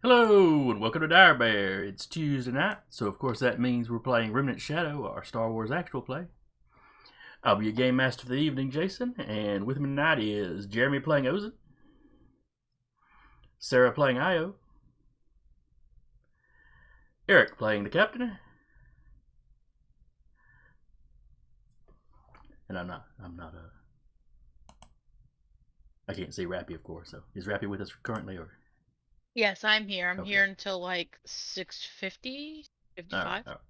Hello, and welcome to Dire Bear. It's Tuesday night, so of course that means we're playing Remnant Shadow, our Star Wars actual play. I'll be your game master for the evening, Jason, and with me tonight is Jeremy playing Ozin, Sarah playing Io, Eric playing the captain, and I can't see Rappy, of course, so is Rappy with us currently, or? Yes, I'm here. I'm Okay. here until like 6:50, 55. All right.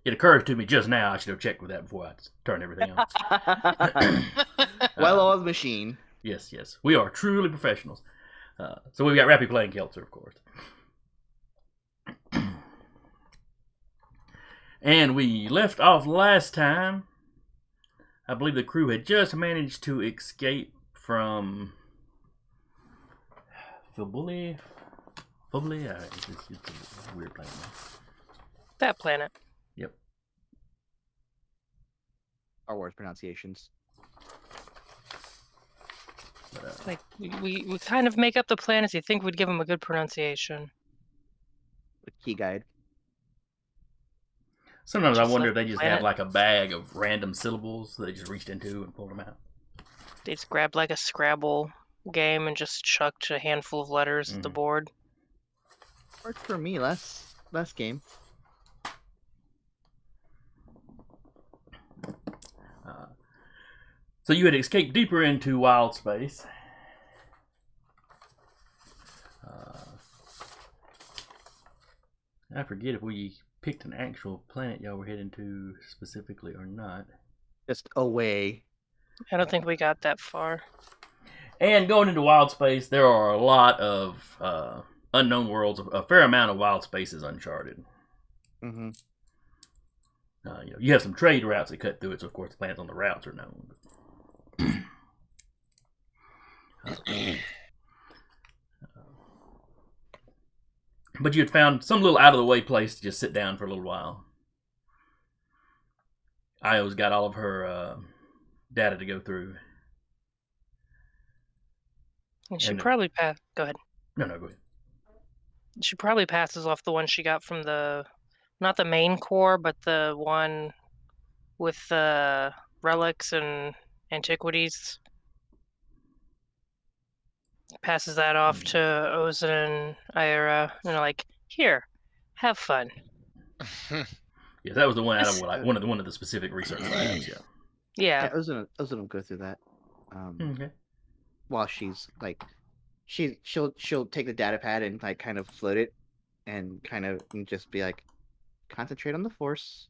It occurred to me just now I should have checked with that before I turned everything on. Well-oiled machine. Yes. We are truly professionals. So we've got Rappy playing Keltzer, of course. And we left off last time. I believe the crew had just managed to escape from Fibuli. It's a weird planet. That planet. Yep. Star Wars pronunciations. Like we kind of make up the planets. You think we'd give them a good pronunciation? The key guide. Sometimes Just I wonder like if they just planet. had like a bag of random syllables that they just reached into and pulled them out. They just grabbed like a Scrabble game and just chucked a handful of letters at the board. Worked for me last game. So you had escaped deeper into wild space. I forget if we picked an actual planet y'all were heading to specifically or not. Just away. I don't think we got that far. And going into wild space, there are a lot of unknown worlds. A fair amount of wild space is uncharted. Mm-hmm. You have some trade routes that cut through it, so of course the planets on the routes are known. But you had found some little out-of-the-way place to just sit down for a little while. Io's got all of her data to go through. And she probably pass. Go ahead. No, go ahead. She probably passes off the one she got from not the main core, but the one with the relics and antiquities. Passes that off to Ozin and Ira, and like, here, have fun. Yeah, that was the one out of one of the specific research labs. Yeah. Ozin will go through that. Okay. While she's like, she'll take the data pad and like kind of float it, and just be like, concentrate on the Force,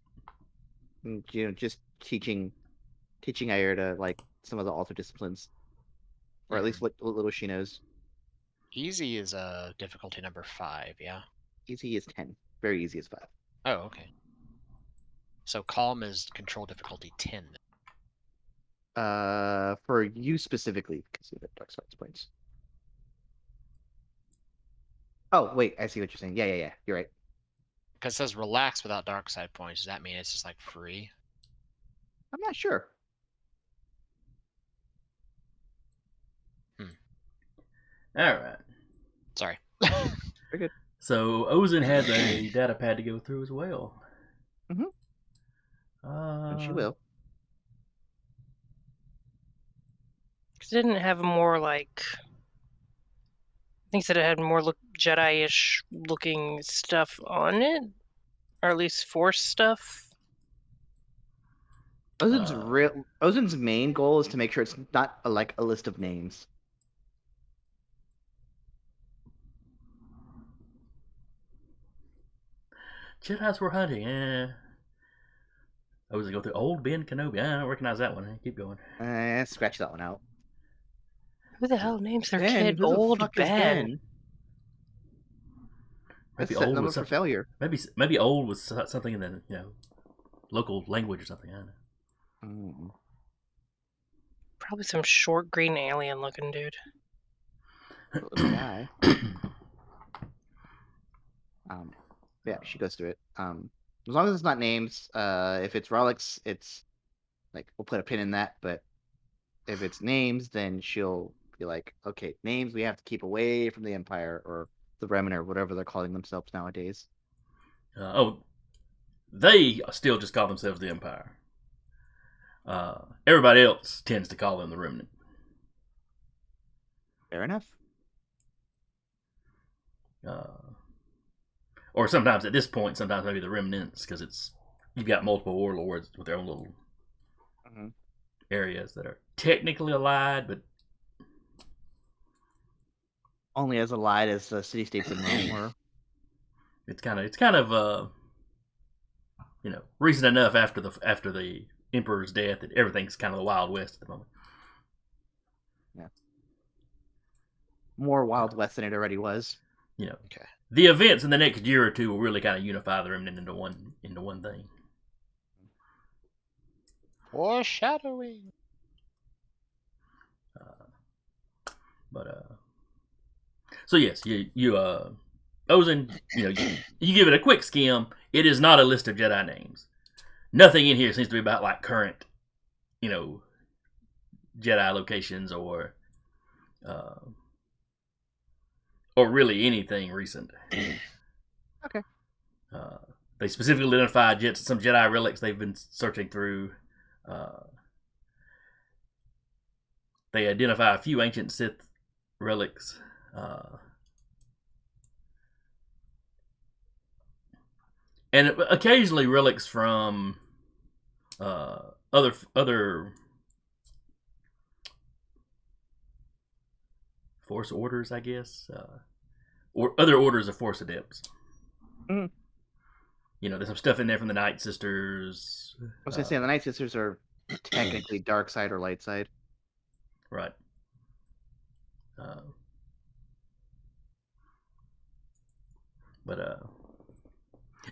and just teaching Ira to like some of the alter disciplines, or at least what little she knows. Easy is difficulty number 5, yeah? Easy is 10. Very easy is 5. Oh, okay. So calm is control difficulty 10. For you specifically, because you have dark sides points. Oh, wait, I see what you're saying. Yeah, you're right. Because it says relax without dark side points. Does that mean it's just like free? I'm not sure. All right. Sorry. Very good. So Ozin has a data pad to go through as well. Mm-hmm. And she will. Didn't have more like. I think that it had more Jedi-ish looking stuff on it, or at least Force stuff. Ozin's main goal is to make sure it's not like a list of names. Jedi's were hunting. I was going through old Ben Kenobi. I don't recognize that one. Keep going. Scratch that one out. Who the hell names their Ben, kid who the Old fuck is Ben? Ben? That's Maybe setting old them up was for something. failure. Maybe old was something in the local language or something. I don't know. Mm. Probably some short green alien looking dude. Little guy. Yeah, she goes through it. As long as it's not names. If it's relics, it's like we'll put a pin in that. But if it's names, then she'll be like, okay, names we have to keep away from the Empire or the Remnant or whatever they're calling themselves nowadays. They still just call themselves the Empire. Everybody else tends to call them the Remnant. Fair enough. Or sometimes at this point, sometimes maybe the Remnants, because you've got multiple warlords with their own little areas that are technically allied, but only as allied as the city-states in Rome were. It's kind of recent enough after the Emperor's death that everything's kind of the Wild West at the moment. Yeah. More Wild West than it already was. Okay. The events in the next year or two will really kind of unify the Remnant into one thing. Foreshadowing. So yes, you Ozin, you give it a quick skim. It is not a list of Jedi names. Nothing in here seems to be about like current, Jedi locations or really anything recent. Okay. They specifically identified some Jedi relics they've been searching through. They identify a few ancient Sith relics. And occasionally relics from other Force orders, I guess, or other orders of Force adepts. Mhm. There's some stuff in there from the Night Sisters. I was gonna say the Night Sisters are technically dark side or light side. Right.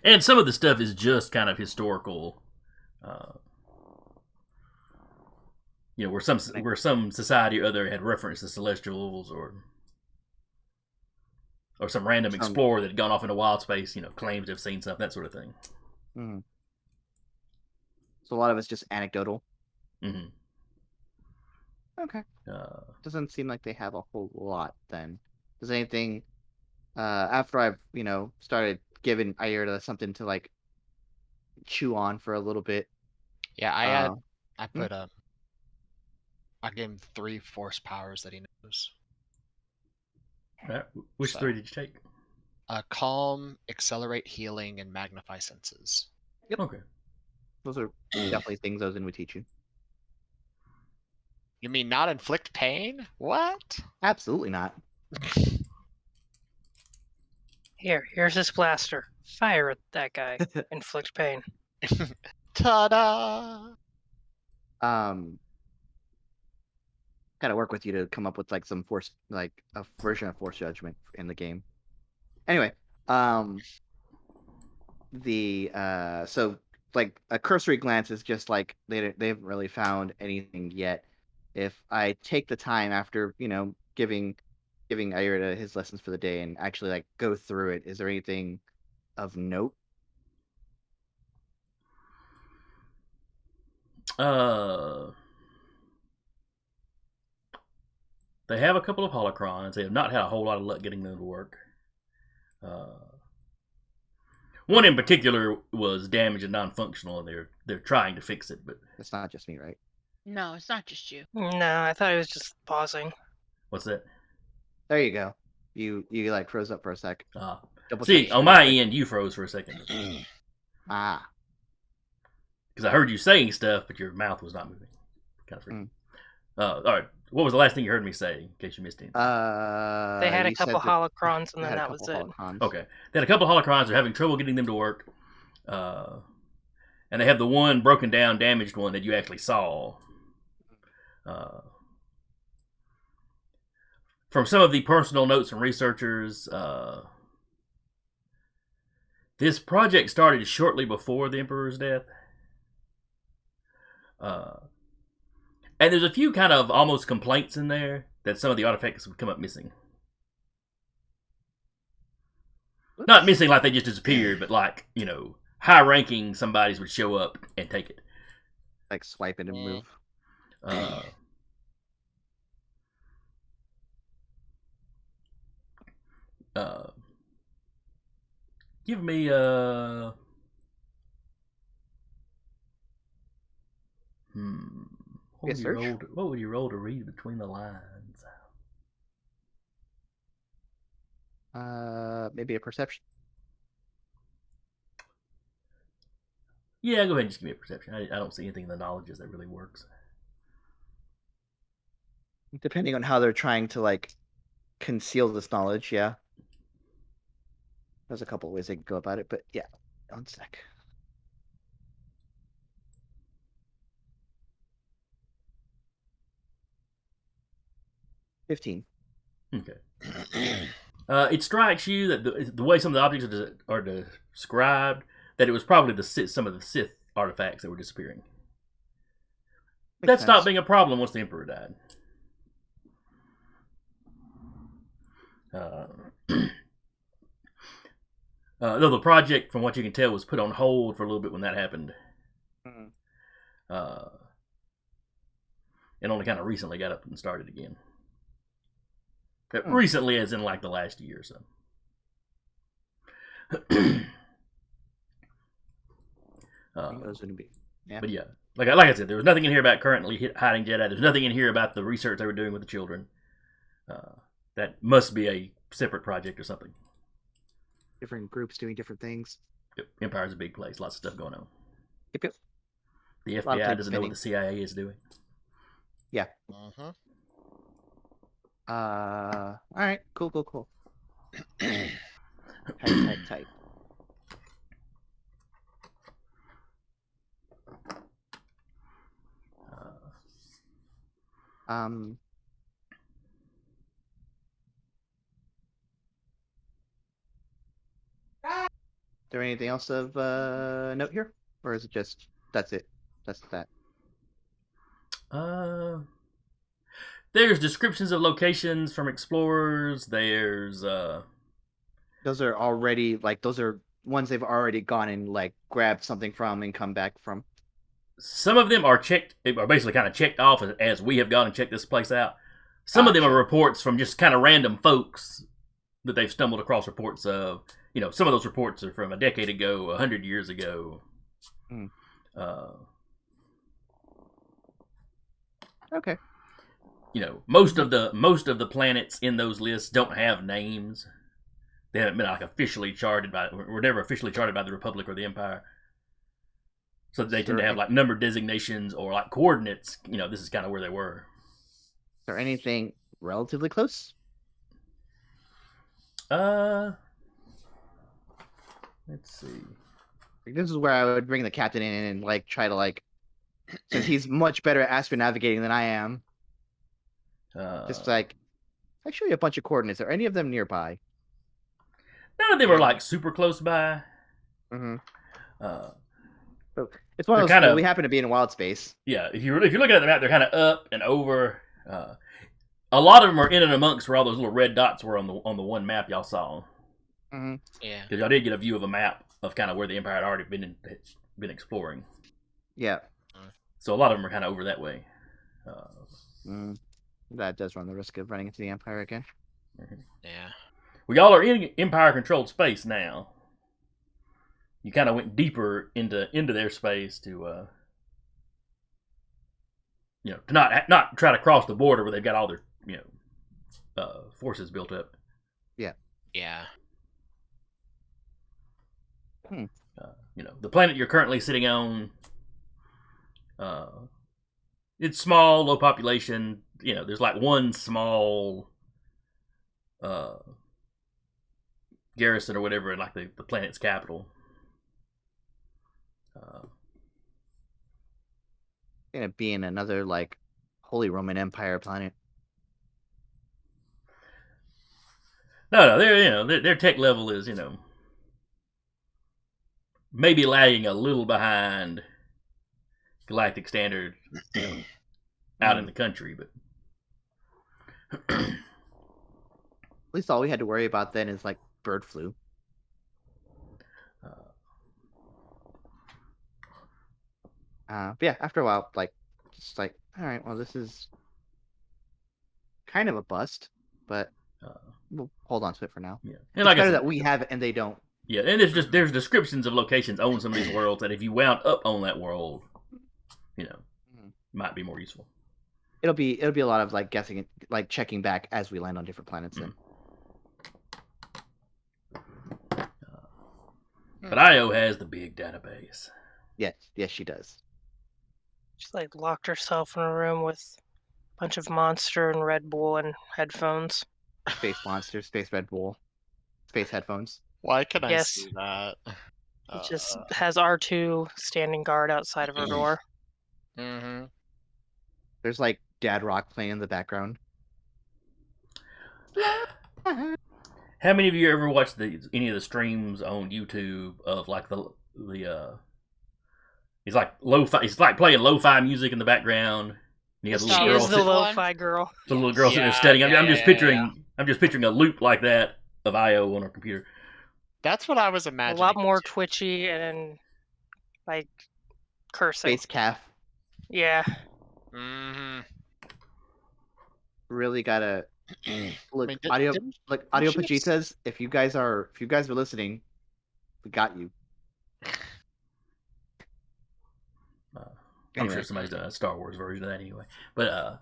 And some of the stuff is just kind of historical. Where some society or other had referenced the Celestials or some random explorer that had gone off into wild space, claims to have seen something, that sort of thing. Mm-hmm. So a lot of it's just anecdotal. Mm-hmm. Okay. Doesn't seem like they have a whole lot then. Does anything after I've, started giving Ayurta something to like chew on for a little bit? Yeah, I put I gave him 3 force powers that he knows. Right. Which 3 did you take? Calm, accelerate healing, and magnify senses. Yep. Okay. Those are definitely things Ozin would teach you. You mean not inflict pain? What? Absolutely not. Here's this blaster. Fire at that guy. Inflict pain. Ta-da! Gotta work with you to come up with like some force, like a version of force judgment in the game. Anyway, so like a cursory glance is just like they haven't really found anything yet. If I take the time after giving Ayurta his lessons for the day and actually like go through it, is there anything of note? They have a couple of holocrons. They have not had a whole lot of luck getting them to work. One in particular was damaged and non-functional, and they're trying to fix it, but It's not just me, right? No, it's not just you. No, I thought it was just pausing. what's that? There you go. You like froze up for a sec. See, on my end, you froze for a second. Ah. Because I heard you saying stuff, but your mouth was not moving. Kind of freaky. All right. What was the last thing you heard me say, in case you missed anything? They had a you couple said that holocrons, and they then had a that was couple it. holocrons. Okay. They had a couple of holocrons. They're having trouble getting them to work. And they have the one broken down, damaged one that you actually saw. From some of the personal notes from researchers, this project started shortly before the Emperor's death. And there's a few kind of almost complaints in there that some of the artifacts would come up missing. Oops. Not missing like they just disappeared, but like, high-ranking somebody's would show up and take it. Like swipe it and move. Give me What would you roll to read between the lines? Maybe a perception. Yeah, go ahead and just give me a perception. I don't see anything in the knowledges that really works. Depending on how they're trying to like conceal this knowledge, yeah. There's a couple of ways they can go about it, but yeah. 1 sec. $15. Okay. It strikes you that the way some of the objects are described, that it was probably some of the Sith artifacts that were disappearing. That stopped being a problem once the Emperor died. Though the project, from what you can tell, was put on hold for a little bit when that happened. And only kind of recently got up and started again. Recently, as in like the last year or so. Yeah. But yeah, like I said, there was nothing in here about currently hiding Jedi. There's nothing in here about the research they were doing with the children. That must be a separate project or something. Different groups doing different things. Yep. Empire's a big place. Lots of stuff going on. Yep. The FBI doesn't know what the CIA is doing. Yeah. All right. Cool. Tight. Is there anything else of note here, or is it just that's it? That's that. There's descriptions of locations from explorers. There's those are already those are ones they've already gone and like grabbed something from and come back from. Some of them are basically kind of checked off as we have gone and checked this place out. Some of them are reports from just kind of random folks that they've stumbled across reports of. Some of those reports are from a decade ago, 100 years ago. Okay. Most of the planets in those lists don't have names. They haven't been were never officially charted by the Republic or the Empire. So they tend to have like number designations or like coordinates. This is kind of where they were. Is there anything relatively close? Let's see. This is where I would bring the captain in and like try to since he's much better at astronavigating than I am. Just I show you a bunch of coordinates. Are any of them nearby? None of them are like super close by. It's one of those. We happen to be in a wild space. Yeah, if you're looking at the map, they're kind of up and over. A lot of them are in and amongst where all those little red dots were on the one map y'all saw. Yeah, because y'all did get a view of a map of kind of where the Empire had already been exploring. Yeah. So a lot of them are kind of over that way. That does run the risk of running into the Empire again. Yeah. Well, y'all are in Empire-controlled space now. You kind of went deeper into their space to to not try to cross the border where they've got all their forces built up. Yeah. Yeah. The planet you're currently sitting on It's small, low population. You know, there's like one small garrison or whatever in like the planet's capital. Gonna be in another like Holy Roman Empire planet. No, their tech level is maybe lagging a little behind galactic standard out in the country, but at least all we had to worry about then is like bird flu. But yeah, after a while, like, just like, all right, well, this is kind of a bust, but we'll hold on to it for now. Yeah, and it's better that we have it and they don't. Yeah, and there's descriptions of locations on some of these worlds that if you wound up on that world, might be more useful. It'll be a lot of like guessing, like checking back as we land on different planets. Then. But Io has the big database. Yes, she does. She's like locked herself in a room with a bunch of Monster and Red Bull and headphones. Space Monster, Space Red Bull, Space headphones. Why can I Yes. see that? It just has R2 standing guard outside of her door. Mm-hmm. There's like Dad Rock playing in the background. How many of you ever watched any of the streams on YouTube of like the it's like lo-fi, it's like playing lo-fi music in the background. And you have the little She girl is the lo-fi girl. The little girl sitting there studying. I'm just picturing a loop like that of IO on her computer. That's what I was imagining. A lot more twitchy and like cursing. Space calf. Yeah. Mm-hmm. Really gotta look. I mean, Audio Pajitas. If you guys are listening, we got you. I'm sure somebody's done a Star Wars version of that anyway. But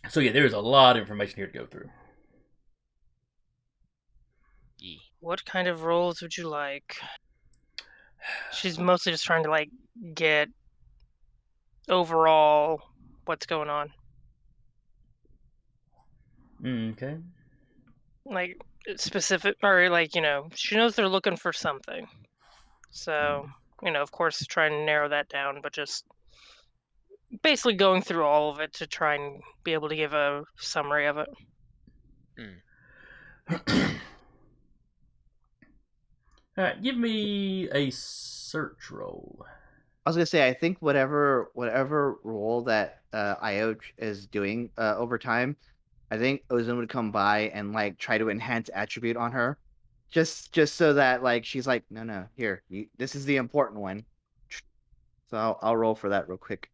so yeah, there's a lot of information here to go through. What kind of roles would you like? She's mostly just trying to like get overall what's going on. Okay. Like specific, or like she knows they're looking for something. So of course, trying to narrow that down, but just basically going through all of it to try and be able to give a summary of it. All right, give me a search roll. I was gonna say, I think whatever role that IO is doing over time, I think Ozone would come by and like try to enhance attribute on her, just so that like she's like, no, here, this is the important one. So I'll roll for that real quick.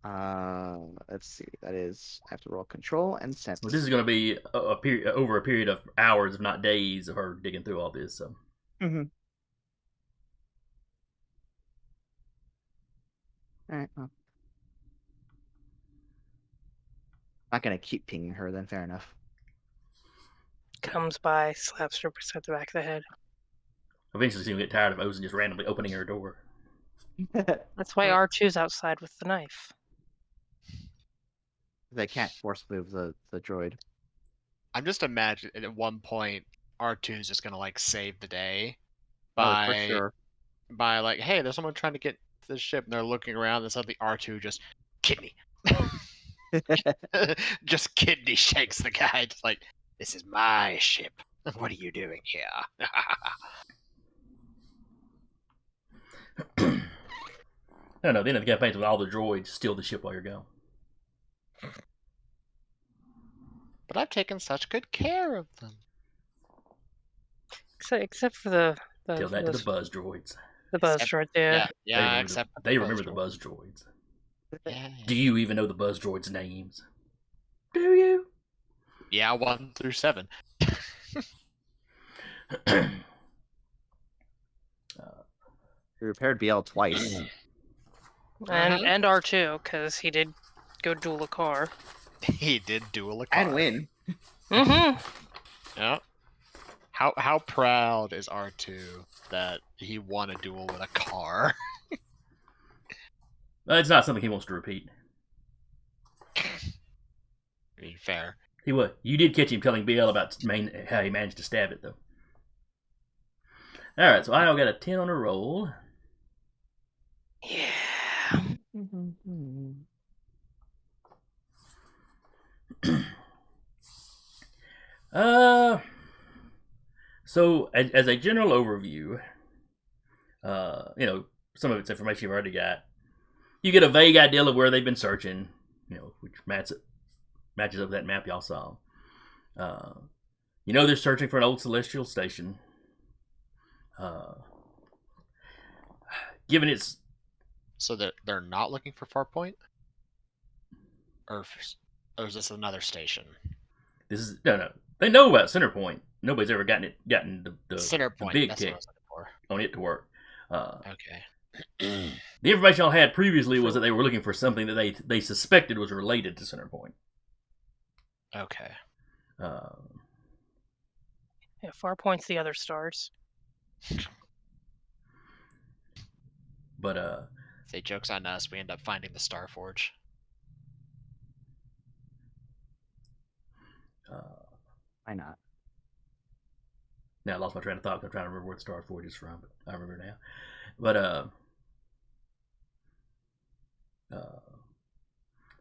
Let's see. That is, I have to roll control and sense. Well, this is going to be over a period of hours, if not days, of her digging through all this. So. Mm-hmm. All right. Well, not gonna keep pinging her. Then fair enough. Comes by, slaps her beside the back of the head. Eventually, she's gonna get tired of Ozone just randomly opening her door. That's why R2's outside with the knife. They can't force move the droid. I'm just imagining at one point R2 is just gonna like save the day For sure. by like, hey, there's someone trying to get to the ship, and they're looking around, and suddenly R2 just kidney, just kidney shakes the guy, just like, this is my ship. What are you doing here? No, the end of the campaign's with all the droids steal the ship while you're gone. But I've taken such good care of them. Except for the Tell that to the buzz droids. The buzz droid, Yeah, they remember the buzz droids. Yeah. Do you even know the buzz droids' names? Do you? Yeah, 1 through 7. He repaired BL twice. And R2, because he did go duel a car. He did duel a car. And win. Mm-hmm. Yeah. How proud is R2 that he won a duel with a car? It's not something he wants to repeat. I mean, fair. He would. You did catch him telling BL about how he managed to stab it, though. All right, so I got a 10 on a roll. Yeah. So as a general overview, some of it's information you've already got. You get a vague idea of where they've been searching, which matches up with that map y'all saw. They're searching for an old celestial station. Given its... So they're not looking for Farpoint? Or is this another station? This is... No. They know about Centerpoint. Nobody's ever gotten the Centerpoint, big that's tick what I was looking for. on it to work. Okay. The information I had previously was that they were looking for something that they suspected was related to Centerpoint. Okay. Yeah, Farpoint's the other stars. But Say joke's on us, we end up finding the Star Forge. Why not? Now I lost my train of thought. I'm trying to remember where the Star Forge is from, but I remember now. But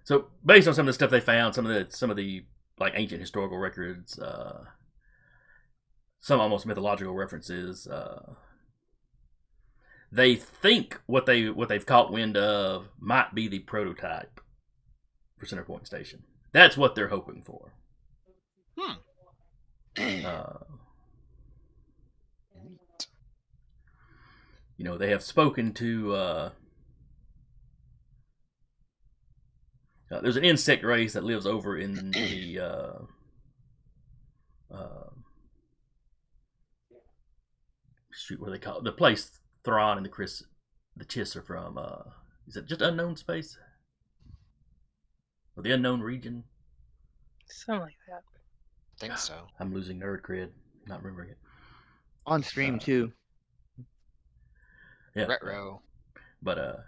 so based on some of the stuff they found, some of the like ancient historical records, some almost mythological references, they think what they've caught wind of might be the prototype for Centerpoint Station. That's what they're hoping for. They have spoken to. There's an insect race that lives over in the. Shoot, what do they call it? The place Thrawn and the Chiss are from. Is it just unknown space? Or the unknown region? Something like that. I think so. I'm losing nerd cred. Not remembering it. On stream too. Yeah. Retro. But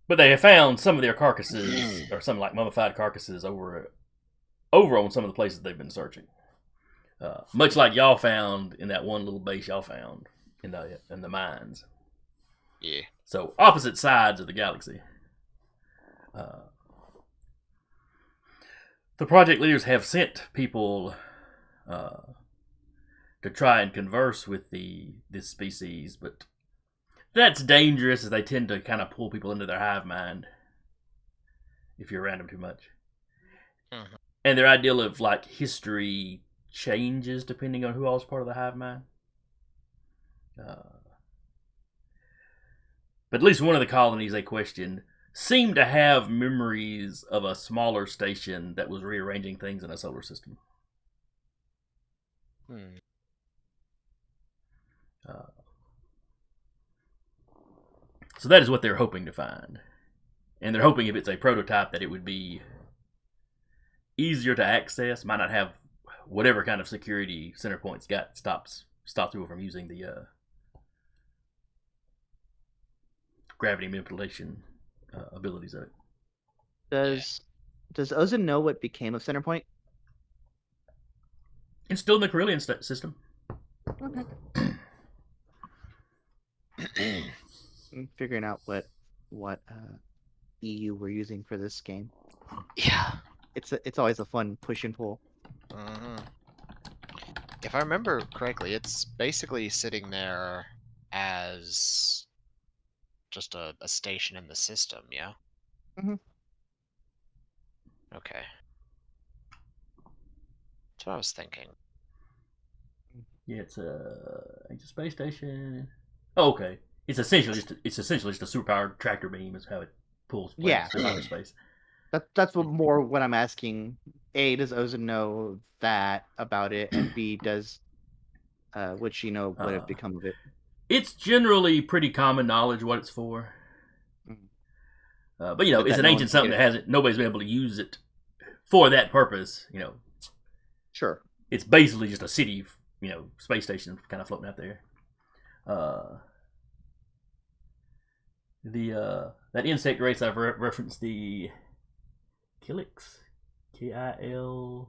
but they have found some of their carcasses, or some like mummified carcasses, over on some of the places they've been searching. Much like y'all found in that one little base y'all found in the mines. Yeah. So opposite sides of the galaxy. The project leaders have sent people to try and converse with this species, but that's dangerous, as they tend to kind of pull people into their hive mind if you're around them too much. Mm-hmm. And their ideal of like history changes depending on who all's part of the hive mind. But at least one of the colonies they questioned seemed to have memories of a smaller station that was rearranging things in a solar system. So that is what they're hoping to find. And they're hoping if it's a prototype that it would be easier to access, might not have whatever kind of security Centerpoint's got stops people from using the gravity manipulation abilities of it. Does Ozan know what became of Centerpoint? It's still in the Carillion system. Okay. I'm figuring out what EU we're using for this game. Yeah. It's always a fun push and pull. Mm-hmm. If I remember correctly, it's basically sitting there as just a station in the system, yeah? Mm-hmm. Okay. That's what I was thinking. Yeah, it's a space station. Oh, okay. It's essentially just a superpowered tractor beam is how it pulls planes through outer space. That's what I'm asking. A, does Ozan know that about it? And B, would she know what had become of it? It's generally pretty common knowledge what it's for. But it's an ancient something that nobody's been able to use it for that purpose. Sure. It's basically just a city, space station kind of floating out there. Uh, that insect race I've referenced, the Killiks, Killiks.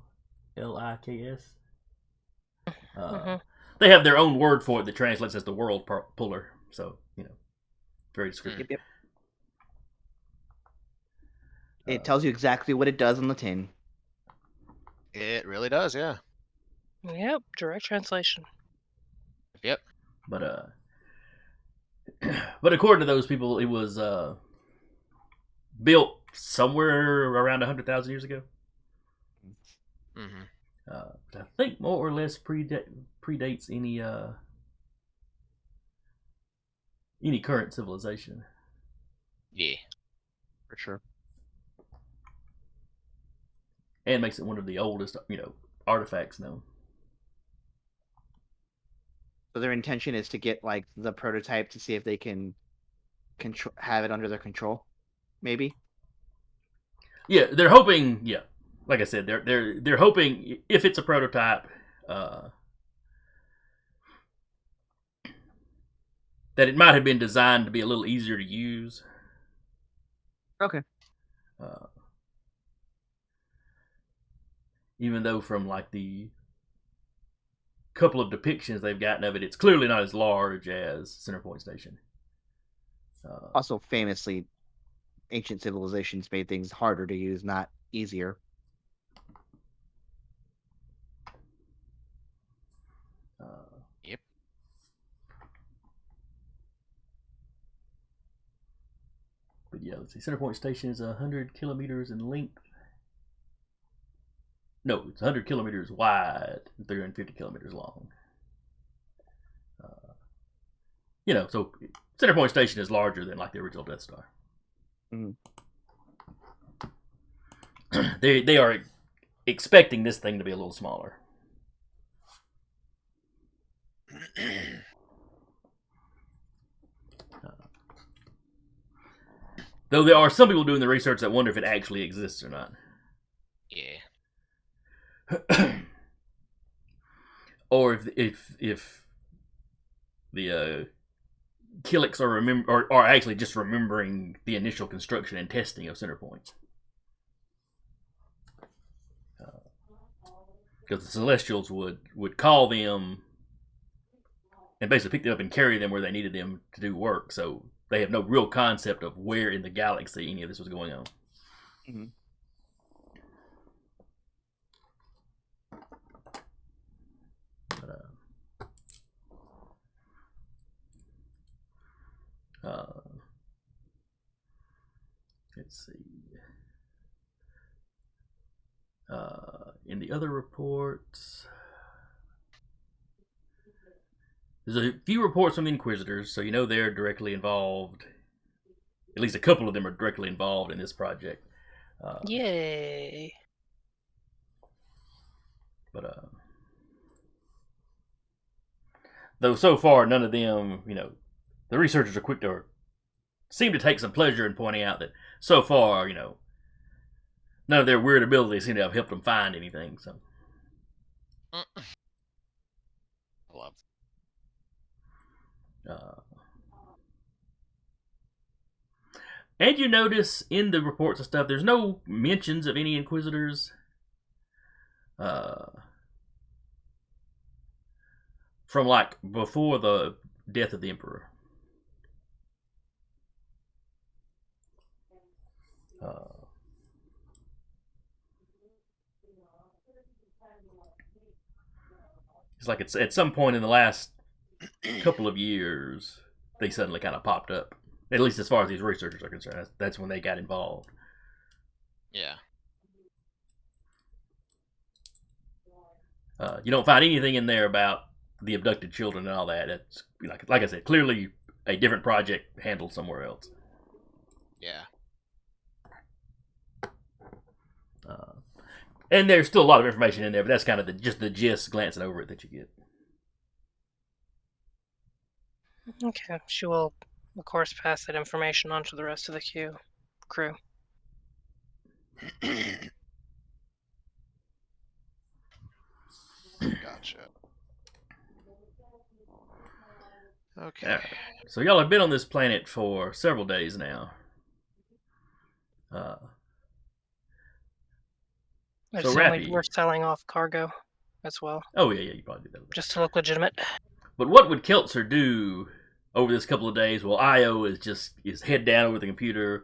Mhm. They have their own word for it that translates as the world puller. So very descriptive. Yep. It tells you exactly what it does on the tin. It really does, yeah. Yep, direct translation. Yep. But but according to those people, it was built somewhere around 100,000 years ago. Mm-hmm. I think more or less predates any current civilization. Yeah. For sure. And makes it one of the oldest, artifacts known. So their intention is to get like the prototype to see if they can have it under their control, maybe. Yeah, they're hoping. Yeah, like I said, they're hoping if it's a prototype, that it might have been designed to be a little easier to use. Okay. Even though from like the couple of depictions they've gotten of it, it's clearly not as large as Centerpoint Station. Also, famously, ancient civilizations made things harder to use, not easier. Yep. But yeah, let's see. Centerpoint Station is 100 kilometers in length. No, it's 100 kilometers wide and 350 kilometers long. So Centerpoint Station is larger than like the original Death Star. Mm-hmm. They are expecting this thing to be a little smaller. Though there are some people doing the research that wonder if it actually exists or not. Yeah. Or if the Killiks are actually just remembering the initial construction and testing of Centerpoint. Because the Celestials would call them and basically pick them up and carry them where they needed them to do work. So they have no real concept of where in the galaxy any of this was going on. Mm-hmm. Let's see. In the other reports, there's a few reports from the Inquisitors, so they're directly involved. At least a couple of them are directly involved in this project. Yay. But though so far none of them, the researchers are quick to seem to take some pleasure in pointing out that so far, none of their weird abilities seem to have helped them find anything. So, Love. And you notice in the reports and stuff, there's no mentions of any Inquisitors. From like before the death of the Emperor. It's like it's at some point in the last couple of years they suddenly kind of popped up. At least as far as these researchers are concerned, that's when they got involved. Yeah. You don't find anything in there about the abducted children and all that. It's like I said, clearly a different project handled somewhere else. Yeah. And there's still a lot of information in there, but that's kind of just the gist, glancing over it, that you get. Okay, she will, of course, pass that information on to the rest of the crew. Gotcha. Okay. Alright. So y'all have been on this planet for several days now. I So assume Rappy. we're selling off cargo as well, Oh yeah, you probably do that. just to look legitimate. But what would Keltzer do over this couple of days while Io is head down over the computer,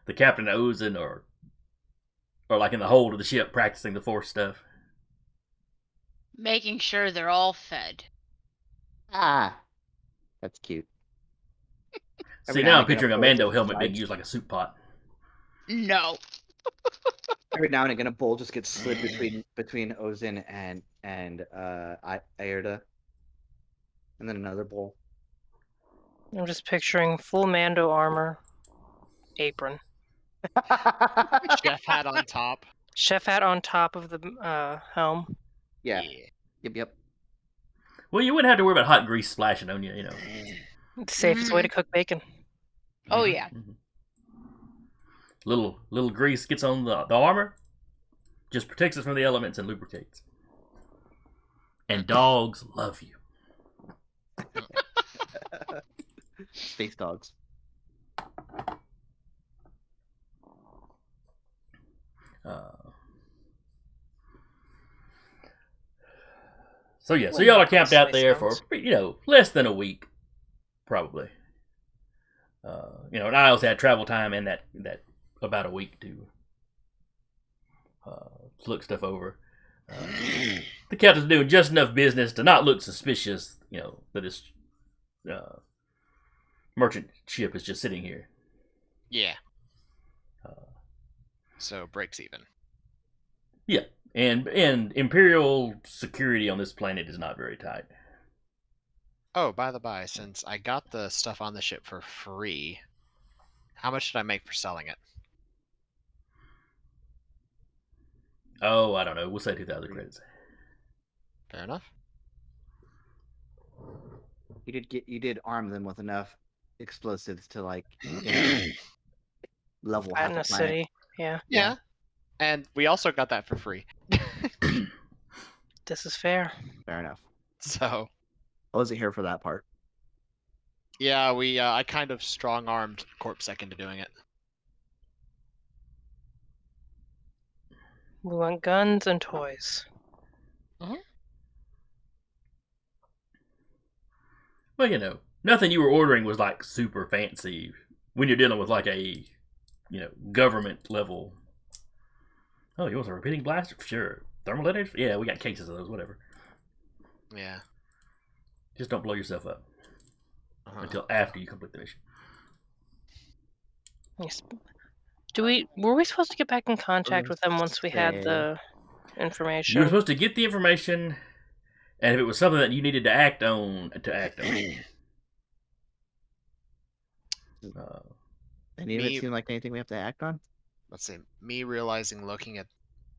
the captain of Ozen, or like in the hold of the ship practicing the Force stuff? Making sure they're all fed. Ah, that's cute. See, Every now and I'm again, picturing a bowl Mando just helmet being slides. used like a soup pot. No. Every now and again, a bowl just gets slid between Ozin and Aerta, and then another bowl. I'm just picturing full Mando armor, apron, Chef hat on top. chef hat on top of the helm. Yeah. Yep. Well, you wouldn't have to worry about hot grease splashing on you, you know. The safest way to cook bacon. Oh Mhm, yeah. mhm. Little grease gets on the armor, just protects us from the elements and lubricates. And dogs love you. Space dogs. So yeah, so Well, y'all are not camped out space there for dogs. less than a week, probably. And Niles had travel time and that about a week to look stuff over. The captain's doing just enough business to not look suspicious, that his merchant ship is just sitting here. Yeah. So breaks even. Yeah, and Imperial security on this planet is not very tight. Oh, by the by, since I got the stuff on the ship for free, how much did I make for selling it? Oh, I don't know. We'll say 2,000 credits. Fair enough. You did arm them with enough explosives to level half Flatten the a planet. city. Yeah, Yeah. And we also got that for free. this is fair. Fair enough. So I wasn't here for that part. yeah, I kind of strong-armed Corpsec into doing it. We want guns and toys. Well, nothing you were ordering was like super fancy when you're dealing with like a, government level. Oh, you want a repeating blaster? Sure. Thermal detonators? Yeah, we got cases of those, whatever. Yeah. Just don't blow yourself up until after you complete the mission. Yes. Were we supposed to get back in contact with them once we had the information? You were supposed to get the information, and if it was something that you needed to act on, Any of it seem like anything we have to act on? Let's see. Me realizing looking at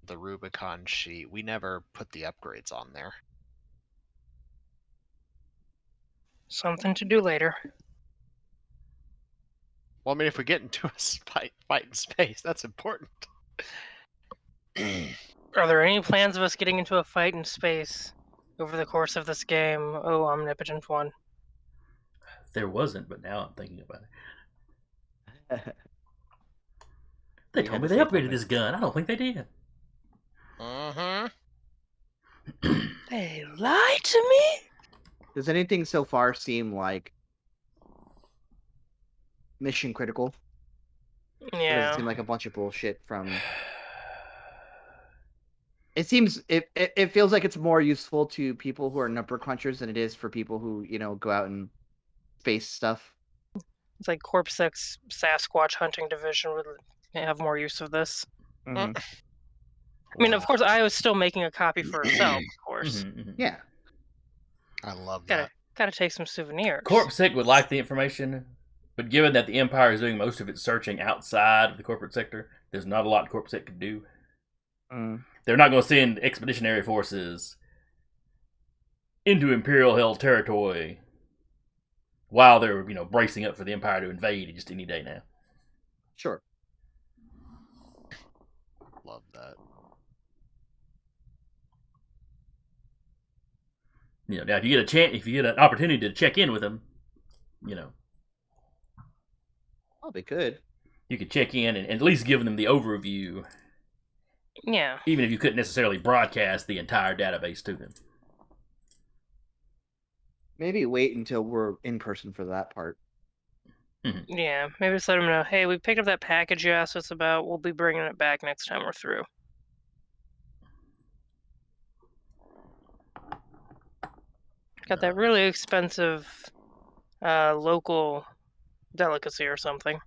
the Rubicon sheet, we never put the upgrades on there. Something to do later. Well, I mean, if we get into a fight in space, that's important. Are there any plans of us getting into a fight in space over the course of this game? Oh, Omnipotent One. There wasn't, but now I'm thinking about it. They We told had me to they say upgraded something. this gun. I don't think they did. They lied to me? Does anything so far seem like mission critical? Or does Yeah. it seem like a bunch of bullshit from? It seems it feels like it's more useful to people who are number crunchers than it is for people who go out and space stuff. It's like Corpsec's Sasquatch hunting division would have more use of this. Mhm. I mean, of course, I was still making a copy for herself, of course. Yeah. I love that. Gotta take some souvenirs. CorpSec would like the information, but given that the Empire is doing most of its searching outside of the corporate sector, there's not a lot CorpSec could do. They're not going to send expeditionary forces into Imperial held territory while they're, bracing up for the Empire to invade just any day now. Sure. Love that. Now if you get an opportunity to check in with them, you know, Oh, they could. you could check in and at least give them the overview, Yeah. even if you couldn't necessarily broadcast the entire database to them. Maybe wait until we're in person for that part. Yeah, maybe just let them know, hey, we picked up that package you asked us about. We'll be bringing it back next time we're through. Got that really expensive local delicacy or something.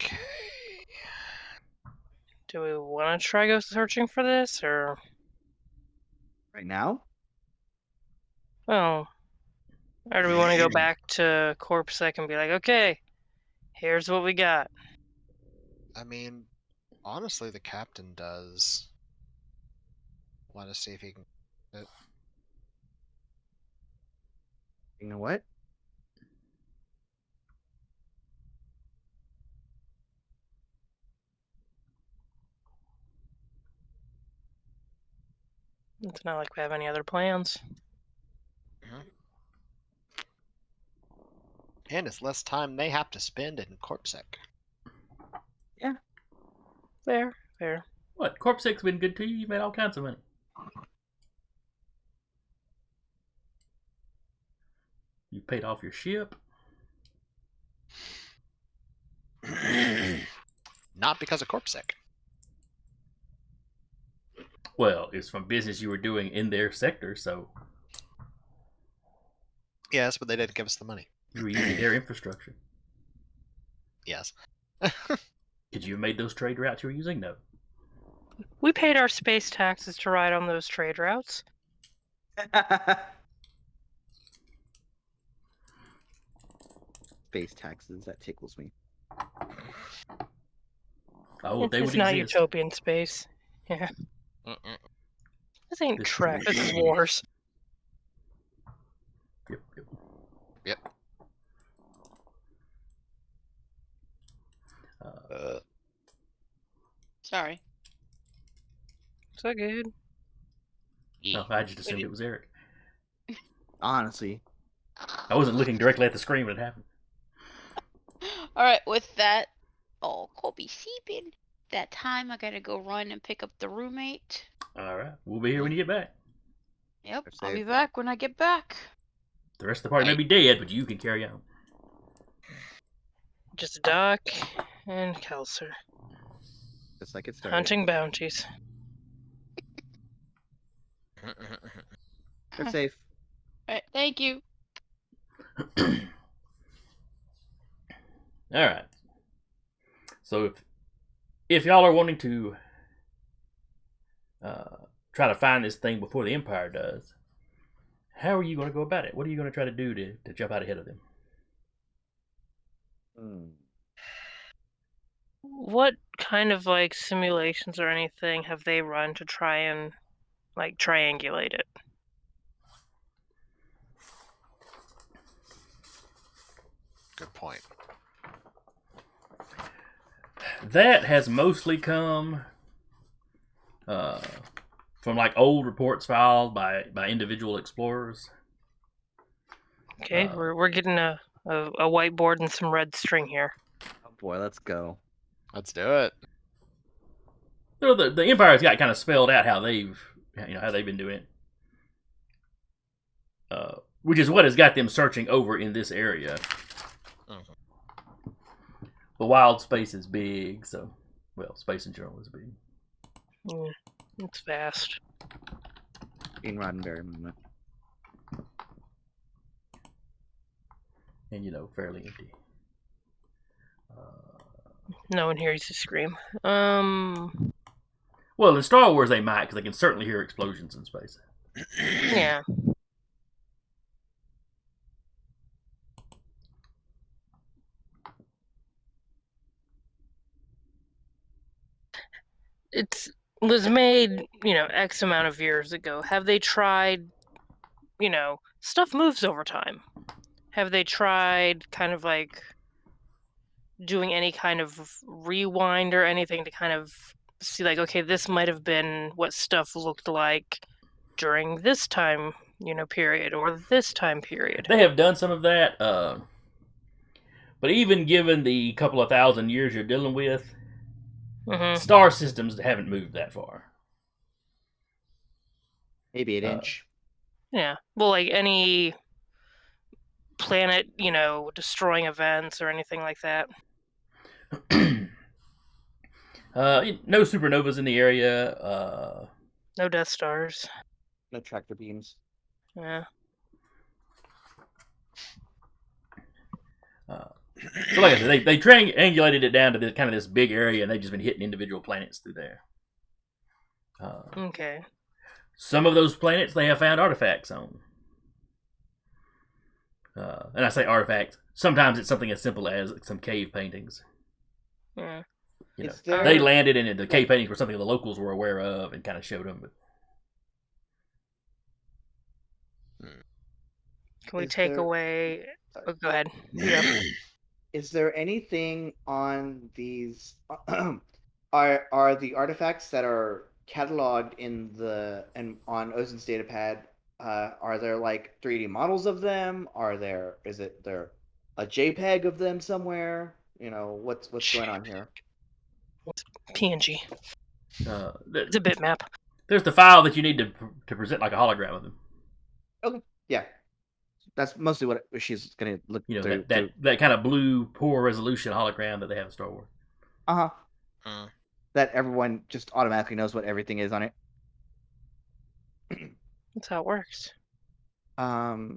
Okay. Do we want to try go searching for this, or... Right now? Oh. Or do we want to go back to CorpSec and be like, okay, here's what we got. I mean, honestly, the captain does want to see if he can. You know what? It's not like we have any other plans. And it's less time they have to spend in CorpSec. Fair. What? CorpSec's been good to you? You made all kinds of money. You paid off your ship. Not because of CorpSec. Well, it's from business you were doing in their sector, so Yes, but they didn't give us the money. you were using their infrastructure. Yes. Could you have made those trade routes you were using? No. We paid our space taxes to ride on those trade routes. Space taxes, that tickles me. Oh, they It's would not exist. utopian space. Yeah. This ain't This- Trek. This is wars. Yep. Sorry. Is that good? No, I just assumed it was Eric. Honestly. I wasn't looking directly at the screen when it happened. Alright, with that, Colby sleeping. That time I gotta go run and pick up the roommate. Alright, we'll be here when you get back. Yep, They're I'll be safe. back when I get back. The rest of the party may be dead, but you can carry on. Just Doc and Kelser. Just like it started. Hunting bounties. They're safe. Alright, thank you. Alright. So if y'all are wanting to try to find this thing before the Empire does, how are you going to go about it? What are you going to try to do to jump out ahead of them? What kind of like simulations or anything have they run to try and like triangulate it? Good point. That has mostly come from like old reports filed by individual explorers. Okay, we're getting a whiteboard and some red string here. Oh boy, let's go. Let's do it. So the Empire's got kind of spelled out how they've been doing it, which is what has got them searching over in this area. The wild space is big, so space in general is big. It's vast. In Roddenberry moment. And fairly empty. No one hears you scream. Well, in Star Wars they might, because they can certainly hear explosions in space. Yeah. It was made, X amount of years ago. Have they tried, stuff moves over time. Have they tried kind of like doing any kind of rewind or anything to kind of see, like, okay, this might have been what stuff looked like during this time, period, or this time period. They have done some of that, but even given the couple of thousand years you're dealing with, star systems haven't moved that far. Maybe an inch. Yeah. Well, like any planet, destroying events or anything like that. No supernovas in the area. No Death Stars. No tractor beams. Yeah. So like I said, they triangulated it down to this kind of this big area, and they've just been hitting individual planets through there. Okay. Some of those planets they have found artifacts on. And I say artifacts. Sometimes it's something as simple as some cave paintings. Yeah. They landed and the cave paintings were something the locals were aware of and kind of showed them. But... Can we take away? Oh, go ahead. Yeah. Is there anything on these? Are the artifacts that are cataloged on Ozen's datapad? Are there like 3D models of them? Is there a JPEG of them somewhere? What's going on here? PNG. It's a bitmap. There's the file that you need to present like a hologram of them. Okay. Yeah. That's mostly what she's gonna look through. That kind of blue, poor resolution hologram that they have in Star Wars. That everyone just automatically knows what everything is on it. That's how it works. I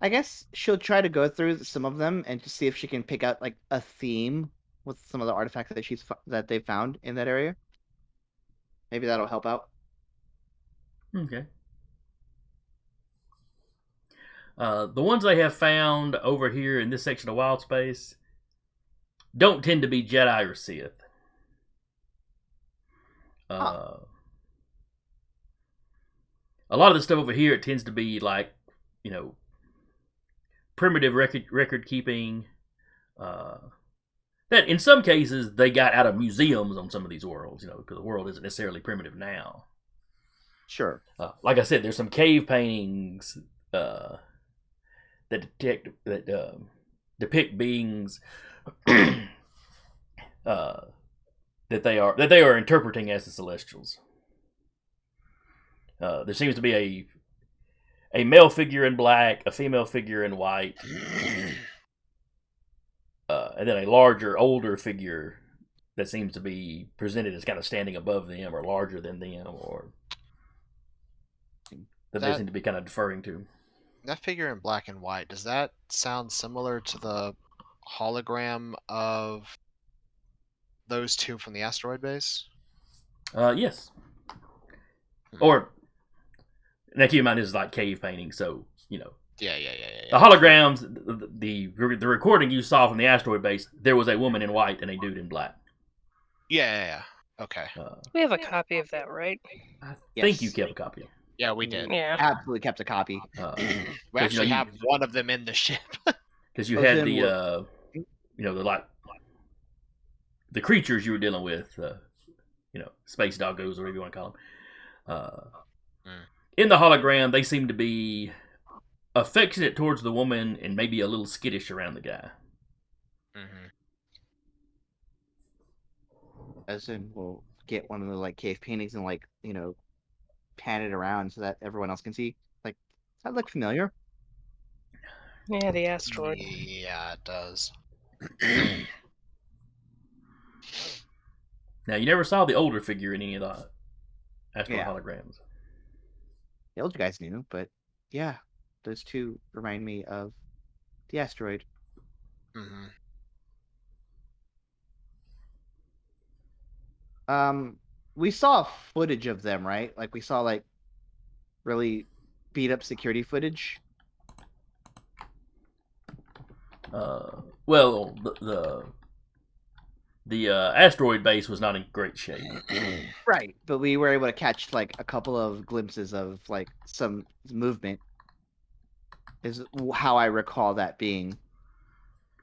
guess she'll try to go through some of them and just see if she can pick out like a theme with some of the artifacts that they found in that area. Maybe that'll help out. Okay. The ones they have found over here in this section of Wild Space don't tend to be Jedi or Sith. A lot of the stuff over here, it tends to be like, primitive record keeping. That in some cases they got out of museums on some of these worlds, because the world isn't necessarily primitive now. Sure. Like I said, there's some cave paintings that depict beings that they are interpreting as the Celestials. There seems to be a male figure in black, a female figure in white, and then a larger, older figure that seems to be presented as kind of standing above them or larger than them, or that they seem to be kind of deferring to. That figure in black and white, does that sound similar to the hologram of those two from the asteroid base? Yes. Or, now keep in mind, this is like cave painting, so, Yeah. The holograms, the recording you saw from the asteroid base, there was a woman in white and a dude in black. Yeah. Okay. We have a copy of that, right? I think you kept a copy. Yeah, we did. Yeah. Absolutely kept a copy. We actually have one of them in the ship. Because you had the the creatures you were dealing with, space doggos, or whatever you want to call them. In the hologram, they seem to be affectionate towards the woman and maybe a little skittish around the guy. As in, we'll get one of the cave paintings and pan it around so that everyone else can see. Does that look familiar? Yeah, the asteroid. Yeah, it does. Now, you never saw the older figure in any of the asteroid holograms. The older guys knew, but yeah, those two remind me of the asteroid. We saw footage of them, right? We saw really beat up security footage. Well, the asteroid base was not in great shape. Right, but we were able to catch a couple of glimpses of some movement. Is how I recall that being.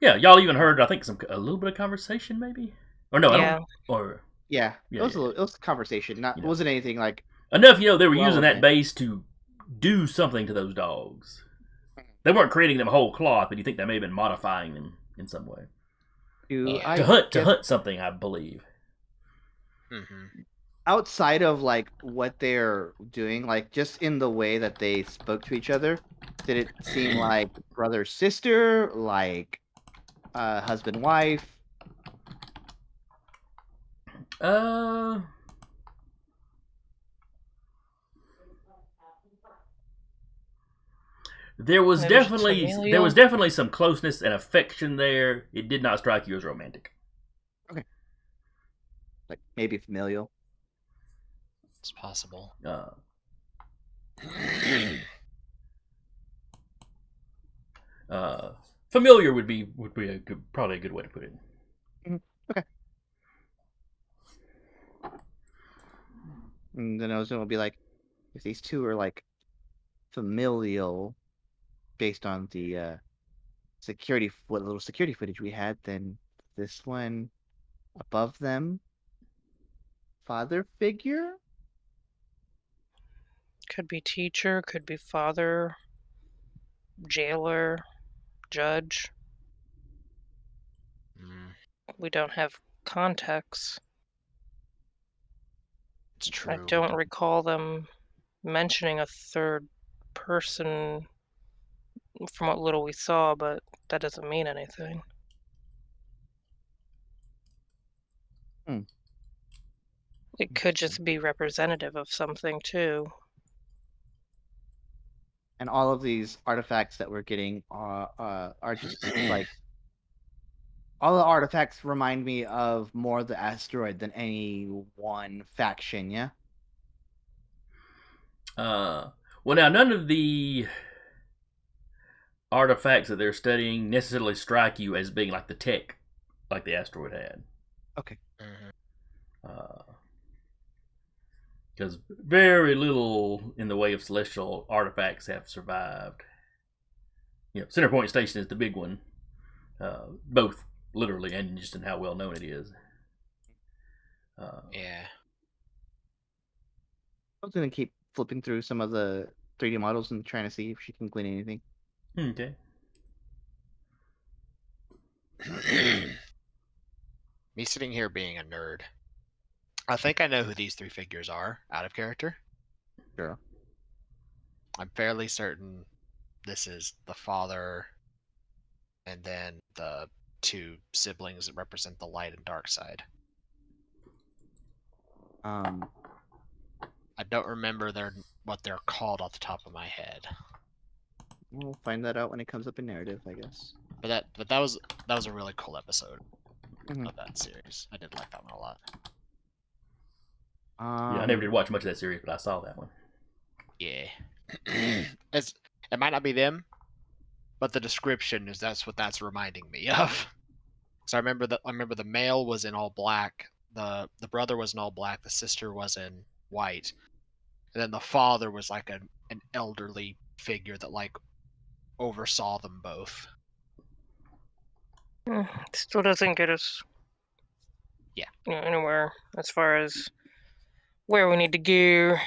Yeah, y'all even heard, I think, a little bit of conversation, maybe? Or no, I Yeah. don't. Or Yeah, Yeah, it was yeah. it was a conversation. Not You it know. wasn't anything like Enough, they were using that relevant. base to do something to those dogs. They weren't creating them whole cloth, but you think they may have been modifying them in some way. Do Yeah. I To guess hunt something, I believe. Mm-hmm. outside of like what they're doing, like just in the way that they spoke to each other, did it seem like brother sister, like husband wife? Uh, there was Maybe just definitely familial. some closeness and affection there. It did not strike you as romantic. Okay, like maybe familial. It's possible. Familiar would be probably a good way to put it. Okay, and then I was gonna be like, if these two are like familial based on the what little security footage we had, then this one above them, father figure. Could be teacher, could be father, jailer, judge. Mm, We don't have context. it's I true. don't recall them mentioning a third person from what little we saw, but that doesn't mean anything. It could just be representative of something too. And all of these artifacts that we're getting are just like all the artifacts remind me of more of the asteroid than any one faction. Yeah. Well, now none of the artifacts that they're studying necessarily strike you as being like the tech, like the asteroid had. Okay. Mm-hmm. Because very little in the way of celestial artifacts have survived. Center Point Station is the big one, both literally and just in how well known it is. Yeah. I was gonna keep flipping through some of the 3D models and trying to see if she can glean anything. Okay. Me sitting here being a nerd. I think I know who these three figures are, out of character. Sure. I'm fairly certain this is the father and then the two siblings that represent the light and dark side. I don't remember what they're called off the top of my head. We'll find that out when it comes up in narrative, I guess. But that was a really cool episode Mhm. of that series. I did like that one a lot. Yeah, I never did watch much of that series, but I saw that one. Yeah. It might not be them, but the description is that's what that's reminding me of. So I remember the male was in all black, the brother was in all black, the sister was in white, and then the father was like an elderly figure that like oversaw them both. Still doesn't get us anywhere as far as where we need to go.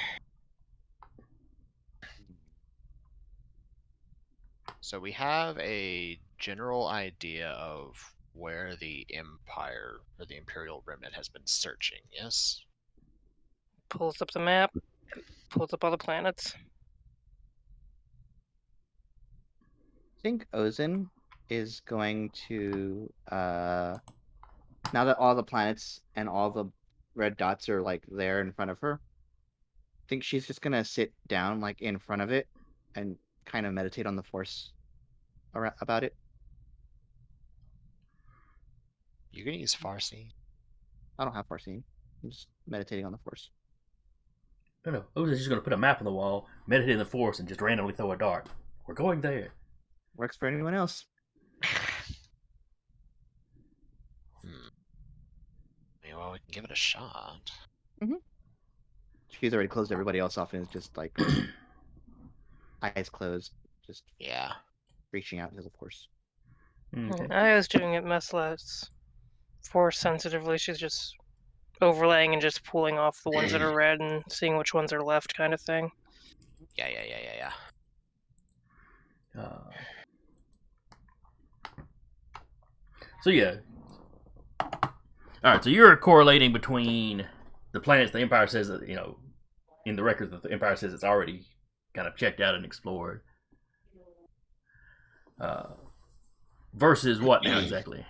So we have a general idea of where the Empire or the Imperial Remnant has been searching, yes? Pulls up the map, pulls up all the planets. I think Ozen is going to now that all the planets and all the red dots are like there in front of her, I think she's just gonna sit down like in front of it and kind of meditate on the force about it. You can use Farseeing. I don't have Farseeing. I'm just meditating on the force. No. Ozen's just going to put a map on the wall, meditate in the force, and just randomly throw a dart. We're going there. Works for anyone else. Well, we can give it a shot. She's already closed everybody else off and is just like eyes closed, just Yeah. reaching out to the force. Okay. I was doing it much less force sensitively. She's just overlaying and just pulling off the ones that are red and seeing which ones are left, kind of thing. Yeah. So yeah. All right. So you're correlating between the planets the Empire says that in the records that the Empire says it's already kind of checked out and explored. Versus what now exactly?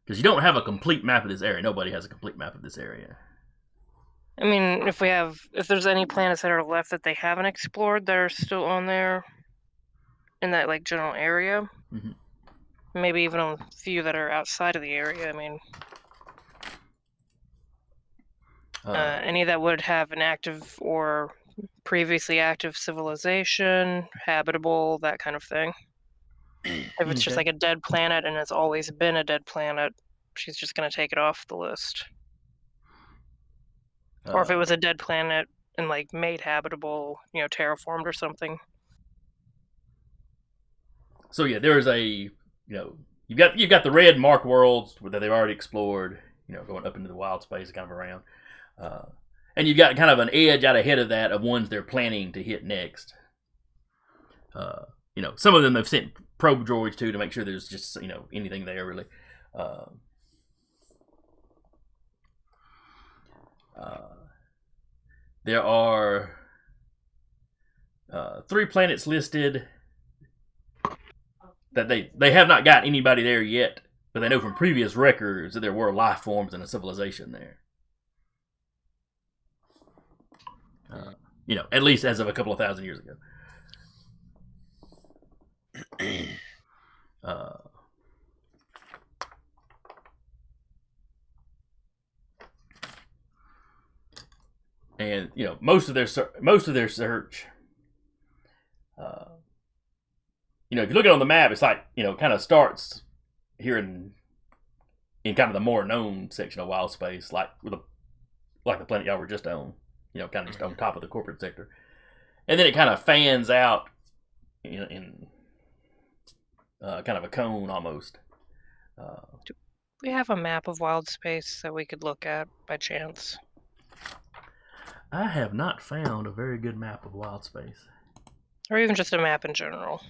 Because you don't have a complete map of this area. Nobody has a complete map of this area. I mean, if there's any planets that are left that they haven't explored that are still on there in that like general area, Mhm. maybe even a few that are outside of the area. I mean, any that would have an active or previously active civilization, habitable, that kind of thing. If it's just Okay. like a dead planet and it's always been a dead planet, she's just going to take it off the list. Or if it was a dead planet and like made habitable, terraformed or something. So yeah, there is a you've got the red marked worlds that they've already explored, going up into the wild space kind of around, and you've got kind of an edge out ahead of that of ones they're planning to hit next. Some of them have sent probe droids to make sure there's just anything there really. There are 3 planets listed that they have not got anybody there yet, but they know from previous records that there were life forms and a civilization there. At least as of a couple of thousand years ago. And most of their search. If you look at it on the map, it's like kind of starts here in kind of the more known section of wild space, like the planet y'all were just on, kind of just on top of the corporate sector, and then it kind of fans out in kind of a cone almost. We have a map of wild space that we could look at by chance. I have not found a very good map of wild space. Or even just a map in general.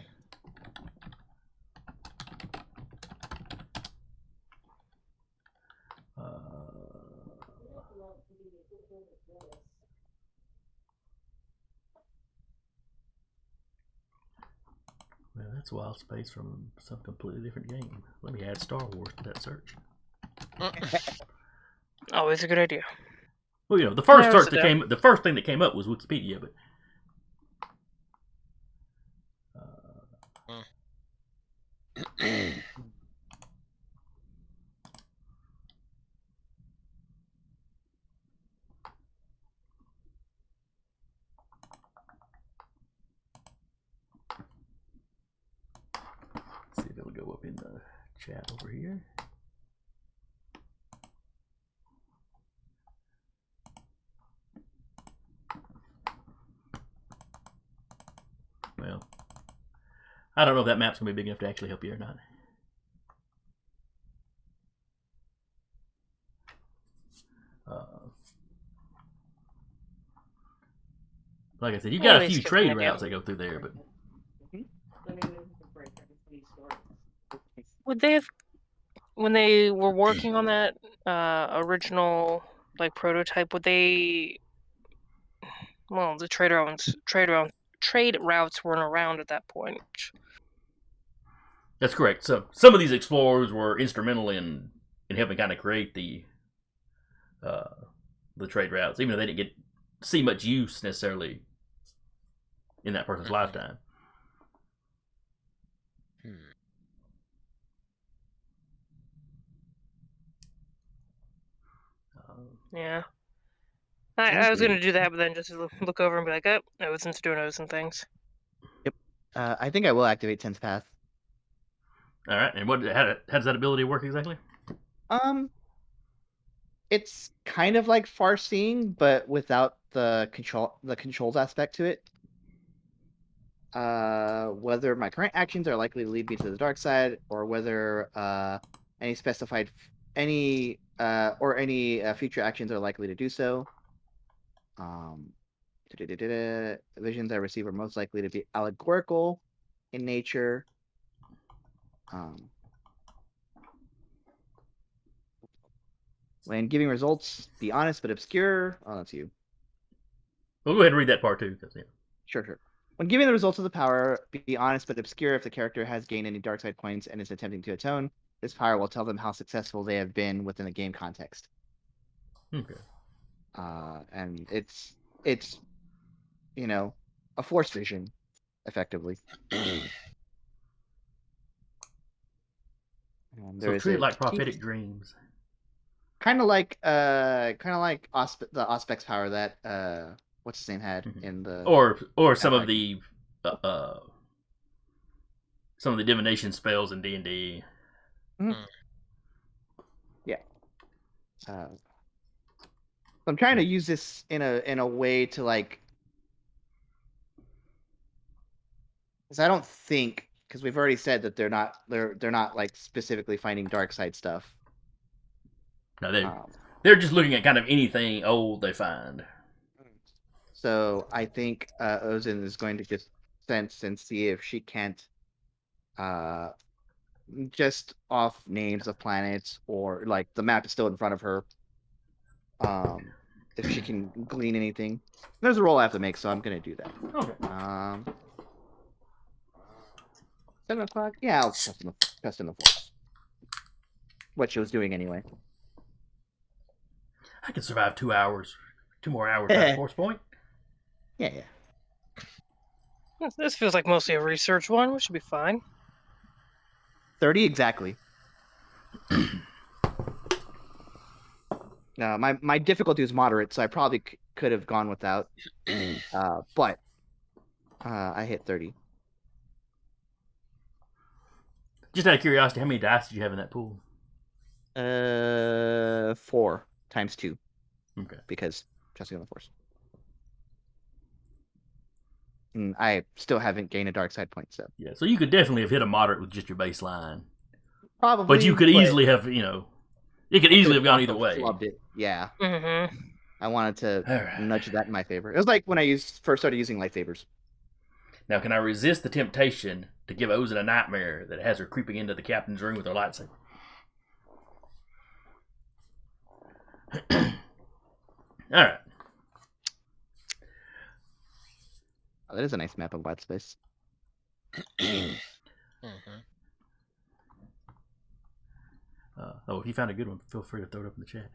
Well, that's wild space from some completely different game. Let me add Star Wars to that search. Always a good idea. Well, the first the first thing that came up was Wikipedia, but let's see if it'll go up in the chat over here. Well, I don't know if that map's going to be big enough to actually help you or not. Like I said, you've got a few trade routes that go through there, but would they have, when they were working on that original like prototype, would they? Well, the trade routes weren't around at that point. that's correct. So some of these explorers were instrumental in helping kind of create the trade routes, even though they didn't see much use necessarily in that person's lifetime. Yeah. I was going to do that, but then just look over and be like, oh, Ozen's doing Ozen things. Yep. I think I will activate 10th Path. All right. And how does that ability work exactly? It's kind of like far-seeing, but without the controls aspect to it. whether my current actions are likely to lead me to the dark side, or whether any specified any future actions are likely to do so. Visions I receive are most likely to be allegorical in nature. When giving results, be honest but obscure. Oh, that's you. We'll go ahead and read that part too. Yeah. Sure. When giving the results of the power, be honest but obscure if the character has gained any dark side points and is attempting to atone. This power will tell them how successful they have been within the game context. Okay. And it's a force vision, effectively. So treat it like prophetic dreams. Kind of like the Auspex power that what's his name had in the or some of the divination spells in D&D. Yeah. I'm trying to use this in a way to like, because I don't think, because we've already said that they're not like specifically finding dark side stuff. No, they're just looking at kind of anything old they find. So I think Ozin is going to just sense and see if she can't, just off names of planets, or like the map is still in front of her. If she can glean anything. There's a roll I have to make, so I'm gonna do that. Okay. 7 o'clock? Yeah, I'll test in the force. What she was doing anyway. I can survive 2 hours. 2 more hours at force point. Yeah. This feels like mostly a research one. We should be fine. 30 exactly. My difficulty is moderate, so I probably could have gone without. But I hit 30. Just out of curiosity, how many dice did you have in that pool? 4 times 2. Okay. Because trusting on the force. And I still haven't gained a dark side point, so. Yeah, so you could definitely have hit a moderate with just your baseline. Probably. But you could easily have, it could easily have gone either way. Loved it. Yeah. Mm-hmm. I wanted to nudge that in my favor. It was like when I first started using lightsabers. Now, can I resist the temptation to give Ozin a nightmare that has her creeping into the captain's room with her lightsaber? All right. Oh, that is a nice map of white space. If you found a good one, feel free to throw it up in the chat.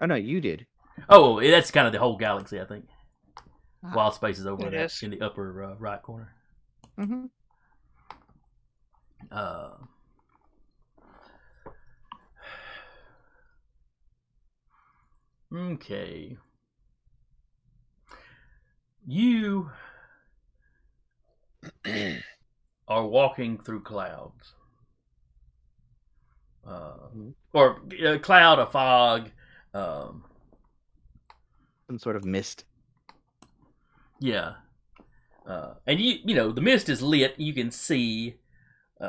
Oh, no, you did. Oh, that's kind of the whole galaxy, I think. Wild space is over in the upper right corner. Mm-hmm. Okay. You are walking through clouds. Or a cloud, a fog. Some sort of mist. Yeah. And the mist is lit. You can see,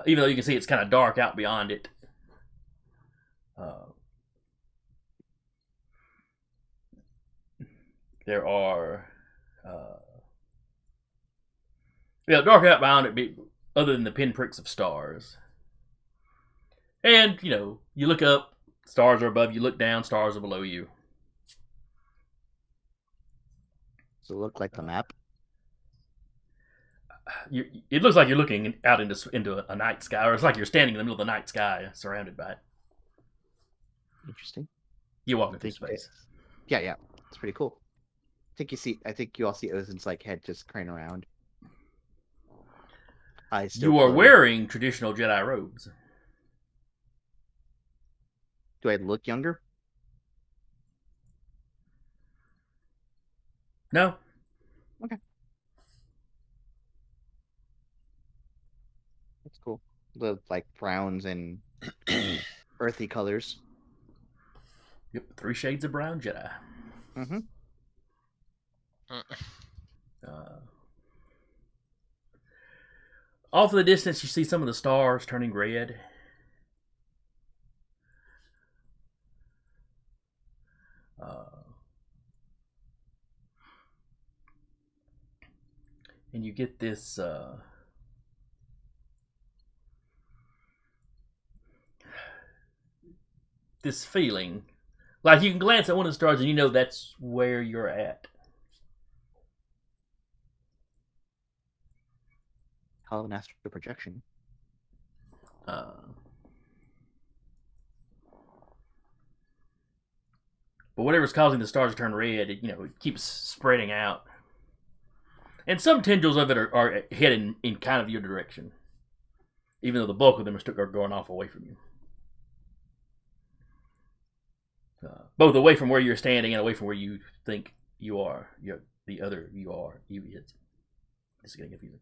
even though you can see it's kind of dark out beyond it. There are, dark out beyond it, other than the pinpricks of stars. And, you look up, stars are above you. Look down, stars are below you. Does it look like the map? It looks like you're looking out into a night sky, or it's like you're standing in the middle of the night sky, surrounded by it. Interesting. You're walking through space. Yeah, it's pretty cool. I think you all see Ozin's like head just crane around. You are wearing traditional Jedi robes. Do I look younger? No. Okay. That's cool. The like browns and earthy colors. Yep, 3 shades of brown Jedi. Off in the distance, you see some of the stars turning red. And you get this this feeling, like you can glance at one of the stars and you know that's where you're at. Hell of an astral projection. But whatever's causing the stars to turn red, it keeps spreading out. And some tendrils of it are heading in kind of your direction, even though the bulk of them are going off away from you. Both away from where you're standing and away from where you think you are. The other you are. It's getting confusing.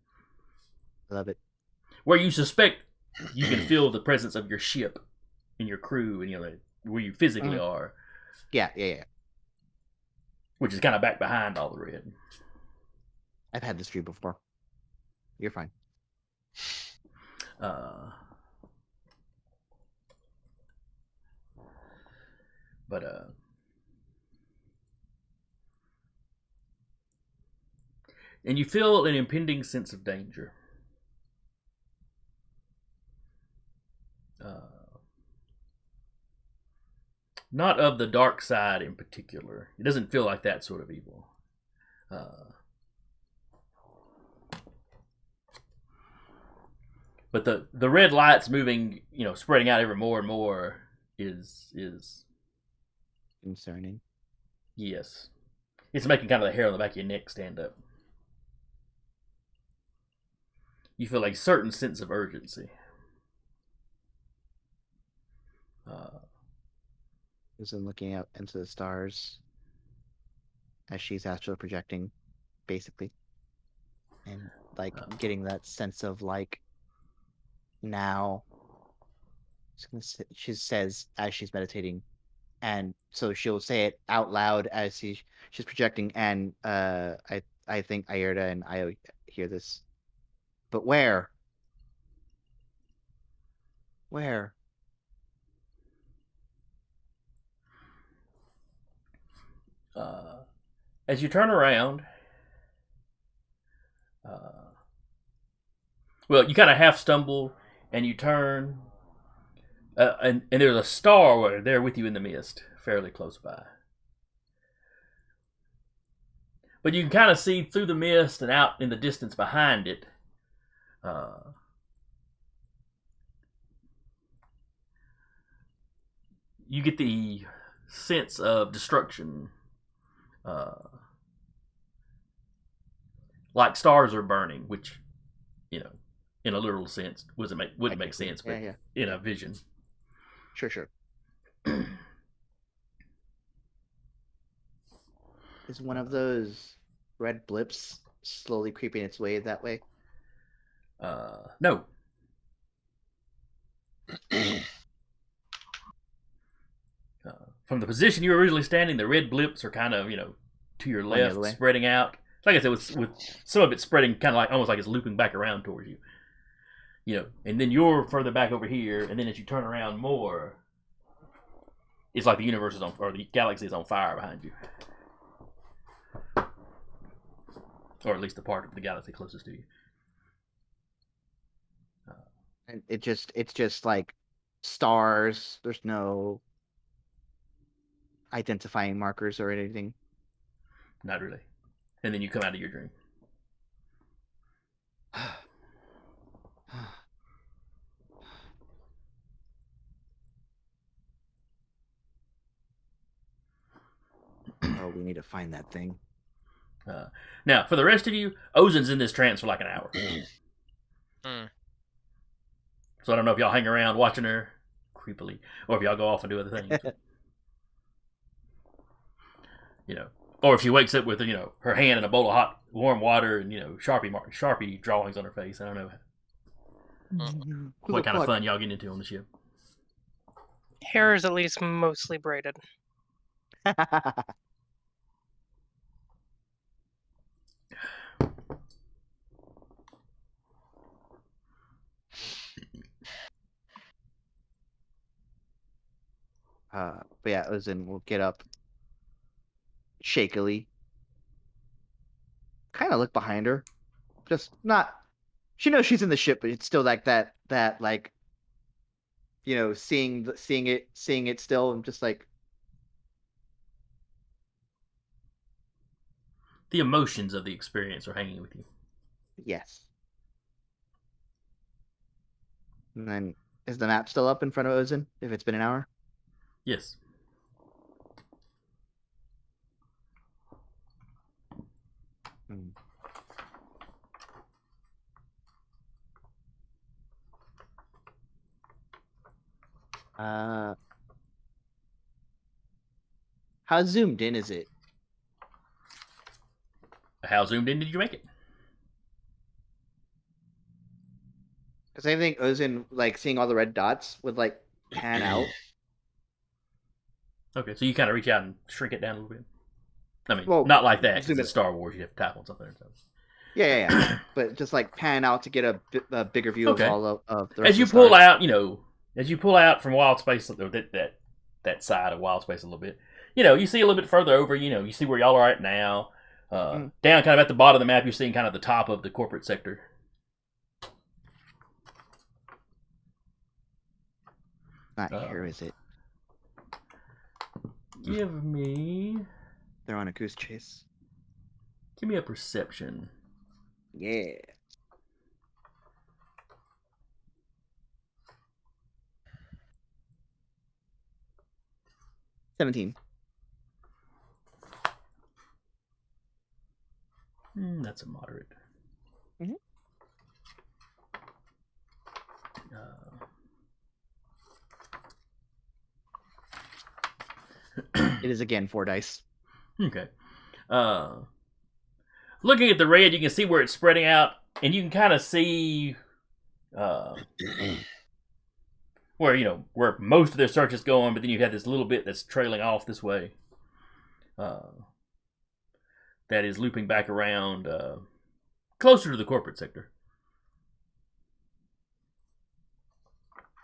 I love it. Where you suspect you can feel the presence of your ship and your crew, and where you physically are. Yeah. Which is kind of back behind all the red. I've had this dream before. You're fine. And you feel an impending sense of danger. Not of the dark side in particular. It doesn't feel like that sort of evil. But the red lights moving, spreading out ever more and more is concerning. Yes. It's making kind of the hair on the back of your neck stand up. You feel a certain sense of urgency. Susan looking out into the stars as she's astral projecting, basically, and getting that sense of now. She says as she's meditating, and so she'll say it out loud as she's projecting. And I think Ayrda and Io hear this. But where? Where? As you turn around, you kind of half stumble and you turn, and there's a star there with you in the mist, fairly close by. But you can kind of see through the mist and out in the distance behind it. You get the sense of destruction. Like stars are burning, which, in a literal sense, wouldn't make sense, but in a vision. Sure. Is one of those red blips slowly creeping its way that way? No. From the position you were originally standing, the red blips are kind of, to your left, spreading out. Like I said, with some of it spreading kind of almost like it's looping back around towards you. And then you're further back over here, and then as you turn around more, it's like the universe is or the galaxy is on fire behind you. Or at least the part of the galaxy closest to you. And it's just like stars. There's no identifying markers or anything. Not really. And then you come out of your dream. Oh, we need to find that thing. Now, for the rest of you, Ozen's in this trance for like an hour. So I don't know if y'all hang around watching her creepily, or if y'all go off and do other things. Or if she wakes up with her hand in a bowl of hot, warm water and Sharpie drawings on her face. I don't know what kind of fun y'all get into on the ship. Hair is at least mostly braided. But yeah, Ozin will get up shakily, kind of look behind her, just not. She knows she's in the ship, but it's still like that like, seeing it still, and just like, The emotions of the experience are hanging with you. yes. And then, is the map still up in front of Ozin if it's been an hour? Yes. Hmm. How zoomed in is it? How zoomed in did you make it? Because I think Ozin, like, seeing all the red dots would, like, pan out. Okay, so you kind of reach out and shrink it down a little bit. I mean, Well, not like that, because zoom it's it. Star Wars. You have to tap on something. So. Yeah. But just, like, pan out to get a bigger view Okay. of all of the rest As you of the pull stars. out, as you pull out from Wild Space, or that side of Wild Space a little bit, you see a little bit further over. You see where y'all are at now. Down kind of at the bottom of the map, you're seeing kind of the top of the corporate sector. Not here, is it? Give me They're on a goose chase. a perception. Yeah. 17. That's a moderate. Mhm. It is again 4 dice. Okay. Looking at the red, you can see where it's spreading out, and you can kind of see where most of their search is going, but then you have this little bit that's trailing off this way. That is looping back around closer to the corporate sector.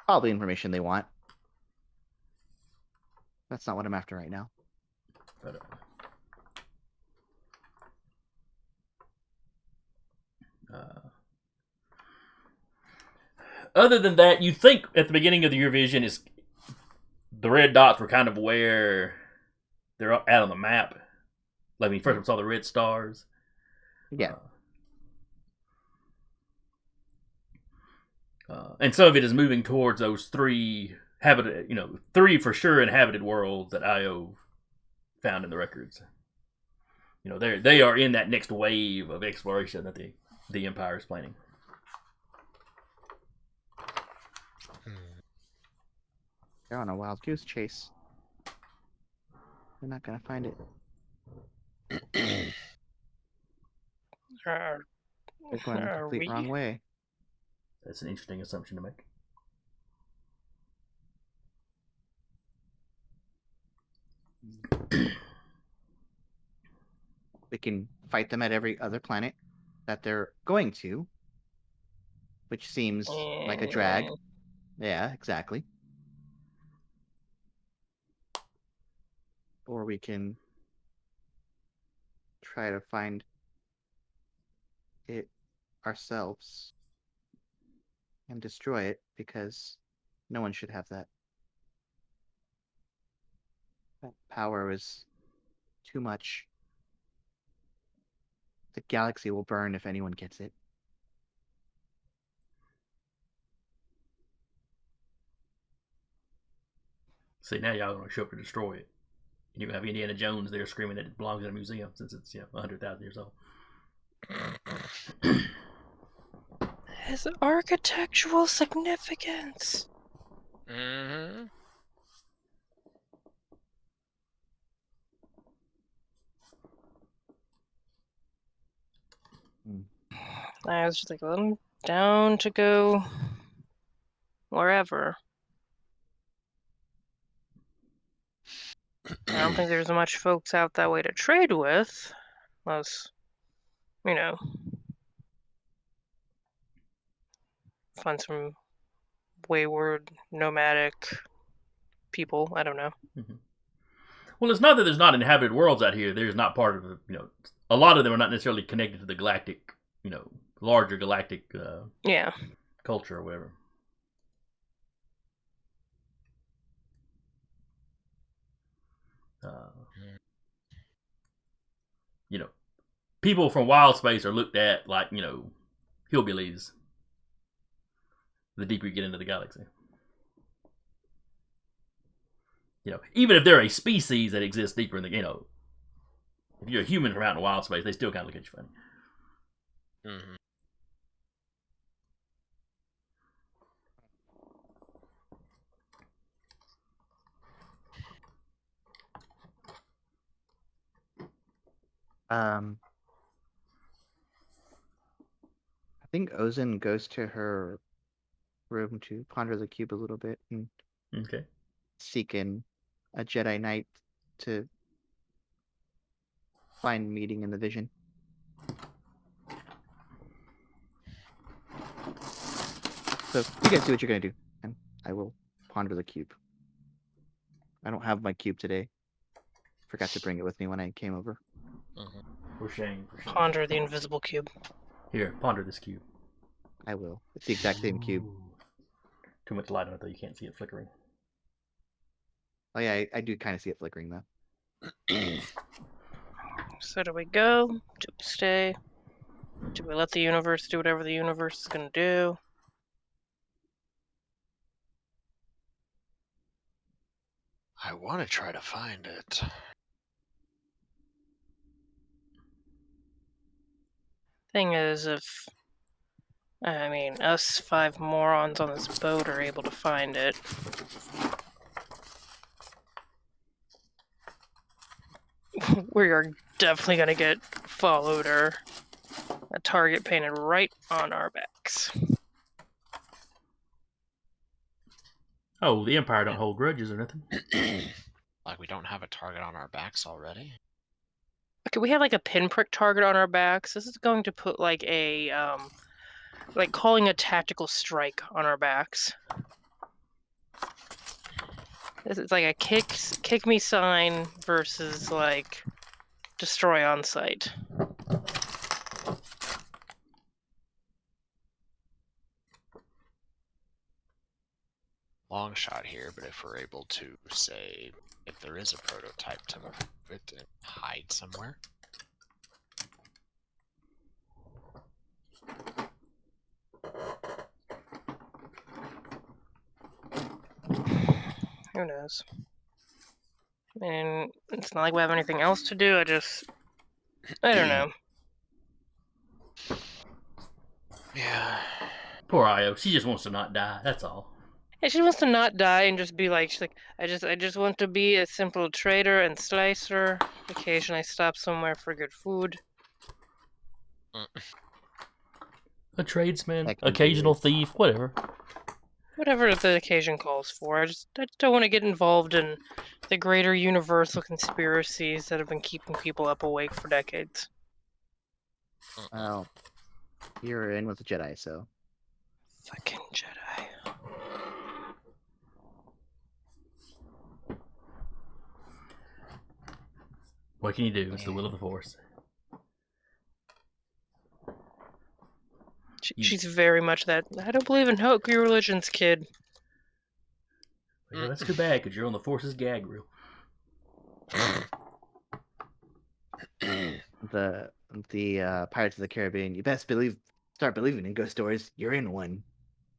All the information they want. That's not what I'm after right now. But, other than that, you think at the beginning of your vision is the red dots were kind of where they're out on the map. Like when you first saw the red stars. Yeah. And some of it is moving towards those three for sure inhabited worlds that Io found in the records. They are in that next wave of exploration that the Empire is planning. They're on a wild goose chase. They're not gonna find it. They're going the complete wrong way. That's an interesting assumption to make. We can fight them at every other planet that they're going to, which seems like a drag. Yeah, exactly. Or we can try to find it ourselves and destroy it, because no one should have that. That power is too much. The galaxy will burn if anyone gets it. See, now y'all are going to show up to destroy it. And you have Indiana Jones there screaming that it belongs in a museum since it's 100,000 years old. Has architectural significance. Mm-hmm. I was just like, let them down to go wherever. I don't think there's much folks out that way to trade with, unless, find some wayward, nomadic people. I don't know. Well, it's not that there's not inhabited worlds out here. There's not part of the, a lot of them are not necessarily connected to the galactic, larger galactic Yeah. culture or whatever. People from wild space are looked at like, hillbillies the deeper you get into the galaxy. Even if they're a species that exists deeper in the, if you're a human from out in the wild space, they still kind of look at you funny. Mm-hmm. I think Ozin goes to her room to ponder the cube a little bit and Okay. seek in a Jedi Knight to find meeting in the vision. So you guys do what you're gonna do, and I will ponder the cube. I don't have my cube today. Forgot to bring it with me when I came over. Mm-hmm. For shame. Ponder the invisible cube. Here, ponder this cube. I will. It's the exact same cube. Ooh. Too much light on it, though. You can't see it flickering. Oh yeah, I do kind of see it flickering though. So do we go? Do we stay? Do we let the universe do whatever the universe is going to do? I want to try to find it. Thing is, if us 5 morons on this boat are able to find it, we are definitely going to get followed or a target painted right on our backs. Oh, the Empire don't hold grudges or nothing. Like we don't have a target on our backs already? Okay, we have like a pinprick target on our backs. This is going to put like a, like calling a tactical strike on our backs. This is like a kick me sign versus like destroy on sight. Long shot here, but if we're able to say if there is a prototype to move it and hide somewhere. Who knows? And it's not like we have anything else to do. I don't know. Yeah. Poor Io. She just wants to not die. That's all. Yeah, she wants to not die and just be like, she's like, I just want to be a simple trader and slicer. Occasionally stop somewhere for good food. A tradesman, That can be occasional weird. thief, whatever. Whatever the occasion calls for. I just don't want to get involved in the greater universal conspiracies that have been keeping people up awake for decades. Well, you're in with the Jedi, so. Fucking Jedi. What can you do? It's the will of the Force. She's very much that. I don't believe in Hoku religions, kid. Well, that's too bad, because you're on the Force's gag reel. The Pirates of the Caribbean. You best start believing in ghost stories. You're in one.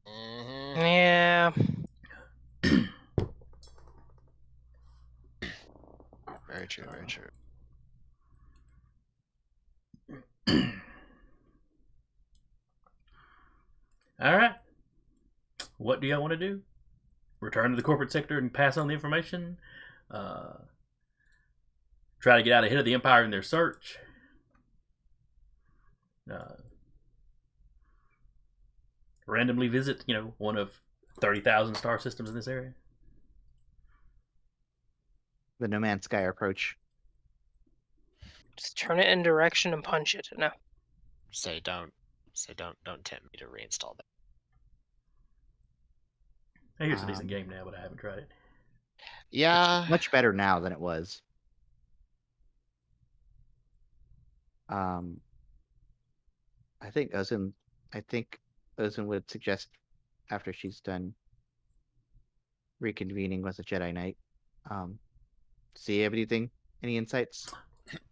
Mm-hmm. Yeah. Very true, very true. Alright. What do y'all want to do? Return to the corporate sector and pass on the information? Try to get out ahead of the Empire in their search? Randomly visit, one of 30,000 star systems in this area? The No Man's Sky approach. Just turn it in direction and punch it. No. Don't tempt me to reinstall that. I hear it's a decent game now, but I haven't tried it. Yeah. Much better now than it was. I think Ozin would suggest after she's done reconvening with the Jedi Knight. See anything? Any insights?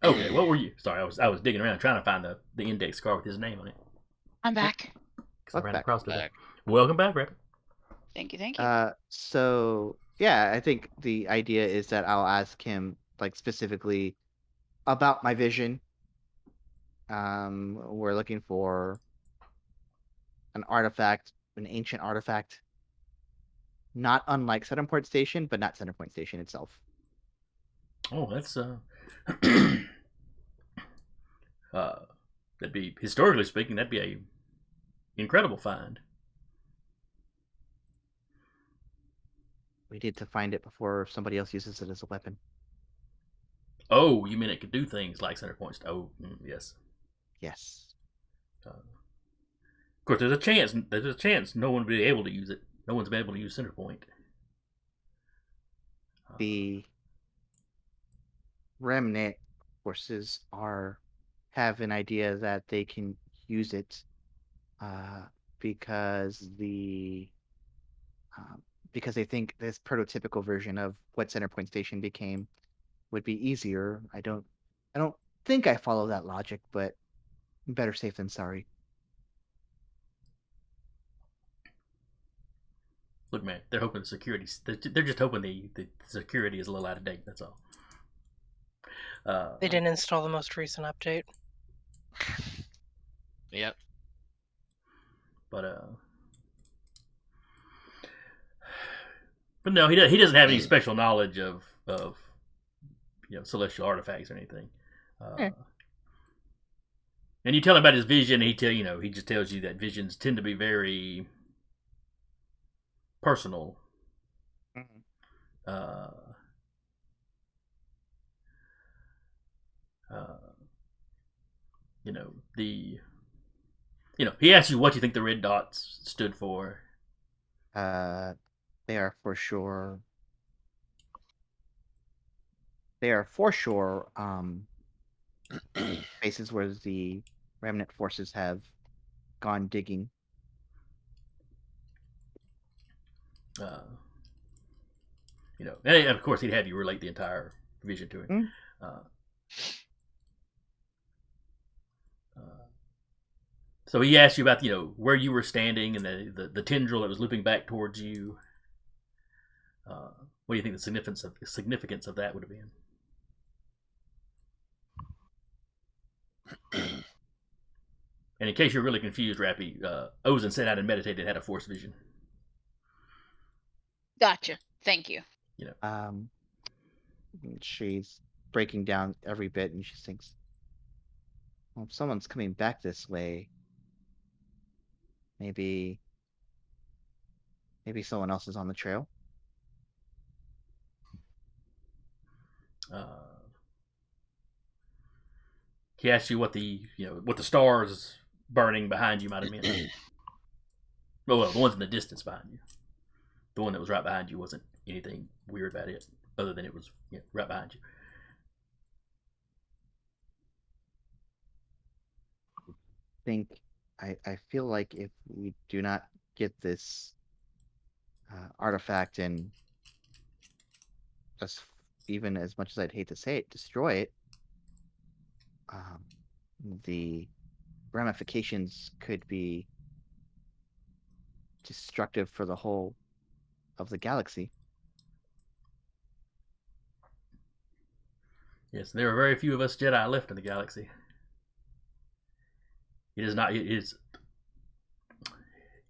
Okay, what were you? Sorry, I was digging around trying to find the index card with his name on it. I'm back. Because I ran across it. Back. Welcome back, Rapid. Thank you. So yeah, I think the idea is that I'll ask him like specifically about my vision. We're looking for an artifact, an ancient artifact, not unlike Centerpoint Station, but not Centerpoint Station itself. Oh, that's that'd be, historically speaking, that'd be a incredible find. We need to find it before somebody else uses it as a weapon. Oh, you mean it could do things like center points? Oh, yes. Yes. Of course, there's a chance. There's a chance no one will be able to use it. No one's been able to use center point. The Remnant forces have an idea that they can use it because because they think this prototypical version of what Centerpoint Station became would be easier. I don't think I follow that logic, but better safe than sorry. Look, man, they're hoping the security. They're just hoping the security is a little out of date. That's all. They didn't install the most recent update. Yep. But no, he doesn't have any special knowledge of celestial artifacts or anything. And you tell him about his vision, and he just tells you that visions tend to be very personal. He asks you what you think the red dots stood for. They are for sure. They are for sure places where the Remnant forces have gone digging. And of course he'd have you relate the entire vision to him. So he asked you about where you were standing and the tendril that was looping back towards you. What do you think the significance of that would have been? And in case you're really confused, Rappy, Ozin sat out and meditated and had a force vision. Gotcha. Thank you. She's breaking down every bit, and she thinks, well, if someone's coming back this way, maybe someone else is on the trail. He asked you what the stars burning behind you might have meant. Well, the ones in the distance behind you. The one that was right behind you wasn't anything weird about it, other than it was right behind you. I feel like if we do not get this artifact and even as much as I'd hate to say it, destroy it, the ramifications could be destructive for the whole of the galaxy. Yes, there are very few of us Jedi left in the galaxy. It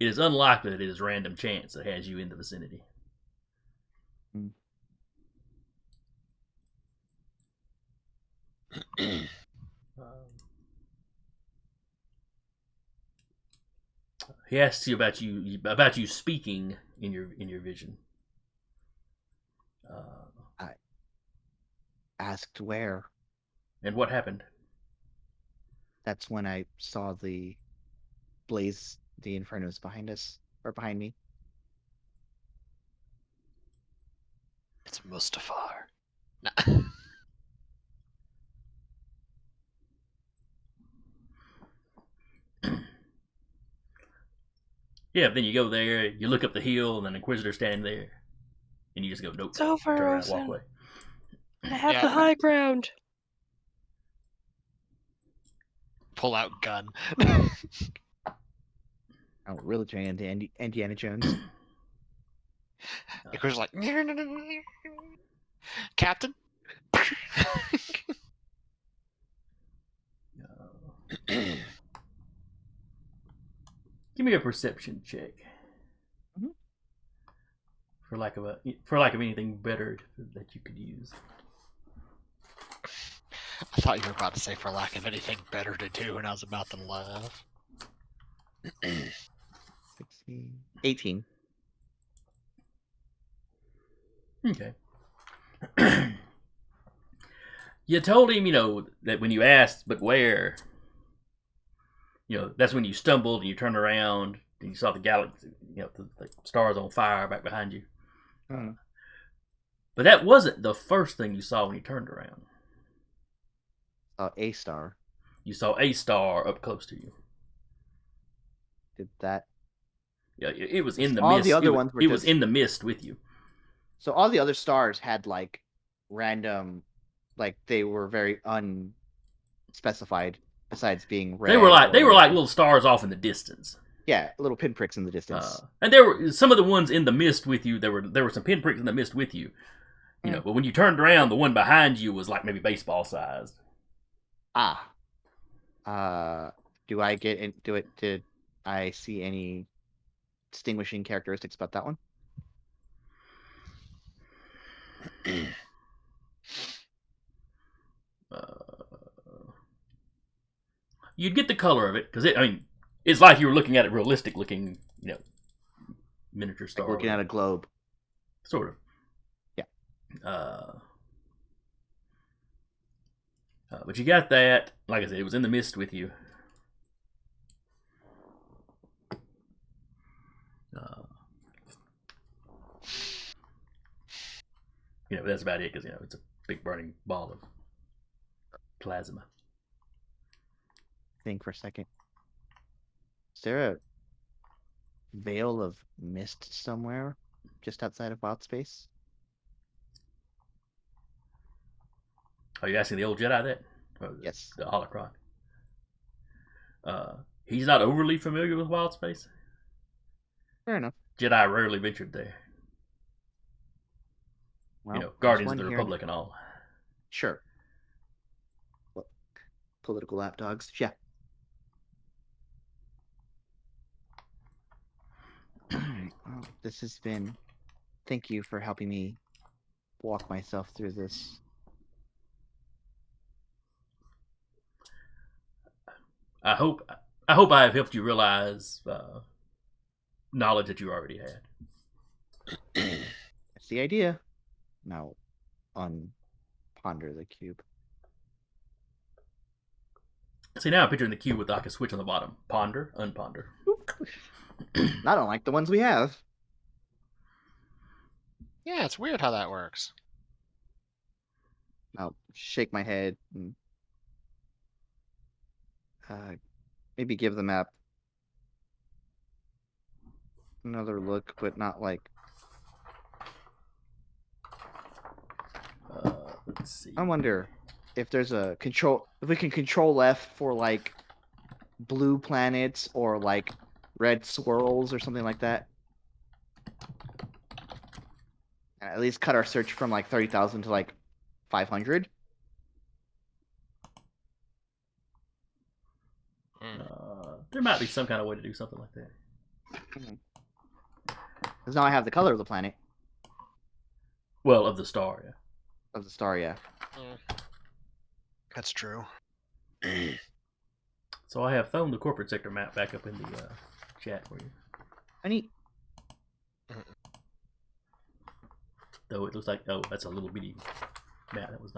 is unlikely that it is random chance that has you in the vicinity. He asks you about you speaking in your vision. I asked where. And what happened? That's when I saw the blaze, the infernos behind us, or behind me. It's Mustafar. Nah. Yeah, then you go there, you look up the hill, and an Inquisitor's standing there. And you just go, nope. It's over, Turn around, walk Ozen. away. I have Yeah. the high ground. Pull out gun. Oh, really turning into Indiana Jones. The crew's like, Captain. Give me a perception check. Mhm. For lack of anything better that you could use. I thought you were about to say for lack of anything better to do, and I was about to laugh. 16, 18. Okay. You told him, that when you asked, but where, that's when you stumbled and you turned around and you saw the galaxy, the stars on fire back behind you. But that wasn't the first thing you saw when you turned around. A star. You saw a star up close to you. Did that? Yeah, it was in the All mist. the other ones were it was just- in the mist with you. So all the other stars had like random, like they were very unspecified. Besides being red, They were like little stars off in the distance. Yeah, little pinpricks in the distance. And there were some of the ones in the mist with you. There were some pinpricks in the mist with you. But when you turned around, the one behind you was like maybe baseball sized. Do I get into it? Did I see any distinguishing characteristics about that one? You'd get the color of it because it's like you were looking at it realistic looking, miniature star. Like looking at a globe. Sort of. Yeah. But you got that. Like I said, it was in the mist with you. That's about it because it's a big burning ball of plasma. Think for a second. Is there a veil of mist somewhere just outside of Wild Space? Are you asking the old Jedi that? Yes. The holocron. He's not overly familiar with Wild Space. Fair enough. Jedi rarely ventured there. Well, Guardians of there's the one here. Republic and all. Sure. Well, political lapdogs. Yeah. Well, this has been. Thank you for helping me walk myself through this. I hope I have helped you realize knowledge that you already had. That's the idea. Now, ponder the cube. See, now I'm picturing the cube with like a switch on the bottom. Ponder, unponder. Not unlike the ones we have. Yeah, it's weird how that works. I'll shake my head and maybe give the map another look, but not like. Let's see. I wonder if there's a control. If we can control F for like blue planets or like red swirls or something like that. And at least cut our search from like 30,000 to like 500. There might be some kind of way to do something like that. Because now I have the color of the planet. Well, of the star, yeah. Of the star, yeah. That's true. So I have thrown the corporate sector map back up in the chat for you. I need. Though it looks like, oh, that's a little bitty map. That was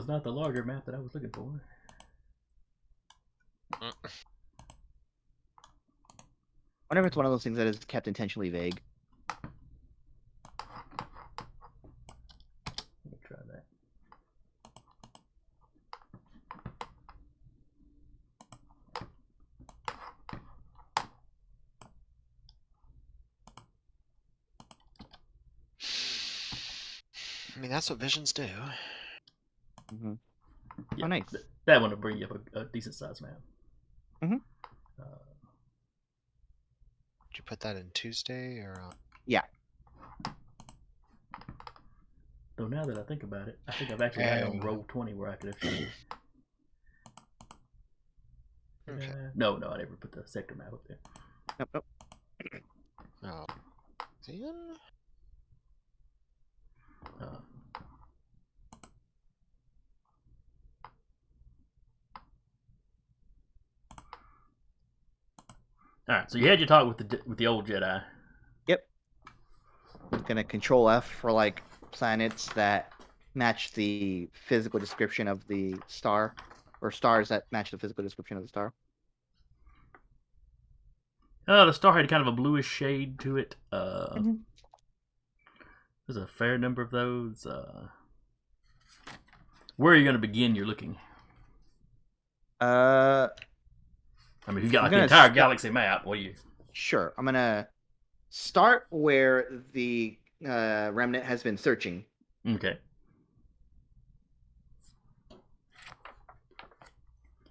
not the larger map that I was looking for. I wonder if it's one of those things that is kept intentionally vague. mean, that's what visions do. Mm-hmm. Yeah, Oh, nice. That one will bring you up a decent sized map. Mm-hmm. Did you put that in Tuesday or? Yeah. Though now that I think about it, I think I've actually got it on Oh. Roll20 where I could actually. Okay. No, I never put the sector map up there. Nope. Oh. Then? All right, so you had your talk with the old Jedi. Yep. I'm gonna Control F for like planets that match the physical description of the star, or stars that match the physical description of the star. The star had kind of a bluish shade to it. Mhm. There's a fair number of those. Where are you going to begin your looking? I mean, you've got I'm like the gonna entire start- galaxy map. What do you? Sure. I'm gonna start where the Remnant has been searching. Okay.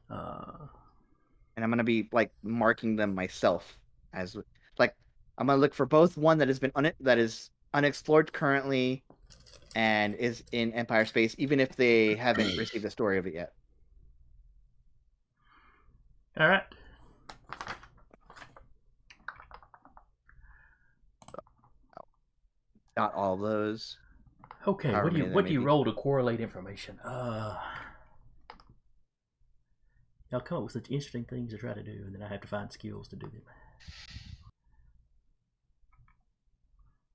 And I'm gonna be like marking them myself as like I'm gonna look for both one that has been that is unexplored currently and is in Empire space, even if they haven't received a story of it yet. All right. Not all of those. Okay. However What do many there what may do you be. roll to correlate information? Y'all come up with such interesting things to try to do, and then I have to find skills to do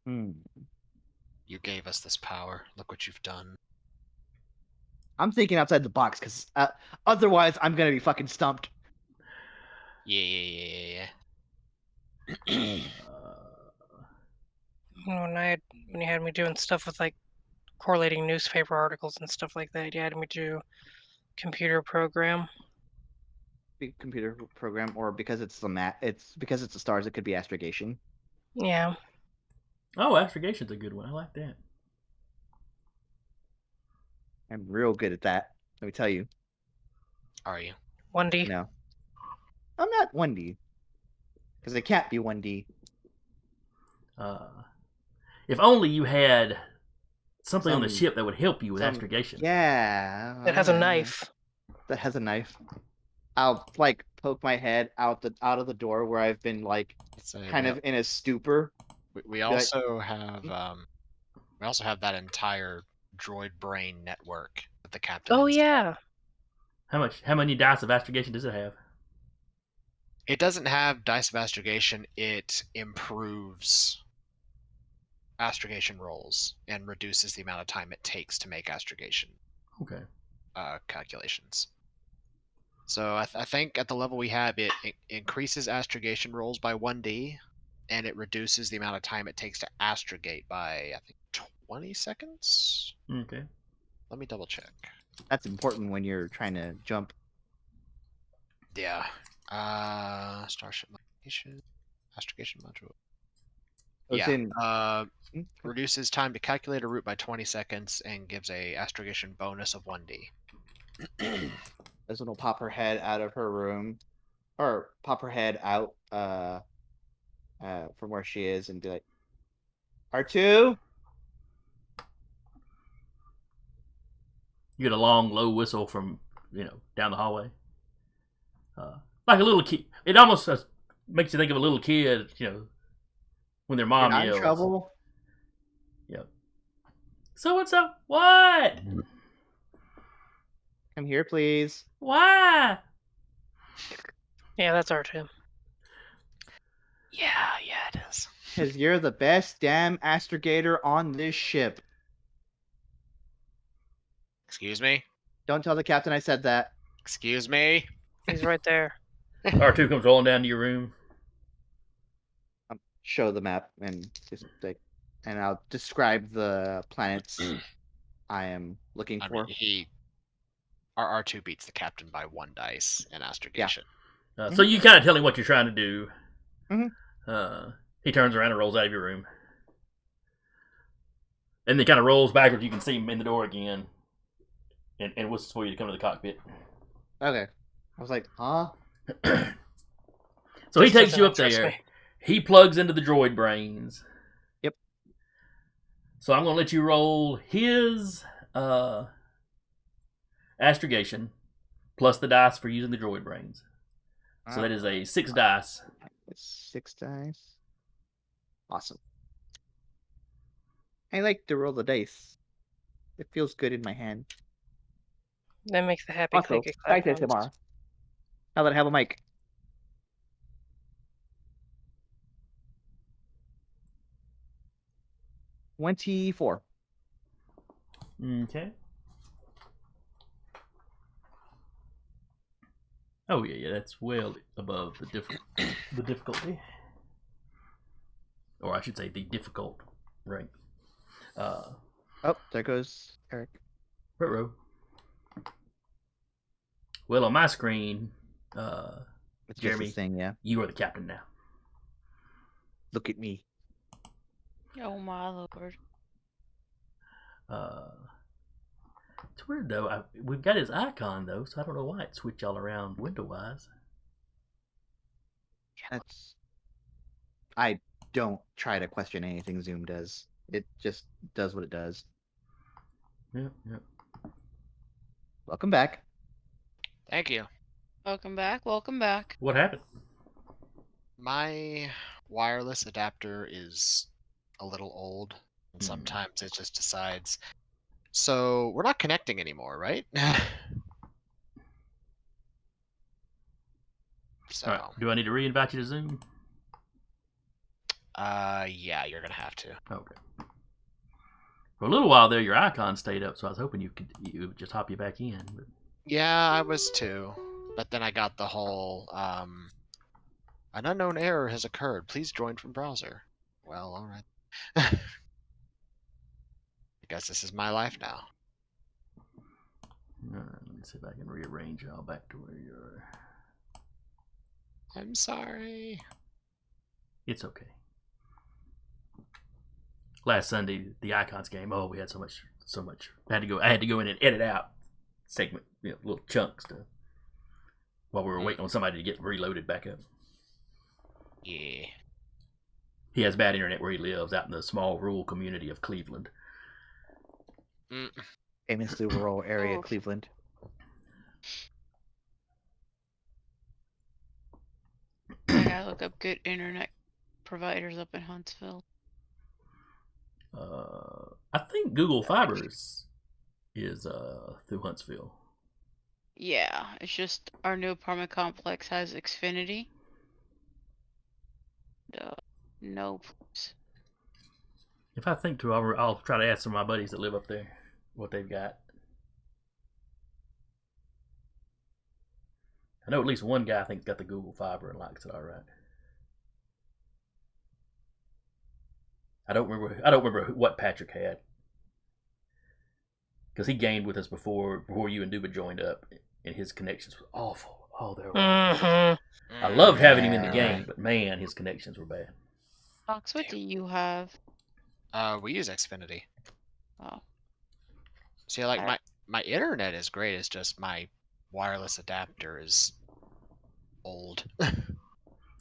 them. You gave us this power. Look what you've done. I'm thinking outside the box because otherwise I'm gonna be fucking stumped. Yeah. When you had me doing stuff with like correlating newspaper articles and stuff like that, you had me do computer program. Computer program, or because it's because it's the stars, it could be astrogation. Yeah. Oh, astrogation a good one. I like that. I'm real good at that. Let me tell you. Are you? 1D. No, I'm not 1D because it can't be 1D. If only you had something on the ship that would help you with astrogation. Yeah. It has a knife. That has a knife. I'll like poke my head out of the door where I've been like kind of in a stupor. We also have that entire droid brain network that the captain. Oh yeah. How many dice of astrogation does it have? It doesn't have dice of astrogation. It improves astrogation rolls and reduces the amount of time it takes to make astrogation. Okay. Calculations. So I think at the level we have, it increases astrogation rolls by 1D, and it reduces the amount of time it takes to astrogate by, I think, 20 seconds? Okay. Let me double check. That's important when you're trying to jump. Yeah. Starship modification, astrogation module. Reduces time to calculate a route by 20 seconds and gives a astrogation bonus of 1D. This will pop her head out of her room, or pop her head out from where she is and be like, R2? You get a long, low whistle from down the hallway, like a little kid. It almost makes you think of a little kid, when their mom You're not yells. in trouble. Yep. So and so, what? Come here, please. Why? Yeah, that's R2. Yeah, it is. Because you're the best damn astrogator on this ship. Excuse me? Don't tell the captain I said that. Excuse me? He's right there. R2 comes rolling down to your room. I'll show the map and and I'll describe the planets I am looking for. Our R2 beats the captain by 1 dice in astrogation. So you kind of tell him what you're trying to do. Mhm. He turns around and rolls out of your room. And then kind of rolls backwards. You can see him in the door again, and whistles for you to come to the cockpit. Okay. I was like, huh? So he This takes doesn't you up interest there. me. He plugs into the droid brains. Yep. So I'm gonna let you roll his astrogation plus the dice for using the droid brains. So that is a 6 dice. It's 6 dice. Awesome. I like to roll the dice. It feels good in my hand. That makes the happy Also, click dice sounds. ASMR. Now that I have a mic. $24. Okay. Oh yeah, that's well above the difficulty, or I should say the difficult rank. Oh, there goes Eric. Row. Well, on my screen, It's Jeremy, just this thing, yeah. you are the captain now. Look at me. Oh my lord. It's weird though. We've got his icon though, so I don't know why it switched all around window-wise. That's. I don't try to question anything Zoom does. It just does what it does. Yep. Welcome back. Thank you. Welcome back. Welcome back. What happened? My wireless adapter is a little old, and Hmm. sometimes it just decides. So we're not connecting anymore, right? So, All right. Do I need to re-invite you to Zoom? yeah, you're gonna have to. Okay. For a little while there, your icon stayed up, so I was hoping you would just hop you back in. But... Yeah, I was too, but then I got the whole an unknown error has occurred. Please join from browser. Well, all right. I guess this is my life now. All right, let me see if I can rearrange y'all back to where you're. I'm sorry. It's okay. Last Sunday, the icons game. Oh, we had so much. I had to go in and edit out segment, little chunks while we were waiting on somebody to get reloaded back up. Yeah. He has bad internet where he lives, out in the small rural community of Cleveland. Famously rural area, Oh. Cleveland. I gotta look up good internet providers up in Huntsville. I think Google Fibers is through Huntsville. Yeah, it's just our new apartment complex has Xfinity. No place. If I think to, I'll try to ask some of my buddies that live up there what they've got. I know at least one guy I think's got the Google Fiber and likes it all right. I don't remember what Patrick had, because he gamed with us before you and Duba joined up, and his connections were awful. Oh, they were awful. Mm-hmm. I loved having him in the Yeah. game, but man, his connections were bad. Fox, what do you have? We use Xfinity. Oh, See, like I- my internet is great. It's just my wireless adapter is old.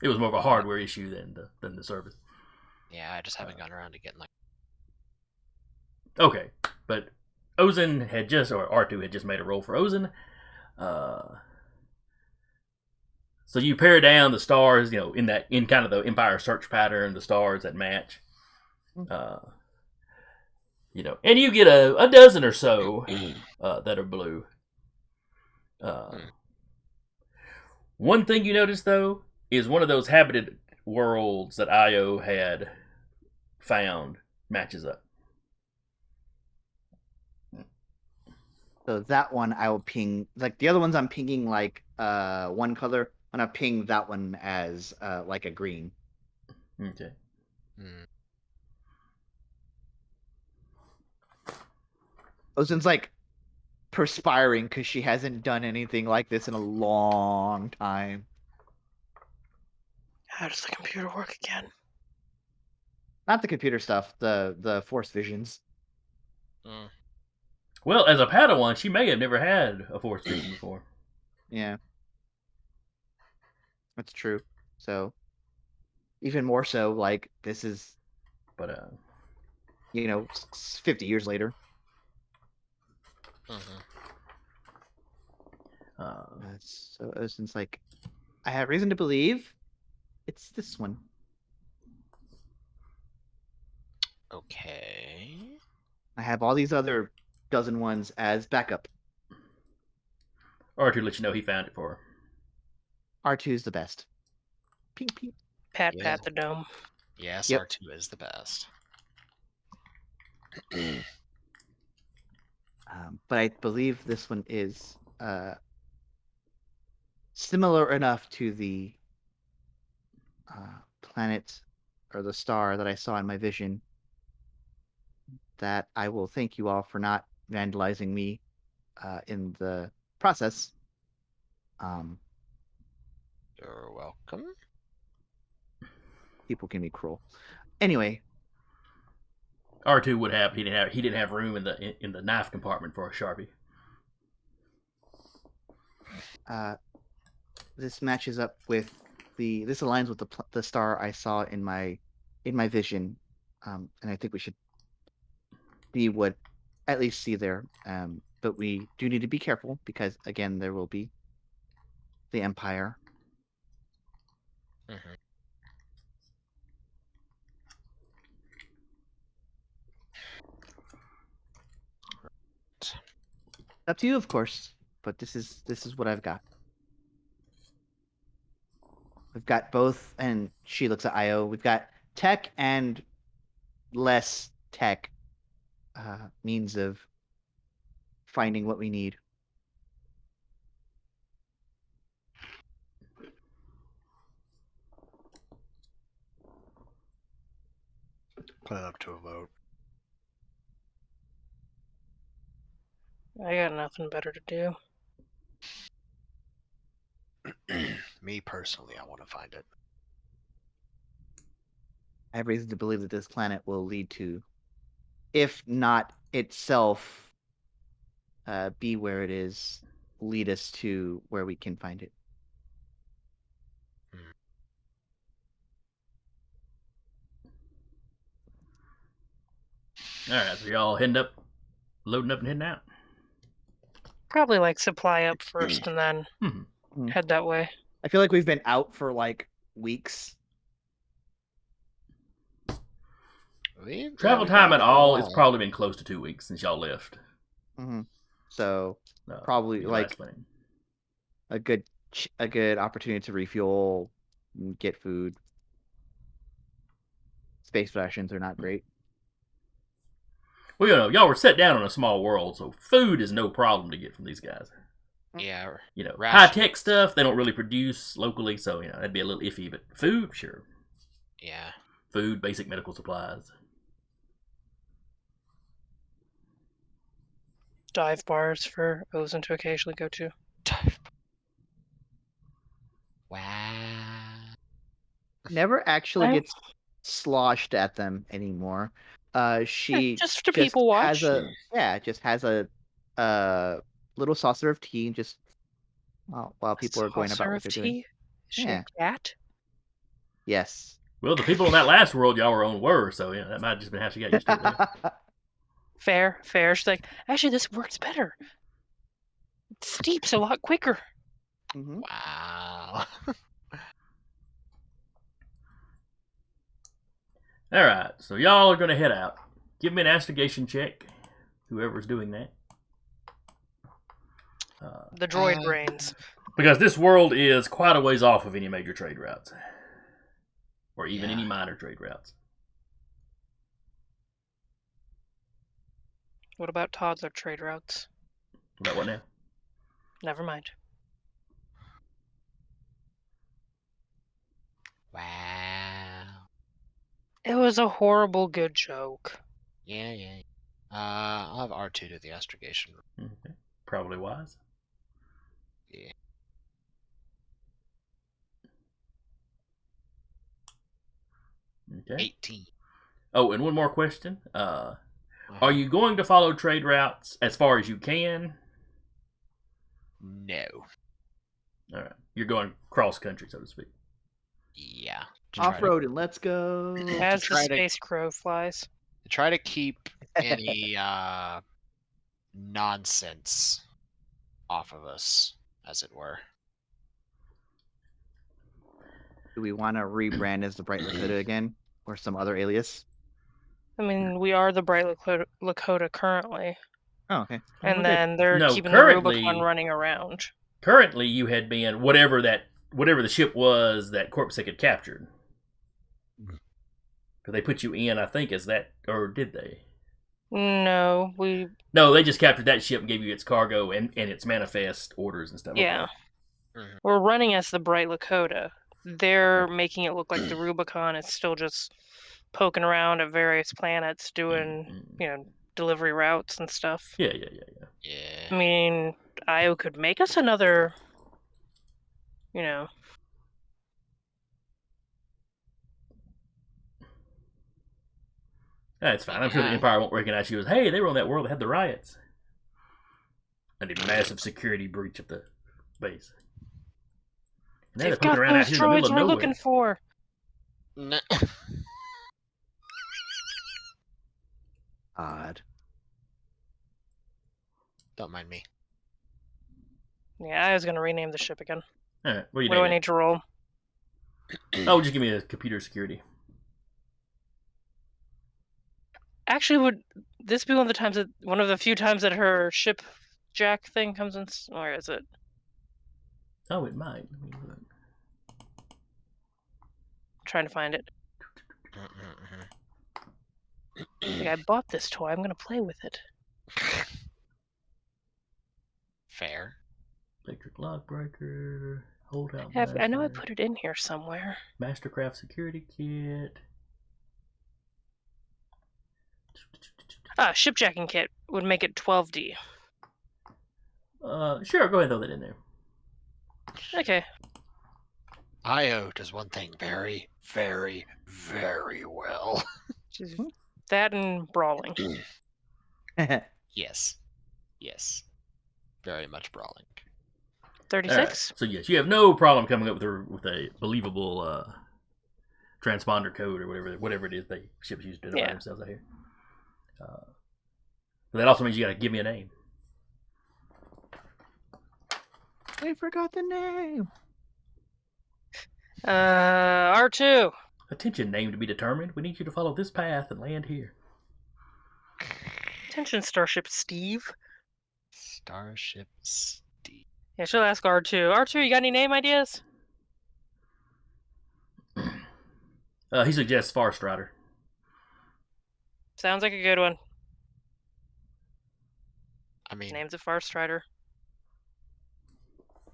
It was more of a hardware issue than the service. Yeah, I just haven't gotten around to getting like. Okay, but Ozen had just, or R2 had just made a roll for Ozen. So you pare down the stars, in kind of the Empire search pattern, the stars that match. And you get a dozen or so that are blue. One thing you notice though is one of those habited worlds that Io had found matches up. So that one I will ping. Like the other ones, I'm pinging like one color. I'm gonna ping that one as like a green. Okay. Ozen's like perspiring because she hasn't done anything like this in a long time. How does the computer work again? Not the computer stuff, the force visions. Mm. Well, as a Padawan, she may have never had a force vision before. Yeah, that's true. So even more so, like this is But 50 years later. Mhm. So since like I have reason to believe it's this one. Okay. I have all these other dozen ones as backup. or to let you know he found it for her. R2 is the best. Ping, ping. Pat Yeah. pat the dome. Yes, Yep. R2 is the best. But I believe this one is similar enough to the planet or the star that I saw in my vision that I will thank you all for not vandalizing me in the process. You're welcome. People can be cruel. Anyway, R2 would have. He didn't have room in the knife compartment for a Sharpie. this matches up with this aligns with the star I saw in my vision, and I think we should at least see there. But we do need to be careful because again, there will be the Empire. Mhm. Up to you, of course. But this is what I've got. We've got both, and she looks at Io. We've got tech and less tech means of finding what we need. Put it up to a vote. I got nothing better to do. Me personally, I want to find it. I have reason to believe that this planet will lead to, if not itself, be where it is, lead us to where we can find it. All right, so y'all heading up, loading up and heading out. Probably like supply up first and then Mhm. head that way. I feel like we've been out for like weeks. Travel time at all, it's probably been close to 2 weeks since y'all left. So probably your like last landing. a good opportunity to refuel, and get food. Space rations are not great. Well, y'all were set down on a small world, so food is no problem to get from these guys. Yeah. High rations. tech stuff they don't really produce locally, so that'd be a little iffy. But food, sure. Yeah. Food, basic medical supplies. Dive bars for Ozen to occasionally go to. Wow. Never actually I- gets sloshed at them anymore. She just to people has watch. a little saucer of tea and just while people are going about Saucer what of they're doing. tea? Is she Yeah. a cat? Yes. Well, the people in that last world y'all were on were, so that might have just been how she got used to it. There. Fair. She's like, actually, this works better. It steeps a lot quicker. Mhm. Wow. All right, so y'all are gonna head out. Give me an astigation check, whoever's doing that. The droid brains. Because this world is quite a ways off of any major trade routes, or even Yeah. any minor trade routes. What about toddler trade routes? About what now? Never mind. Wow. It was a horrible good joke. Yeah. I'll have R2 do the astrogation. Okay. Probably wise. Yeah. Okay. 18. Oh, and one more question. Are you going to follow trade routes as far as you can? No. All right. You're going cross country, so to speak. Yeah. Off road and let's go. As the try to- space crow flies. To try to keep any nonsense off of us, as it were. Do we want to rebrand as the Bright Lakota again, or some other alias? I mean, we are the Bright Lakota currently, Oh, okay. and Okay. then they're No, keeping the currently- Rubicon running around. Currently, you had been whatever the ship was that Corpsec had captured. Because they put you in, I think, as that, or did they? No, No, they just captured that ship and gave you its cargo and its manifest orders and stuff. yeah. Okay. We're running as the Bright Lakota. They're making it look like the Rubicon is still just poking around at various planets doing, delivery routes and stuff. Yeah. I Yeah. mean, Io could make us another, That's fine. I'm sure the Empire won't recognize you as, hey, they were on that world that had the riots. And a massive security breach of the base. And now they're they've poking got around out those here in the middle droids of we're nowhere. looking for. No. Odd. Don't mind me. Yeah, I was going to rename the ship again. All right, what do you What do I name it? need to roll? Oh, just give me a computer security. Actually, would this be one of the few times that her ship jack thing comes in? Where is it? Oh, it might. Let me look. I'm trying to find it. Mm-hmm. Like, I bought this toy. I'm going to play with it. Fair. Electric lock breaker. Hold out. I know I buzzer, put it in here somewhere. Mastercraft security kit. Shipjacking kit would make it 12D. Sure, go ahead and throw that in there. Okay. Io does one thing very, very, very well. Just that and brawling. Yes. Yes. Very much brawling. 36. Alright, so yes, you have no problem coming up with a believable transponder code or whatever it is they ships use to identify themselves out here. But that also means you got to give me a name. I forgot the name. R2. Attention, name to be determined. We need you to follow this path and land here. Attention, Starship Steve. Starship Steve. Yeah, she'll ask R2. R2, you got any name ideas? He suggests Farstrider. Sounds like a good one. I mean, Name's a Farstrider.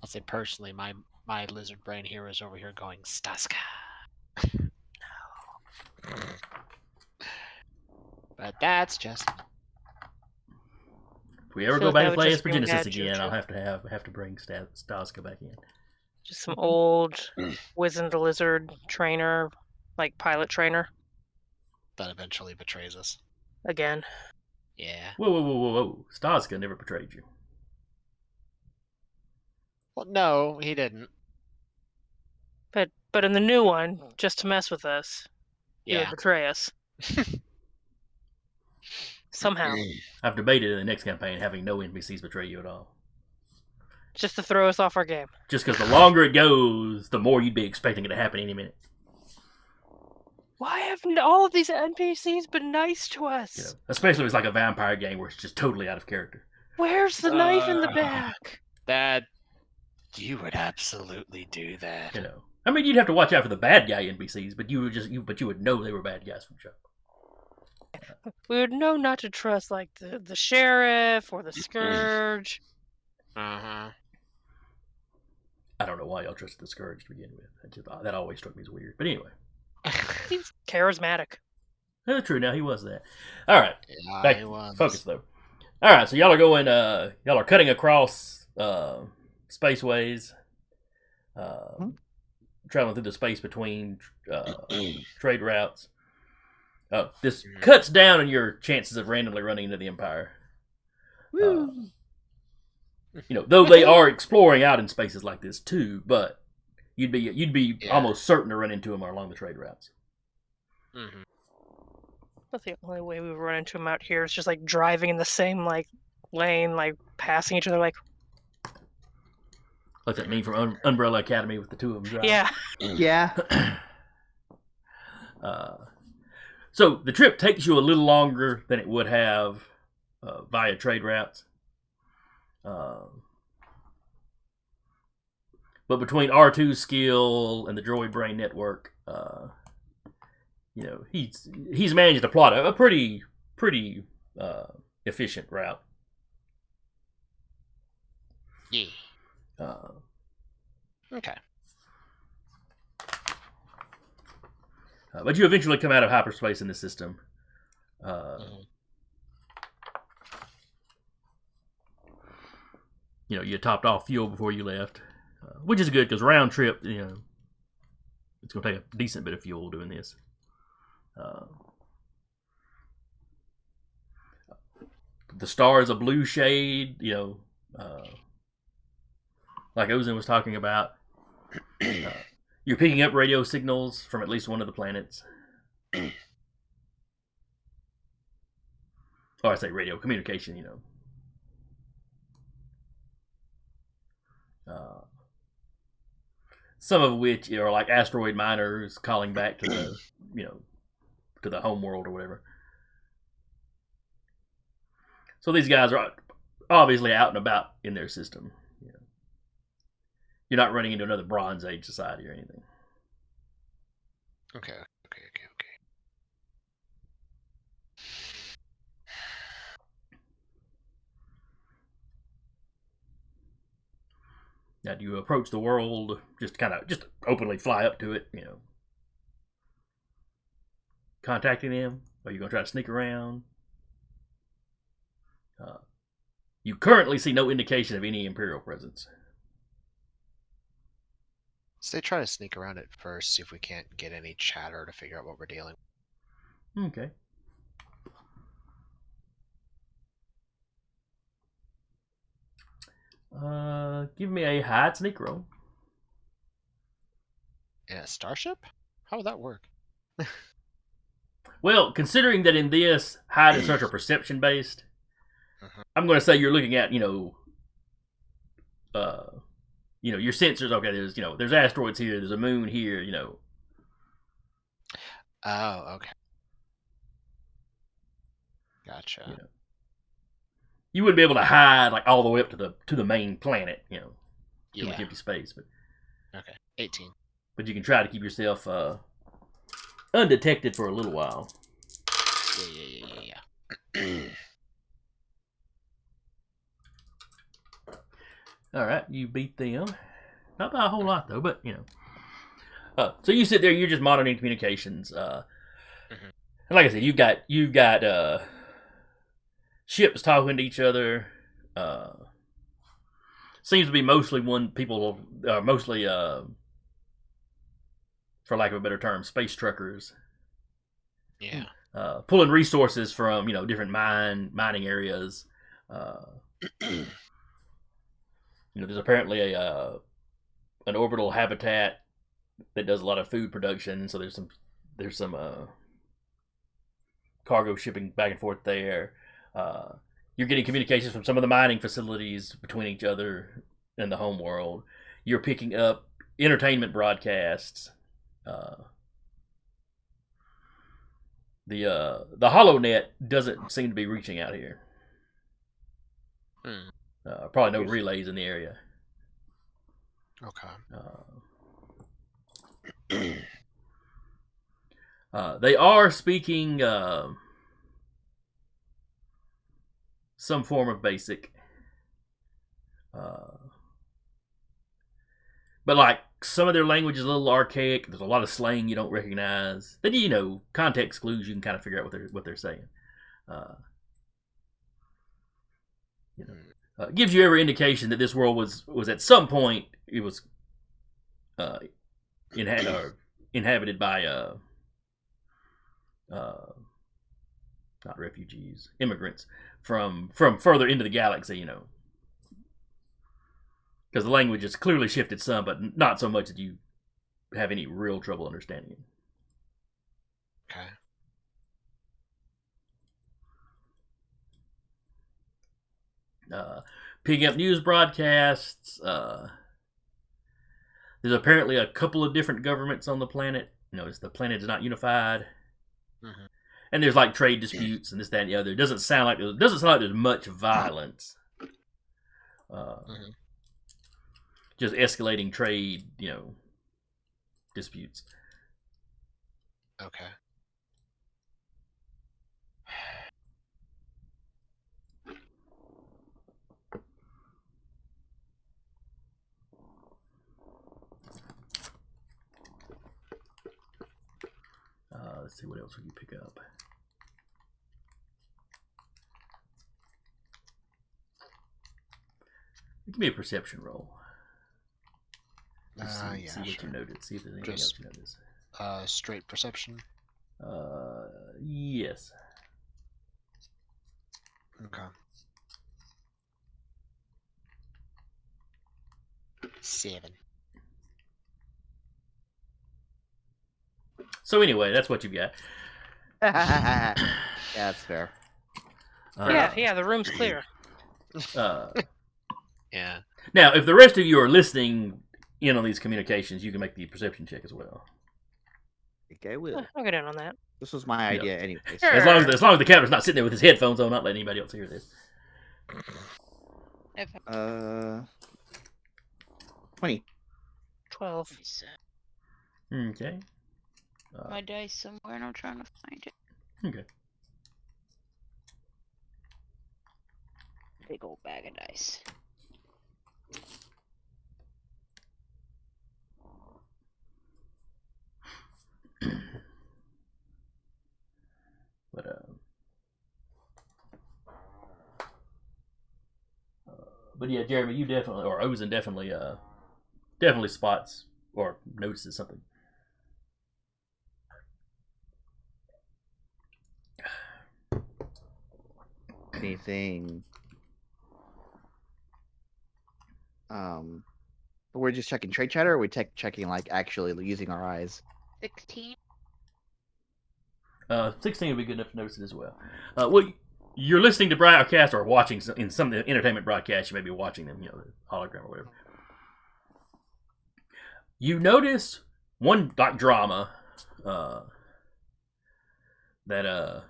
I'll say personally, my lizard brain here is over here going Staska. No. But that's just. If we ever Feel go like back that to would play just as for be Genesis bad again, juju. I'll have to bring Staska back in. Just some old wizened lizard trainer, like pilot trainer. That eventually betrays us. Again. Yeah. Whoa. Staska never betrayed you. Well, no, he didn't. But in the new one, just to mess with us, he would Yeah. betray us. Somehow. I've debated in the next campaign having no NPCs betray you at all. Just to throw us off our game. Just because the longer it goes, the more you'd be expecting it to happen any minute. Why have all of these NPCs been nice to us? You know, especially if it's like a vampire game where it's just totally out of character. Where's the knife in the back? That you would absolutely do that. You know, I mean, you'd have to watch out for the bad guy NPCs, but you would know they were bad guys from jump. We would know not to trust like the sheriff or the scourge. Uh-huh. I don't know why y'all trusted the Scourge to begin with. That always struck me as weird. But anyway, He's charismatic. that's true. Now he was that. All right, Yeah, back it was. focus though. All right, so y'all are going. Y'all are cutting across spaceways, traveling through the space between trade routes. This cuts down on your chances of randomly running into the Empire. Woo. Though they are exploring out in spaces like this too, but you'd be Yeah. almost certain to run into them along the trade routes. Mm-hmm. That's the only way we would run into them out here. It's just like driving in the same like lane, like passing each other. Like Like that meme from Umbrella Academy with the two of them driving. yeah, Yeah. So the trip takes you a little longer than it would have via trade routes. But between R2's skill and the droid brain network, he's managed to plot a pretty efficient route. Yeah. Okay. But you eventually come out of hyperspace in the system. You topped off fuel before you left, which is good because round trip, it's going to take a decent bit of fuel doing this. The star is a blue shade, like Ozin was talking about. You're picking up radio signals from at least one of the planets. Or I say radio communication, some of which are like asteroid miners calling back to the, to the home world or whatever. So these guys are obviously out and about in their system. You're not running into another Bronze Age society or anything. Okay. Now, do you approach the world, just openly fly up to it, contacting them? Or are you going to try to sneak around? You currently see no indication of any Imperial presence. So they try to sneak around it first, see if we can't get any chatter to figure out what we're dealing with. Okay. Give me a hide sneak roll. In a starship? How would that work? Well, considering that in this, hide and search are perception based, I'm going to say you're looking at, your sensors. Okay, there's asteroids here, there's a moon here, Oh, okay. Gotcha. You wouldn't be able to hide like all the way up to the main planet, to Yeah. empty space, but Okay. 18. But you can try to keep yourself undetected for a little while. Yeah. All right, you beat them. Not by a whole lot though, but so you sit there, you're just monitoring communications. And like I said, you've got ships talking to each other. Seems to be mostly mostly for lack of a better term, space truckers. Yeah. Pulling resources from different mining areas. There's apparently an orbital habitat that does a lot of food production, so there's some cargo shipping back and forth there. You're getting communications from some of the mining facilities between each other and the home world. You're picking up entertainment broadcasts. The HoloNet doesn't seem to be reaching out here. Probably no relays in the area. Okay. They are speaking some form of basic. But like some of their language is a little archaic. There's a lot of slang you don't recognize. Then context clues, you can kind of figure out what they're saying. Gives you every indication that this world was at some point it was inhabited by not refugees, immigrants from further into the galaxy, you know. Because the language has clearly shifted some, but not so much that you have any real trouble understanding it. Okay. Picking up news broadcasts. There's apparently a couple of different governments on the planet. Notice the planet is not unified. Mm-hmm. And there's like trade disputes and this, that, and the other. It doesn't sound like there's much violence. Just escalating trade, disputes. Okay. Let's see, what else we can pick up. Give me a perception roll. Let's see, Yeah, see what sure. you noted. See if there's anything Just- else you notice. Straight perception. Yes. Okay. 7. So anyway, that's what you've got. Yeah, that's fair. Yeah, the room's clear. Yeah. Now, if the rest of you are listening in on these communications, you can make the perception check as well. I think I will. I'll get in on that. This was my idea anyway. so- Sure. As long as the captain's not sitting there with his headphones on, not letting anybody else hear this. Okay. 20. 12. Okay. My dice somewhere, and I'm trying to find it. Okay. Big old bag of dice. But yeah, Jeremy, you definitely, or Ozen definitely spots or notices something. Anything. We're just checking trade chatter, or are we checking like actually using our eyes? 16. 16 would be good enough to notice it as well. Well, you're listening to broadcast or watching in some of the entertainment broadcasts. You may be watching them, the hologram or whatever. You notice one like drama that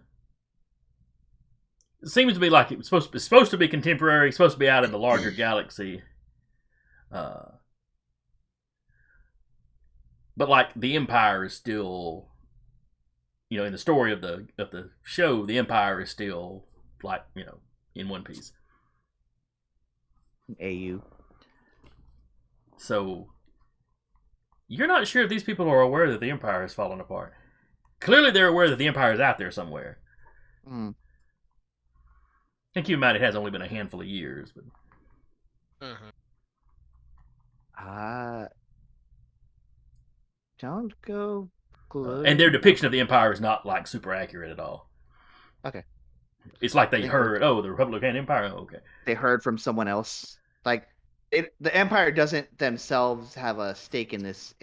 seems to be like it's supposed to be contemporary, supposed to be out in the larger galaxy. But like the Empire is still, in the story of the show, the Empire is still like in one piece. AU. So you're not sure if these people are aware that the Empire has fallen apart. Clearly, they're aware that the Empire is out there somewhere. Mm. And keep in mind, it has only been a handful of years, but Don't go. and their depiction of the Empire is not like super accurate at all. Okay. It's like they They heard, the Republican Empire. Oh, okay. They heard from someone else. Like the Empire doesn't themselves have a stake in this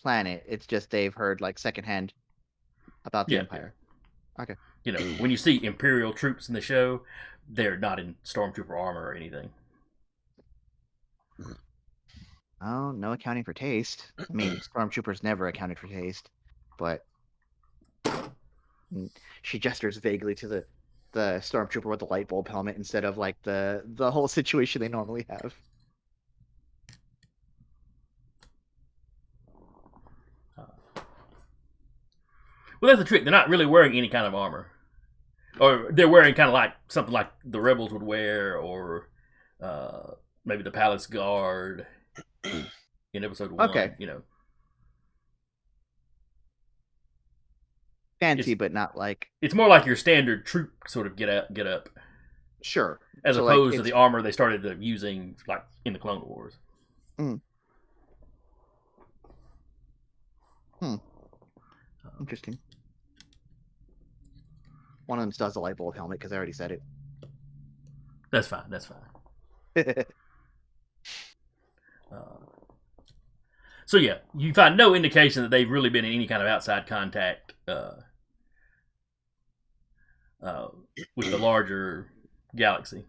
planet. It's just they've heard like secondhand about the Yeah, Empire. Okay. When you see Imperial troops in the show, they're not in Stormtrooper armor or anything. Oh, no accounting for taste. I mean, Stormtroopers never accounted for taste, but she gestures vaguely to the Stormtrooper with the light bulb helmet instead of like the whole situation they normally have. Well, that's the trick. They're not really wearing any kind of armor, or they're wearing kind of like something like the rebels would wear, or maybe the Palace Guard in Episode 1. Okay. Fancy, but not like. It's more like your standard troop sort of get up, Sure. as So, like, opposed to it's- the armor they started using like in the Clone Wars. Interesting. One of them still has a light bulb helmet because I already said That's fine. That's fine. it. So yeah, you find no indication that they've really been in any kind of outside contact with the larger galaxy.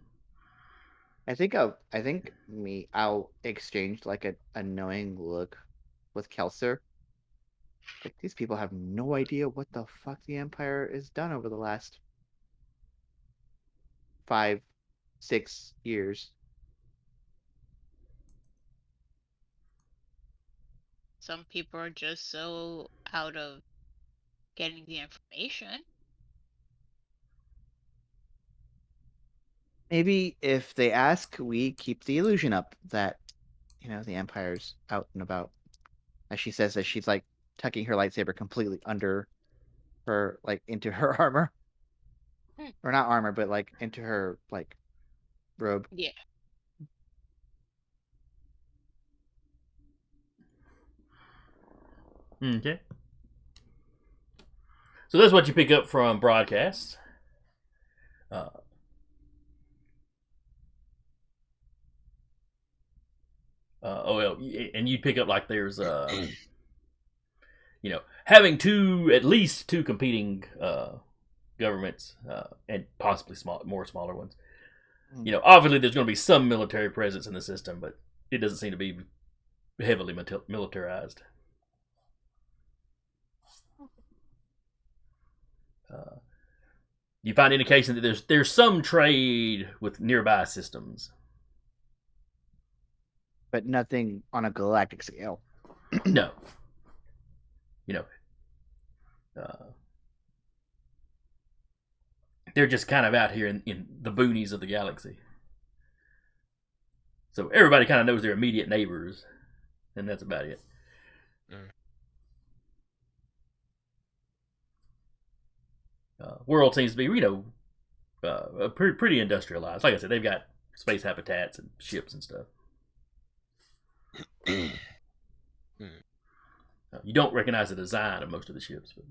I think I'll exchange like a knowing look with Kelser. Like, these people have no idea what the fuck the Empire has done over the last 5, 6 years. Some people are just so out of getting the information. Maybe if they ask, we keep the illusion up that, the Empire's out and about. As she says that she's like tucking her lightsaber completely under her, like into her armor. Or not armor, but like into her like robe. Yeah. Okay. So that's what you pick up from broadcasts. And you pick up like there's having at least two competing governments and possibly more smaller ones. Obviously there's going to be some military presence in the system, but it doesn't seem to be heavily militarized. You find indication that there's some trade with nearby systems, but nothing on a galactic scale. No. They're just kind of out here in the boonies of the galaxy. So everybody kind of knows their immediate neighbors, and that's about it. World seems to be, pretty industrialized. Like I said, they've got space habitats and ships and stuff. You don't recognize the design of most of the ships, but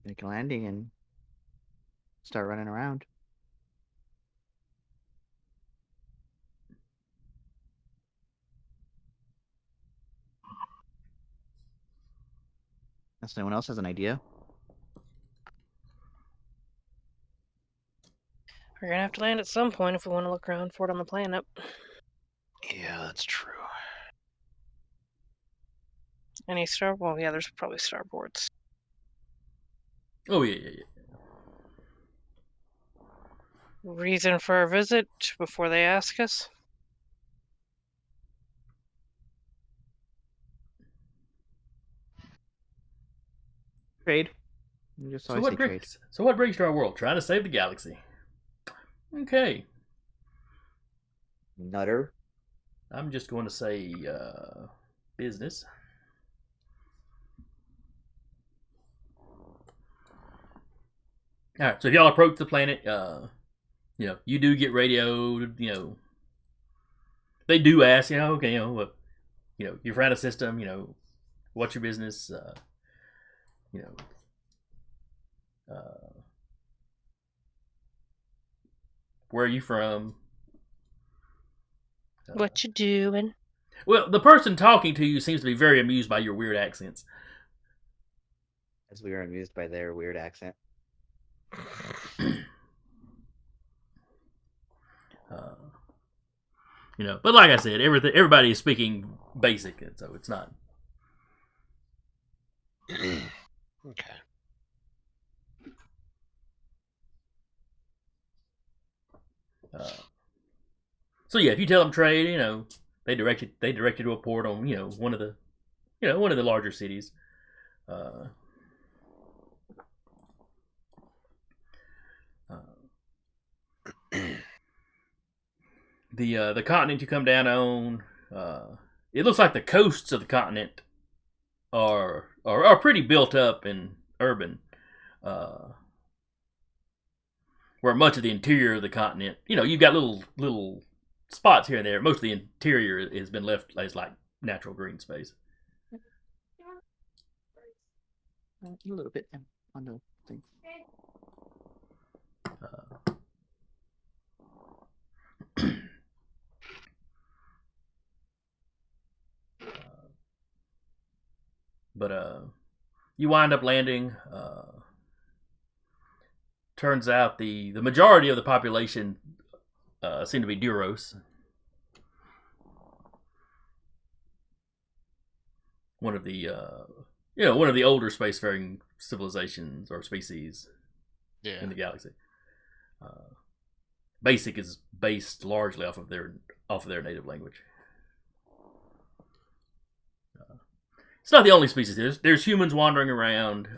make a landing and start running around. Unless anyone else has an idea. We're gonna have to land at some point if we want to look around for it on the planet. Yeah, that's true. Any well, yeah, there's probably starboards. Oh yeah. Reason for our visit before they ask us? Trade. So what brings to our world? Trying to save the galaxy. Okay. Nutter. I'm just going to say business. All right. So if y'all approach the planet, you do get radioed. They do ask, okay, you're from a system. What's your business? Where are you from? What you doing? Well, the person talking to you seems to be very amused by your weird accents. As we are amused by their weird accent. But like I said, everybody is speaking basic, and so it's not. Okay. So yeah, if you tell them trade, they direct you to a port on one of the larger cities. The continent you come down on, it looks like the coasts of the continent are pretty built up and urban. where much of the interior of the continent, you've got little spots here and there. Most of the interior has been left as like natural green space. A little bit on the thing. But you wind up landing. Turns out the majority of the population seem to be Duros. One of the one of the older spacefaring civilizations or species in the galaxy. Basic is based largely off of their native language. It's not the only species. There's humans wandering around.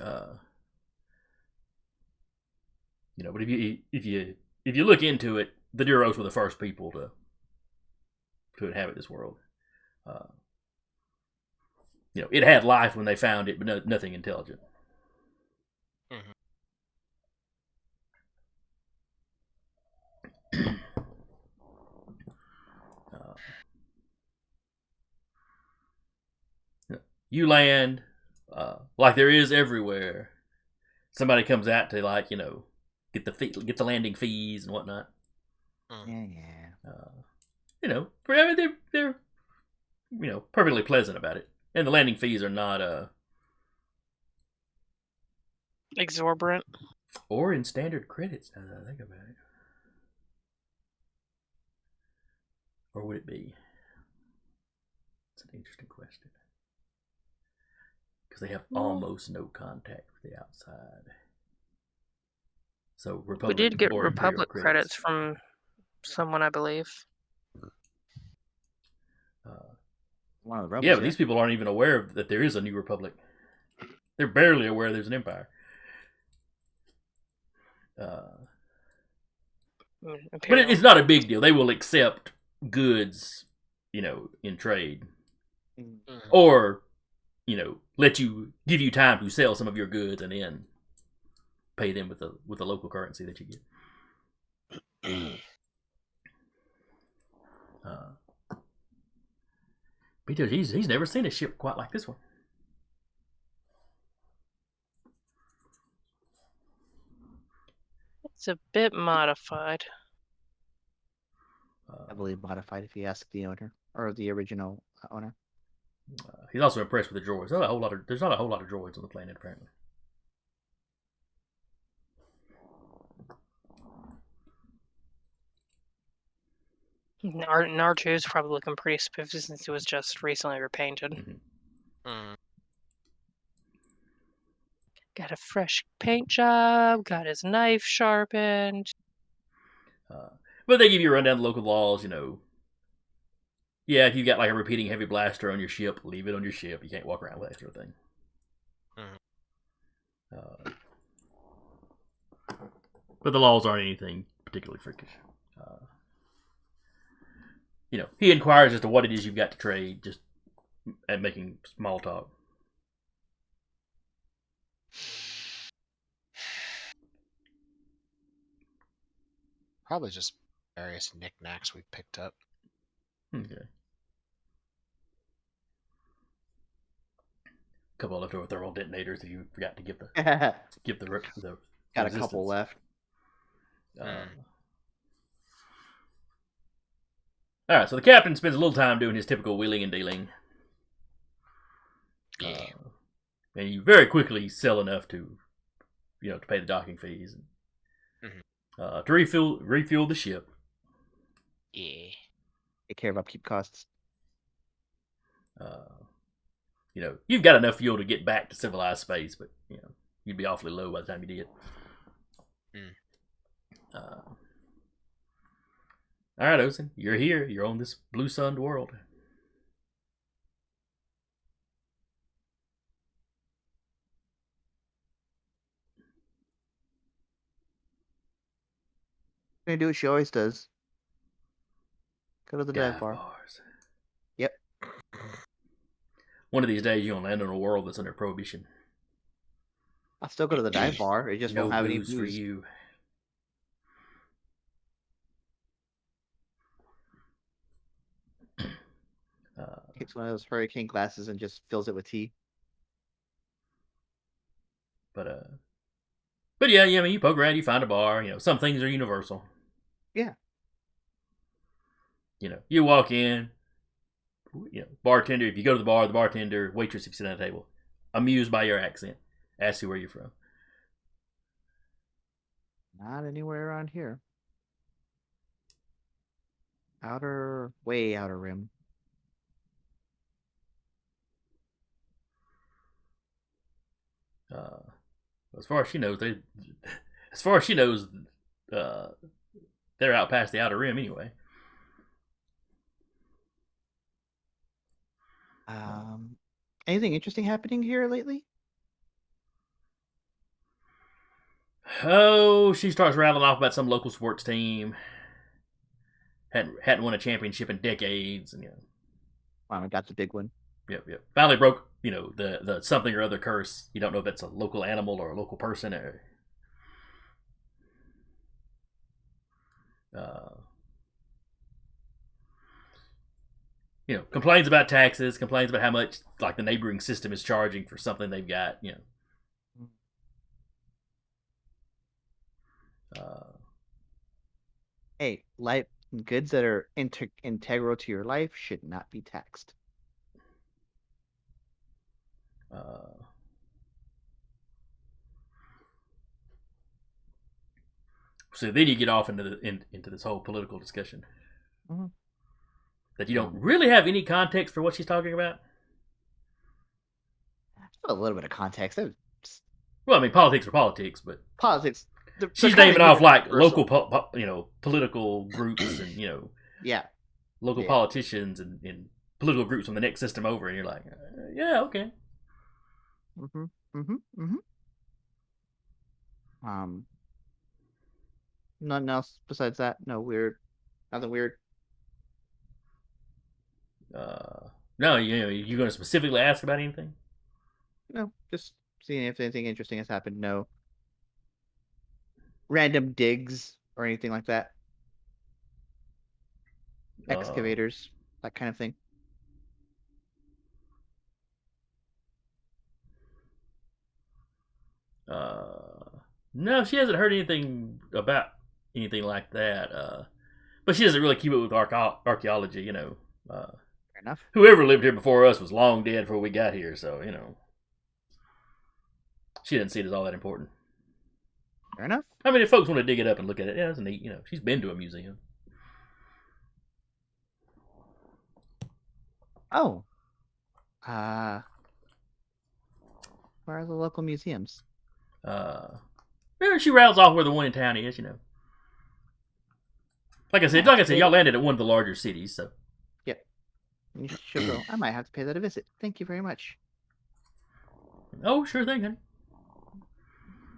But if you look into it, the Duros were the first people to inhabit this world. It had life when they found it, but nothing intelligent. You land like there is everywhere. Somebody comes out to get the landing fees and whatnot. Yeah. They're perfectly pleasant about it, and the landing fees are not exorbitant or in standard credits. Now that I think about it, or would it be? It's an interesting question. Because they have almost no contact with the outside. So Republic. We did get or Republic Imperial credits from someone, I believe. One of the rebels. Yeah, but these people aren't even aware that there is a new Republic. They're barely aware there's an Empire. But it's not a big deal. They will accept goods, in trade, or give you time to sell some of your goods and then pay them with the local currency that you get. Because he's never seen a ship quite like this one. It's a bit modified. I believe modified if you ask the owner or the original owner. He's also impressed with the droids. There's not a whole lot of droids on the planet, apparently. R2 is probably looking pretty spiffy since it was just recently repainted. Got a fresh paint job, got his knife sharpened. But they give you a rundown of the local laws, Yeah, if you've got like a repeating heavy blaster on your ship, leave it on your ship. You can't walk around with that sort of thing. But the laws aren't anything particularly freakish. He inquires as to what it is you've got to trade, just at making small talk. Probably just various knickknacks we picked up. Okay. A couple of leftover thermal detonators that you forgot to give the Got a couple left. All right, so the captain spends a little time doing his typical wheeling and dealing. Yeah. And you very quickly sell enough to pay the docking fees, and, to refuel the ship. Yeah. Take care of upkeep costs. You've got enough fuel to get back to civilized space, but you'd be awfully low by the time you did. All right, Osen, you're here. You're on this blue-sunned world. Gonna do what she always does. Go to the dive bar. Bars. Yep. One of these days, you're gonna land on a world that's under prohibition. I'll still go to the dive bar. It just No won't have any booze for you. Takes one of those hurricane glasses and just fills it with tea. But yeah, I mean, you poke around, you find a bar. You know, some things are universal. Yeah. You know, you walk in. You know, bartender. If you go to the bar, the bartender, waitress, sits at the table, amused by your accent, asks you where you're from. Not anywhere around here. Way outer rim. As far as she knows, as far as she knows, uh, they're out past the outer rim anyway. Anything interesting happening here lately? Oh, she starts rattling off about some local sports team. Hadn't won a championship in decades, and Finally got the big one. Yep. Finally broke, the something or other curse. You don't know if it's a local animal or a local person or. Complains about taxes, complains about how much like the neighboring system is charging for something they've got. Hey, life goods that are integral to your life should not be taxed. So then you get off into this whole political discussion that you don't really have any context for what she's talking about. A little bit of context. Well, I mean, politics are politics, but politics. She's naming off like local, political groups and local politicians and political groups from the next system over, and you're like, yeah, okay. Nothing else besides that. Nothing weird. No, you going to specifically ask about anything? No, just seeing if anything interesting has happened. No random digs or anything like that. Excavators, that kind of thing. No, she hasn't heard anything about anything like that. But she doesn't really keep it with archaeology, Fair enough. Whoever lived here before us was long dead before we got here, so she didn't see it as all that important. Fair enough. I mean, if folks want to dig it up and look at it, yeah, it's neat. She's been to a museum. Oh. Where are the local museums? She rattles off where the one in town is, Like I said, y'all landed at one of the larger cities, so. Yep. She'll go. I might have to pay that a visit. Thank you very much. Oh, sure thing, honey.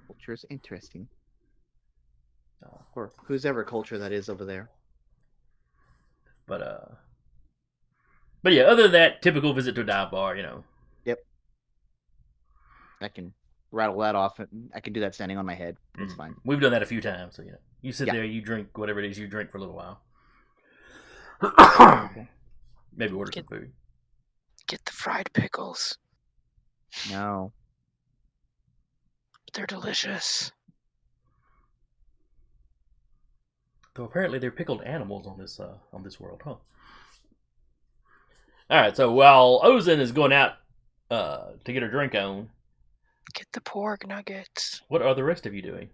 Culture is interesting. Or whose ever culture that is over there. But yeah, other than that, typical visit to a dive bar, Yep. I can rattle that off. I can do that standing on my head. It's fine. We've done that a few times, so you sit there, you drink whatever it is you drink for a little while. Maybe order some food. Get the fried pickles. No. They're delicious. Though apparently they're pickled animals on this world, huh? All right, so while Ozen is going out to get her drink on, get the pork nuggets. What are the rest of you doing?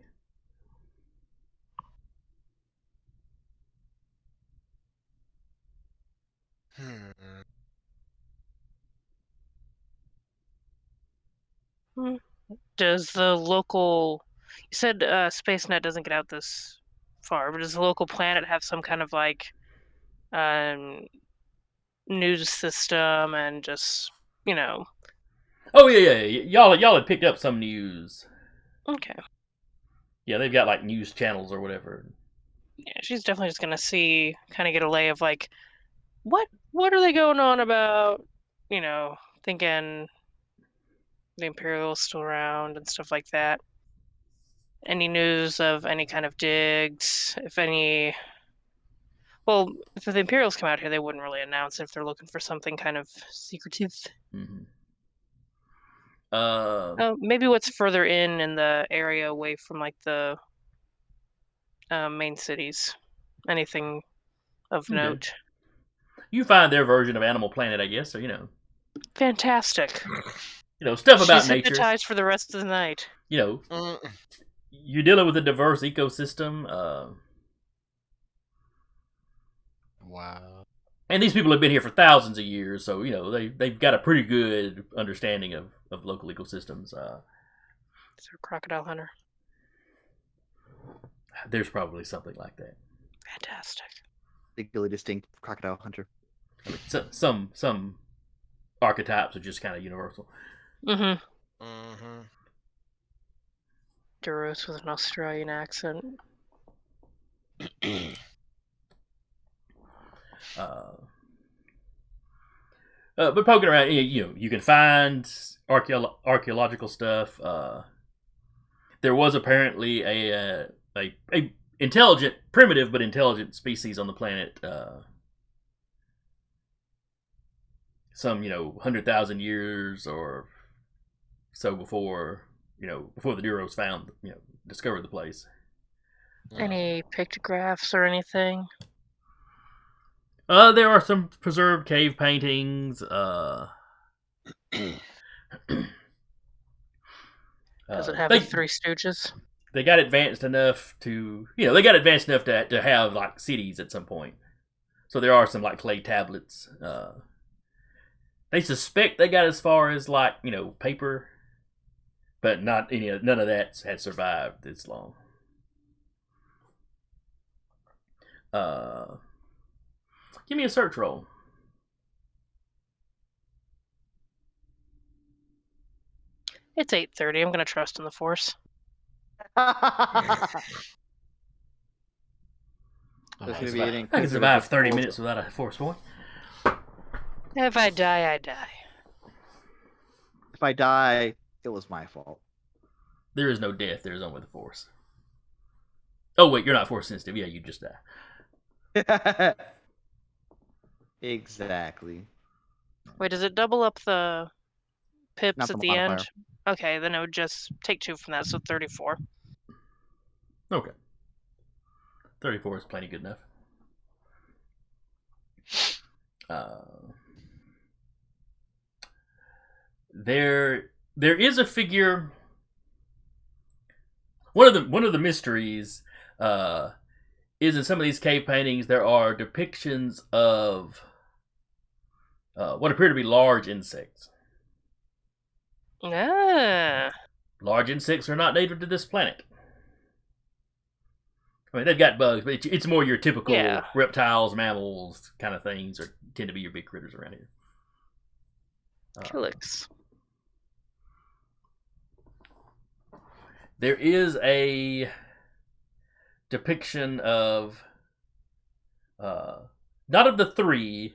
Does the local... You said SpaceNet doesn't get out this far, but does the local planet have some kind of like news system and just, Oh yeah. Y'all had picked up some news. Okay. Yeah, they've got like news channels or whatever. Yeah, she's definitely just gonna kind of get a lay of like, what are they going on about? Thinking the Imperial's still around and stuff like that. Any news of any kind of digs, if any Well, if the Imperials come out here, they wouldn't really announce if they're looking for something kind of secretive. Mm-hmm. Maybe what's further in the area away from like the main cities. Anything of Okay. note. You find their version of Animal Planet, I guess. So Fantastic. Stuff about She's nature. hypnotized for the rest of the night. You're dealing with a diverse ecosystem. Wow. And these people have been here for thousands of years, so they've got a pretty good understanding of local ecosystems. Is there a crocodile hunter? There's probably something like that. Fantastic. Legally distinct crocodile hunter. I mean, some archetypes are just kind of universal. Mm-hmm. Mm-hmm. Duros with an Australian accent. But poking around, you can find archaeological stuff. There was apparently a intelligent, primitive but intelligent species on the planet. Some 100,000 years or so before before the Duros discovered the place. Any pictographs or anything? There are some preserved cave paintings. Does it have the Three Stooges? They got advanced enough to to have like cities at some point. So there are some like clay tablets. They suspect they got as far as like paper, but none of that had survived this long. Give me a search roll. It's 8:30. I'm gonna trust in the Force. There's Oh, gonna be so- an I can inquisitor survive just 30 pulls- minutes without a force point. If I die, I die. If I die, it was my fault. There is no death. There is only the force. Oh wait, you're not force sensitive. Yeah, you just die. Exactly. Wait, does it double up the pips Not at the the end? modifier. Okay, then it would just take 2 from that, so 34. Okay. 34 is plenty good enough. There is a figure. One of the mysteries is in some of these cave paintings there are depictions of what appear to be large insects. Ah. Large insects are not native to this planet. I mean, they've got bugs, but it's more your typical reptiles, mammals kind of things, or tend to be your big critters around here. Kilix. There is a depiction of not of the three,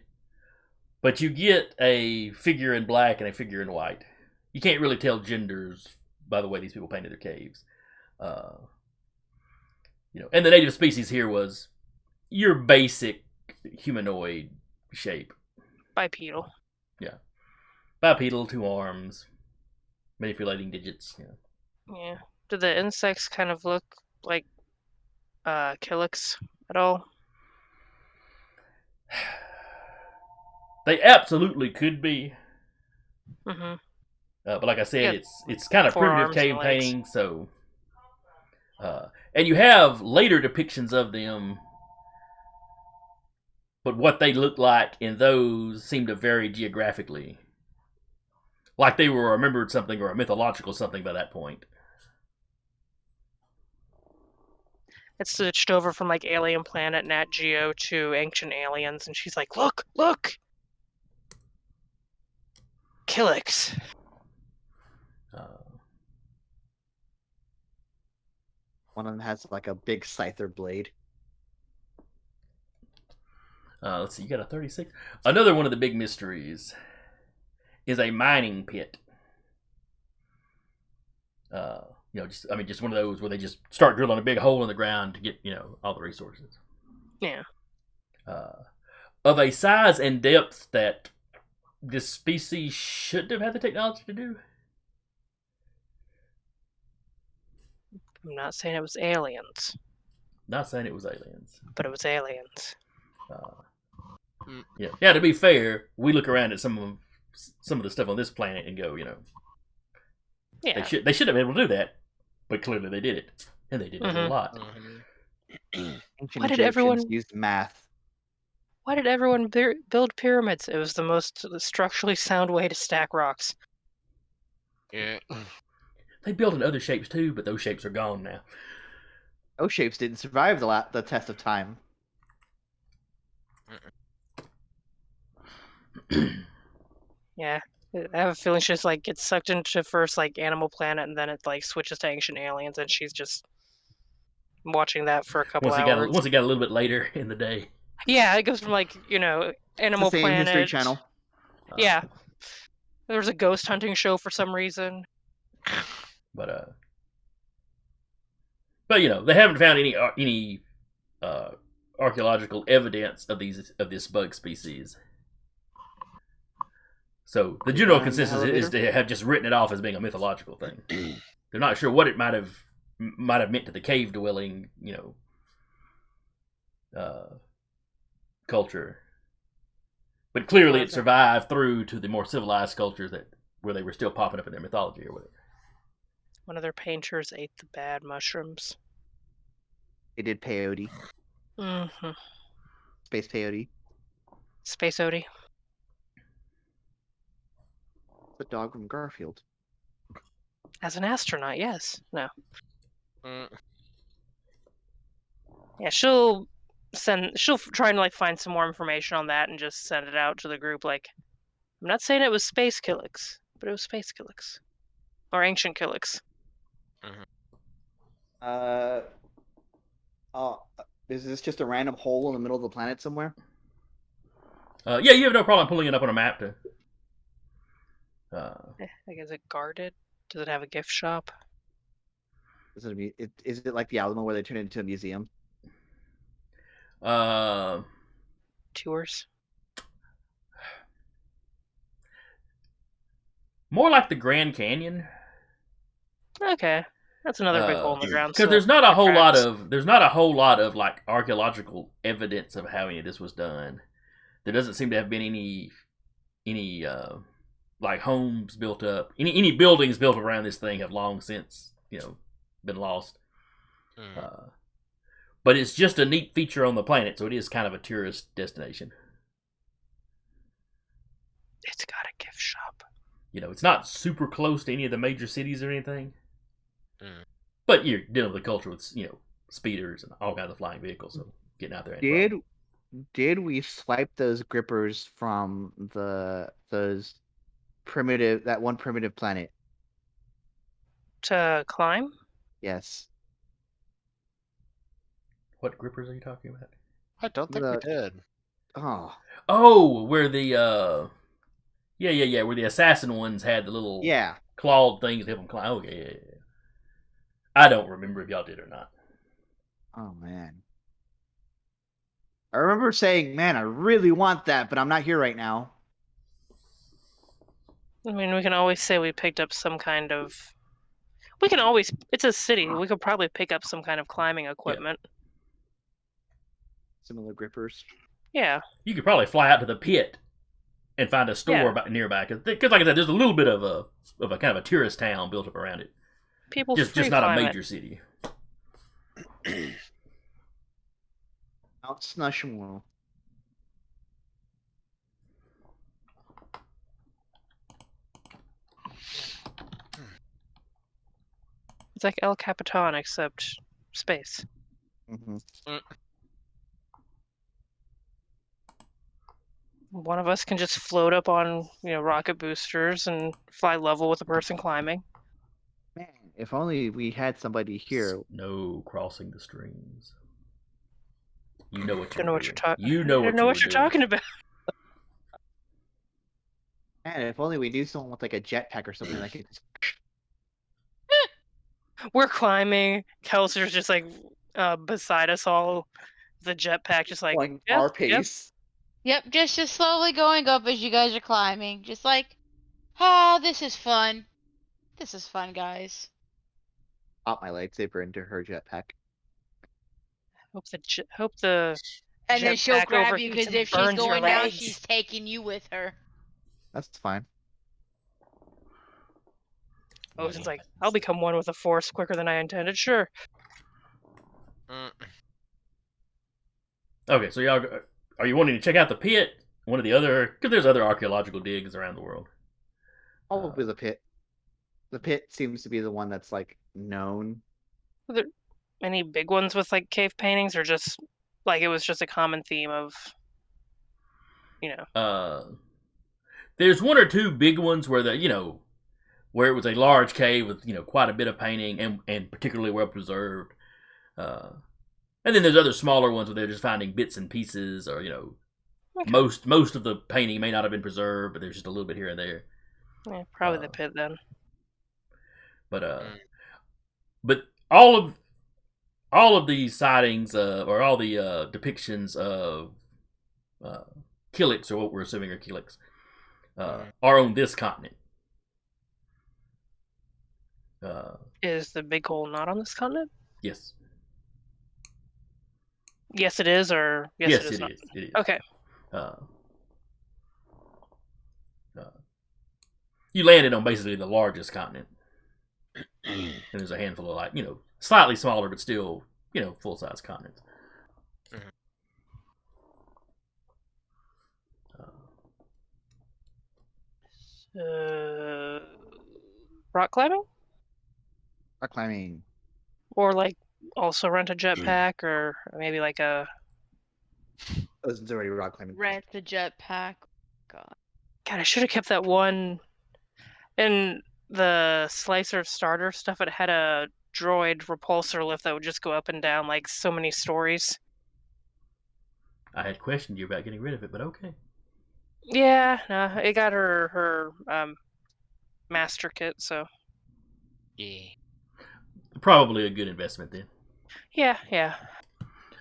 but you get a figure in black and a figure in white. You can't really tell genders by the way these people painted their caves. And the native species here was your basic humanoid shape. Bipedal. Yeah. Bipedal, 2 arms, manipulating digits. Yeah. Do the insects kind of look like Kilix at all? They absolutely could be. Mm-hmm. But like I said, Yeah. it's kind of 4 primitive arms cave and legs. painting, so and you have later depictions of them, but what they look like in those seem to vary geographically. Like they were remembered something or a mythological something by that point. It's switched over from like Alien Planet, Nat Geo to Ancient Aliens, and she's like, "Look, look, Kilix." One of them has like a big scyther blade. Let's see, you got a 36. Another one of the big mysteries is a mining pit. Just one of those where they just start drilling a big hole in the ground to get all the resources. Yeah. of a size and depth that this species shouldn't have had the technology to do. I'm not saying it was aliens, Not saying it was aliens. but it was aliens. Yeah. Yeah. To be fair, we look around at some of the stuff on this planet and go, Yeah. they should have been able to do that, but clearly they did it, and they did it a Mhm. lot. Ancient Why did Egyptians everyone- used math? Why did everyone build pyramids? It was the most structurally sound way to stack rocks. Yeah. They built in other shapes too, but those shapes are gone now. Those shapes didn't survive the test of time. Yeah. I have a feeling she just like gets sucked into first like Animal Planet, and then it like switches to Ancient Aliens, and she's just watching that for a couple Once hours. it got a little bit later in the day. Yeah, it goes from like It's Animal the same Planet. History Channel. Yeah, there was a ghost hunting show for some reason. But they haven't found any archaeological evidence of this bug species. So the general consensus is to have just written it off as being a mythological thing. They're not sure what it might have meant to the cave dwelling, culture. But clearly it survived through to the more civilized cultures where they were still popping up in their mythology or whatever. One of their painters ate the bad mushrooms. They did peyote. Mm-hmm. Space peyote. Space Odie. The dog from Garfield. As an astronaut, yes. No. Yeah, she'll try and like find some more information on that and just send it out to the group. Like, I'm not saying it was space Kilix, but it was space Kilix. Or ancient Kilix. Is this just a random hole in the middle of the planet somewhere? Yeah, you have no problem pulling it up on a map to. Like, is it guarded? Does it have a gift shop? Is it like the Alamo where they turn it into a museum? Tours? More like the Grand Canyon. Okay, that's another big hole in the ground. Because there's not a whole lot of like archaeological evidence of how any of this was done. There doesn't seem to have been any like homes built up. Any buildings built around this thing have long since been lost. But it's just a neat feature on the planet, so it is kind of a tourist destination. It's got a gift shop. It's not super close to any of the major cities or anything. But you're dealing with a culture with speeders and all kinds of flying vehicles, so getting out there. Did we swipe those grippers from that one primitive planet? To climb? Yes. What grippers are you talking about? I don't think we did. Oh, where the where the assassin ones had the little clawed things to help them climb. Okay, yeah. I don't remember if y'all did or not. Oh man, I remember saying, "Man, I really want that, but I'm not here right now." I mean, we can always say we picked up some kind of. We can always. It's a city. We could probably pick up some kind of climbing equipment. Yeah. Similar grippers. Yeah. You could probably fly out to the pit and find a store nearby. Because, like I said, there's a little bit of a kind of a tourist town built up around it. People just not a major city. Mount Snushmore. It's like El Capitan except space. One of us can just float up on rocket boosters and fly level with the person climbing. Man, if only we had somebody here. No crossing the streams. You know what you're doing. You know what you're talking about. Man, if only we knew someone with like a jetpack or something like it. We're climbing. Kelser's just like beside us all, The jetpack just like Going yep, our yep. pace. Yep, just slowly going up as you guys are climbing. Just like, this is fun. This is fun, guys. Pop my lightsaber into her jetpack. Hope the And then she'll jetpack grab you overheats because and if she's burns your going down, legs. she's taking you with her. That's fine. Ocean's like, I'll become one with the Force quicker than I intended. Sure. Okay, so y'all, are you wanting to check out the pit? One of the other, because there's other archaeological digs around the world. Probably the pit. The pit seems to be the one that's like known. Are there any big ones with like cave paintings, or just like it was just a common theme of, you know? There's one or two big ones where where it was a large cave with quite a bit of painting and particularly well preserved. And then there's other smaller ones where they're just finding bits and pieces, or Okay. most of the painting may not have been preserved, but there's just a little bit here and there. Yeah, probably the pit then. But all of these sightings, or all the depictions of Kilix, or what we're assuming are Kilix, are on this continent. Is the big hole not on this continent? Yes. Yes, it is, or yes, it is not. It is. Okay. You landed on basically the largest continent, and there's a handful of slightly smaller but still full size continents. Rock climbing, Rock climbing. or like also rent a jetpack, or maybe like a. Ocean's already rock climbing. Rent the jetpack. God, I should have kept that one. In the slicer starter stuff, it had a droid repulsor lift that would just go up and down like so many stories. I had questioned you about getting rid of it, but okay. Yeah, no, it got her master kit, so. Yeah. Probably a good investment then. Yeah.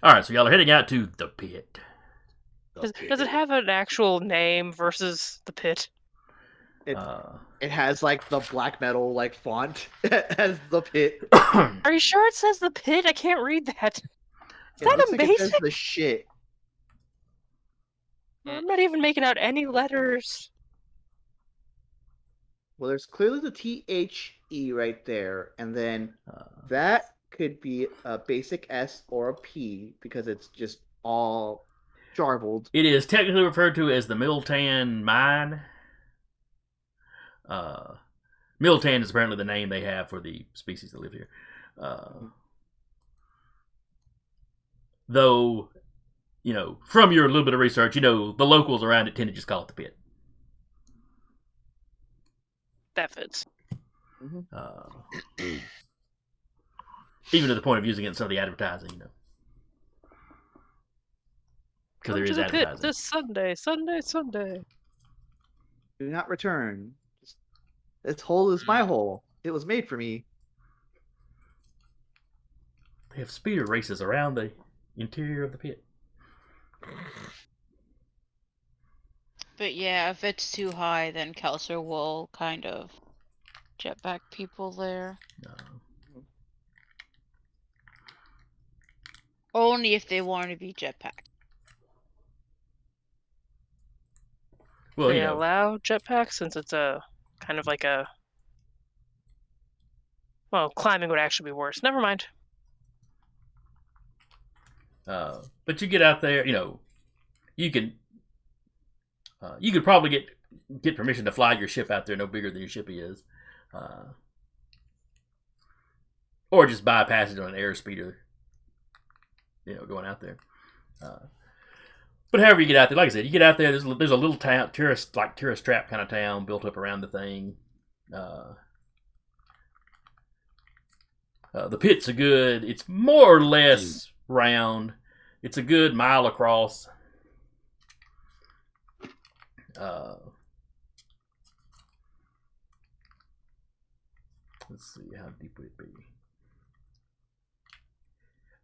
All right, so y'all are heading out to the pit. Does it have an actual name versus the pit? It has like the black metal like font as the pit. Are you sure it says the pit? I can't read that. Is that looks amazing? like it says the shit. I'm not even making out any letters. Well, there's clearly the THE right there, and then that could be a basic S or a P because it's just all jarbled. It is technically referred to as the Miltan Mine. Miltan is apparently the name they have for the species that live here. Though, from your little bit of research, the locals around it tend to just call it the pit. That fits. Even to the point of using it in some of the advertising, because there is the advertising. pit this Sunday. Do not return. This hole is my hole. It was made for me. They have speeder races around the interior of the pit. but yeah, if it's too high, then Kelser will kind of jetpack people there. Only if they want to be jetpacked. Well, They allow jetpacks since it's a kind of like a. Well, climbing would actually be worse. Never mind. But you get out there, you can. You could probably get permission to fly your ship out there no bigger than your ship is, or just bypass it on an airspeeder. Going out there. But however you get out there, like I said, you get out there. There's a little town, tourist trap kind of town built up around the thing. The pit's it's more or less round. It's a good mile across. Let's see, how deep would it be?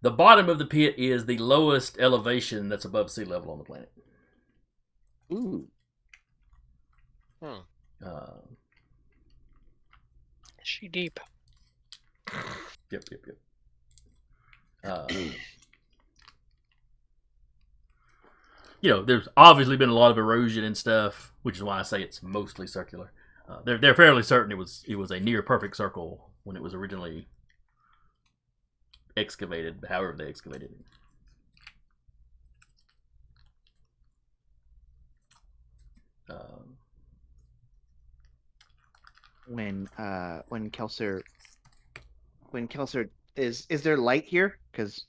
The bottom of the pit is the lowest elevation that's above sea level on the planet. Ooh. Uh, Is she deep? Yep. There's obviously been a lot of erosion and stuff, which is why I say it's mostly circular. They're fairly certain it was a near perfect circle when it was originally excavated, however they excavated it. When Kelser is there light here? Because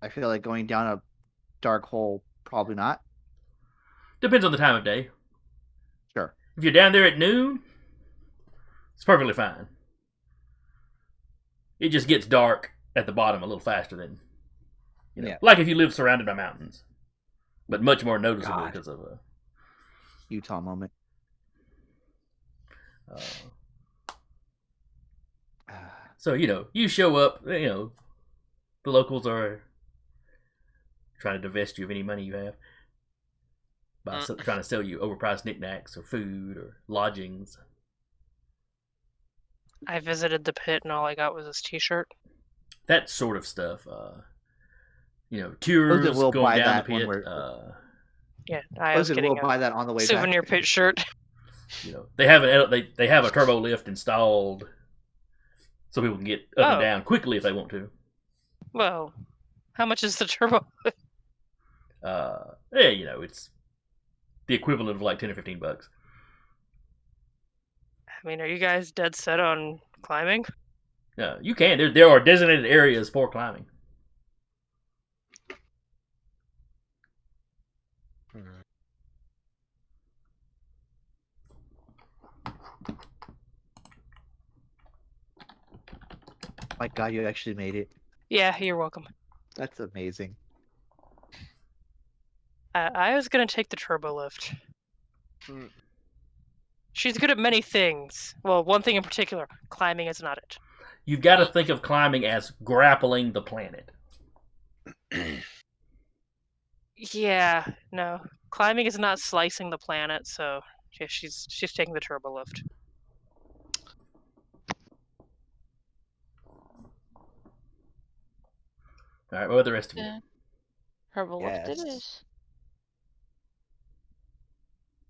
I feel like going down a dark hole, probably not. Depends on the time of day. Sure. If you're down there at noon, it's perfectly fine. It just gets dark at the bottom a little faster than, like if you live surrounded by mountains, but much more noticeable because of Utah moment. So you show up. The locals are trying to divest you of any money you have by trying to sell you overpriced knickknacks or food or lodgings. I visited the pit and all I got was this T-shirt. That sort of stuff. Tours will going buy down that the pit. when I was getting will buy that on the way souvenir back. pit shirt. They have a turbo lift installed, so people can get up and down quickly if they want to. Well, how much is the turbo? It's the equivalent of like $10 or $15. I mean, are you guys dead set on climbing? You can. There are designated areas for climbing. My God, you actually made it. Yeah, you're welcome. That's amazing. I was gonna take the turbo lift. She's good at many things. Well, one thing in particular, climbing is not it. You've got to think of climbing as grappling the planet. Yeah, no. Climbing is not slicing the planet, so yeah, she's taking the turbo lift. All right, what about the rest of you? Turbo lift it is.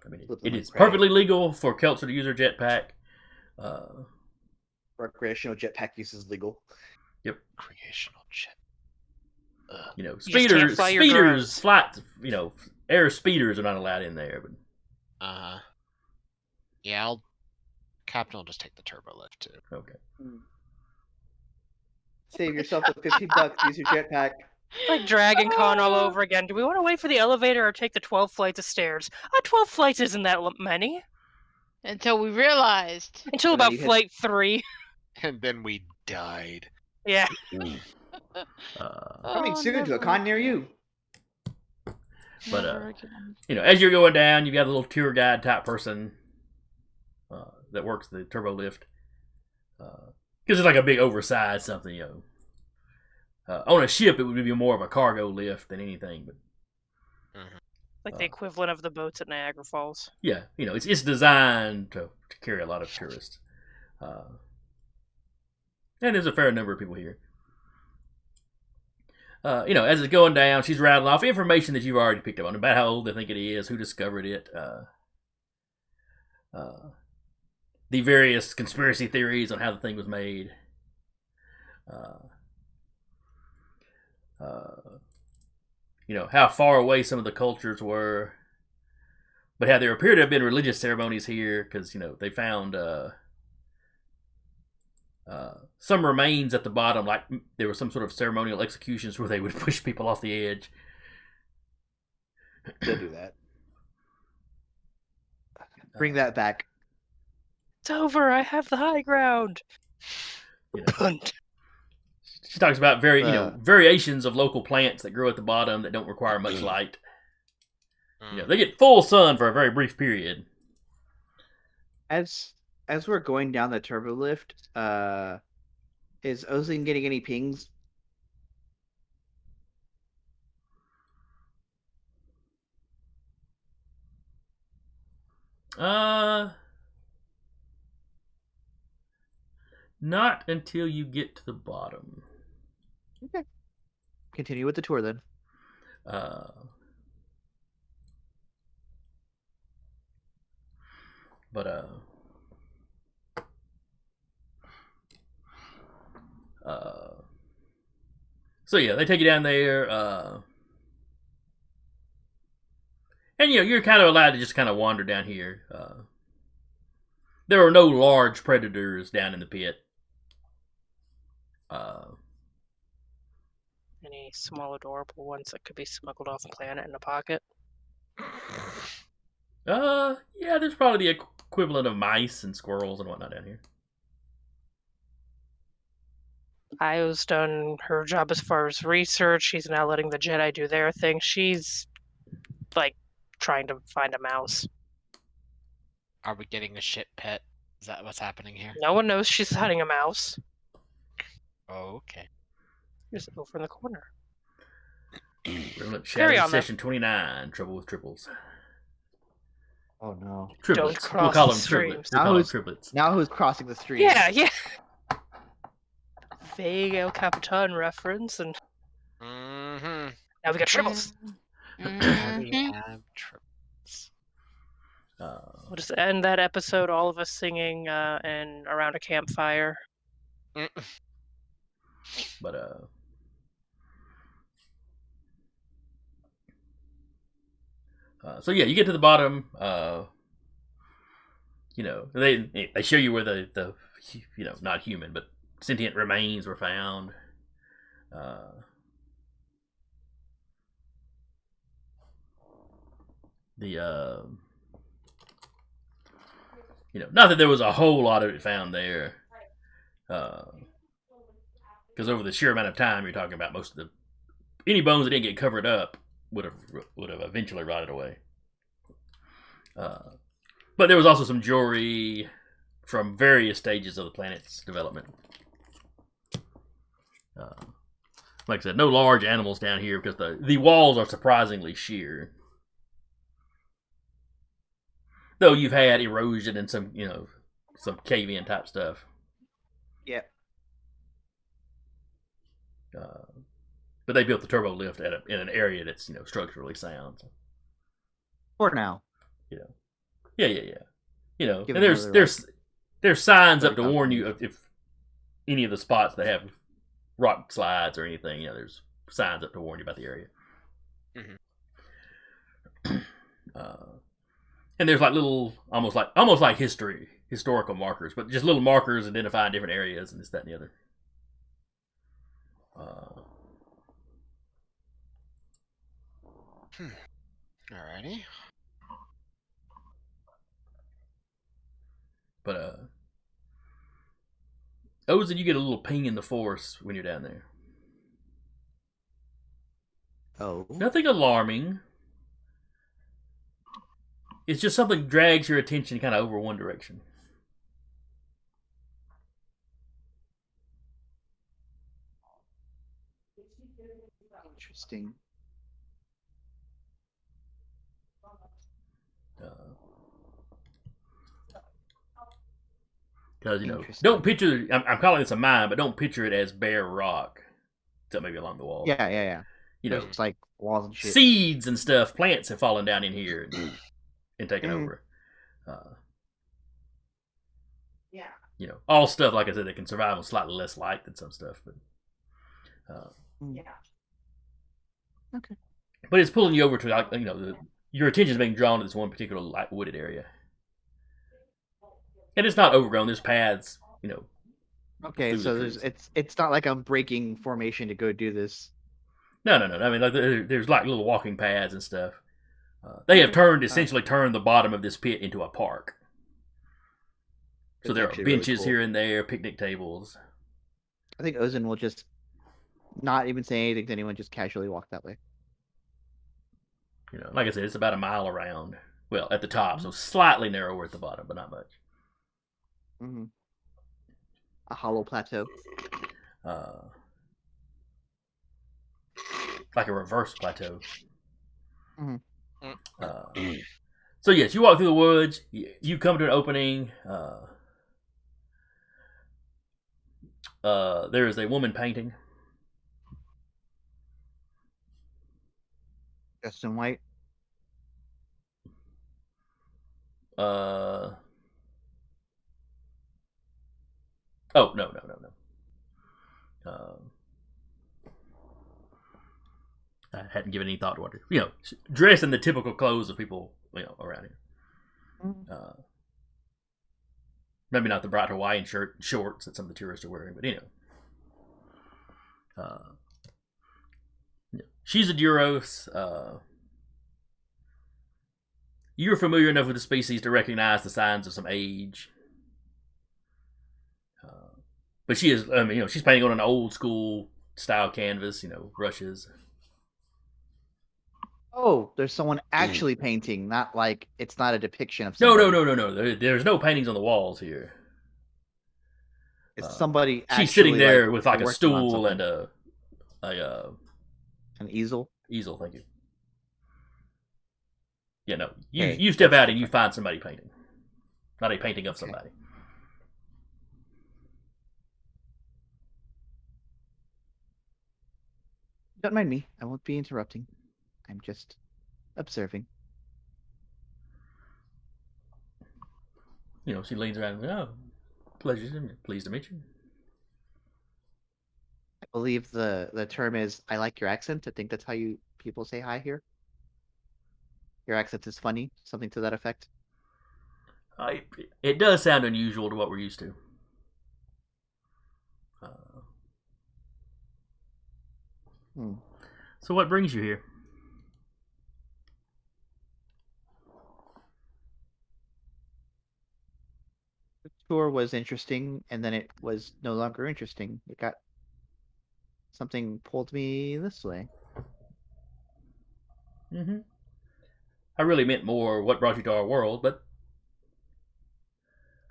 I mean, it is perfectly legal for Keltzer to use her jetpack. Recreational jetpack use is legal. Yep. Recreational jet. Speeders, flight, air speeders are not allowed in there. But yeah, Captain will just take the turbo lift too. Okay. Save yourself the $15. Use your jetpack. Like Dragon Con all over again. Do we want to wait for the elevator or take the 12 flights of stairs? 12 flights isn't that many. Until we realized. Until about flight 3. And then we died. Yeah. Coming soon to a con near you. But as you're going down, you've got a little tour guide type person that works the turbo lift. Because it's like a big oversized something, on a ship, it would be more of a cargo lift than anything. But like the equivalent of the boats at Niagara Falls. Yeah, it's designed to carry a lot of tourists. And there's a fair number of people here. As it's going down, she's rattling off information that you've already picked up on about how old they think it is, who discovered it, the various conspiracy theories on how the thing was made. How far away some of the cultures were, but how there appear to have been religious ceremonies here because they found some remains at the bottom, like there were some sort of ceremonial executions where they would push people off the edge. They'll do that. Bring that back. It's over. I have the high ground. She talks about variations of local plants that grow at the bottom that don't require much light. They get full sun for a very brief period. As we're going down the turbo lift, is Ozine getting any pings? Not until you get to the bottom. Okay. Continue with the tour then. So yeah, they take you down there, and you're kind of allowed to just kind of wander down here. There are no large predators down in the pit. Any small, adorable ones that could be smuggled off the planet in a pocket? Yeah, there's probably the equivalent of mice and squirrels and whatnot down here. Io's done her job as far as research. She's now letting the Jedi do their thing. She's like trying to find a mouse. Are we getting a shit pet? Is that what's happening here? No one knows she's hiding a mouse. Oh, okay. Just over in the corner. Remnant Carry Shadow on, though. Session 29, Trouble with Triples. Oh no. Triplets. cross We'll call the them streams. triplets. We'll call them Now triplets. Now who's crossing the street? Yeah. Vague El Capitan reference, and Mm-hmm. now we got triples. We Mhm. have triplets. We'll just end that episode, all of us singing and around a campfire. But so yeah, you get to the bottom. They show you where the not human but sentient remains were found. Not that there was a whole lot of it found there, because over the sheer amount of time you're talking about, most of any bones that didn't get covered up would have eventually rotted away. But there was also some jewelry from various stages of the planet's development. Like I said, no large animals down here because the walls are surprisingly sheer. Though you've had erosion and some cave-in type stuff. Yeah. But they built the turbo lift in an area that's structurally sound. So. For now. Yeah. Give And it there's signs up to very warn you if any of the spots that have rock slides or anything. There's signs up to warn you about the area. Mm-hmm. And there's like little, almost like historical markers, but just little markers identifying different areas and this, that, and the other. Alrighty. But Ozen, you get a little ping in the force when you're down there. Oh. Nothing alarming. It's just something drags your attention kind of over one direction. Interesting. Because don't picture. I'm calling this a mine, but don't picture it as bare rock. Except maybe along the wall. Yeah. It's like walls and shit. Seeds and stuff, plants have fallen down in here and taken over. All stuff, like I said, that can survive on slightly less light than some stuff. But Okay. But it's pulling you over to your attention is being drawn to this one particular light wooded area, and it's not overgrown. There's paths, Okay, so it's not like I'm breaking formation to go do this. No. I mean, like there's like little walking paths and stuff. They have essentially turned the bottom of this pit into a park. So there are benches really cool. here and there, picnic tables. I think Ozen will just not even say anything to anyone, just casually walk that way. Like I said, it's about a mile around. Well, at the top, so slightly narrower at the bottom, but not much. Mm-hmm. A hollow plateau. Like a reverse plateau. Mm-hmm. So yes, you walk through the woods. You come to an opening. There is a woman painting. Just in white. Oh no. I hadn't given any thought to what. Dressed in the typical clothes of people around here. Maybe not the bright Hawaiian shirt and shorts that some of the tourists are wearing, but she's a Duros. You're familiar enough with the species to recognize the signs of some age. But she is, she's painting on an old school style canvas, brushes. Oh, there's someone actually painting, not like it's not a depiction of No. somebody. There's no paintings on the walls here. It's somebody actually. She's sitting there with like a working on stool and something. An easel. Easel, thank you. Yeah, no. Okay, You step that's out and you different. find somebody painting. Not a painting of Okay. somebody. Don't mind me. I won't be interrupting. I'm just observing. She leans around and oh, pleased to meet you. I believe the term is "I like your accent." I think that's how people say hi here. Your accent is funny, something to that effect. It does sound unusual to what we're used to. So what brings you here? The tour was interesting, and then it was no longer interesting. Something pulled me this way. Mm-hmm. I really meant more what brought you to our world, but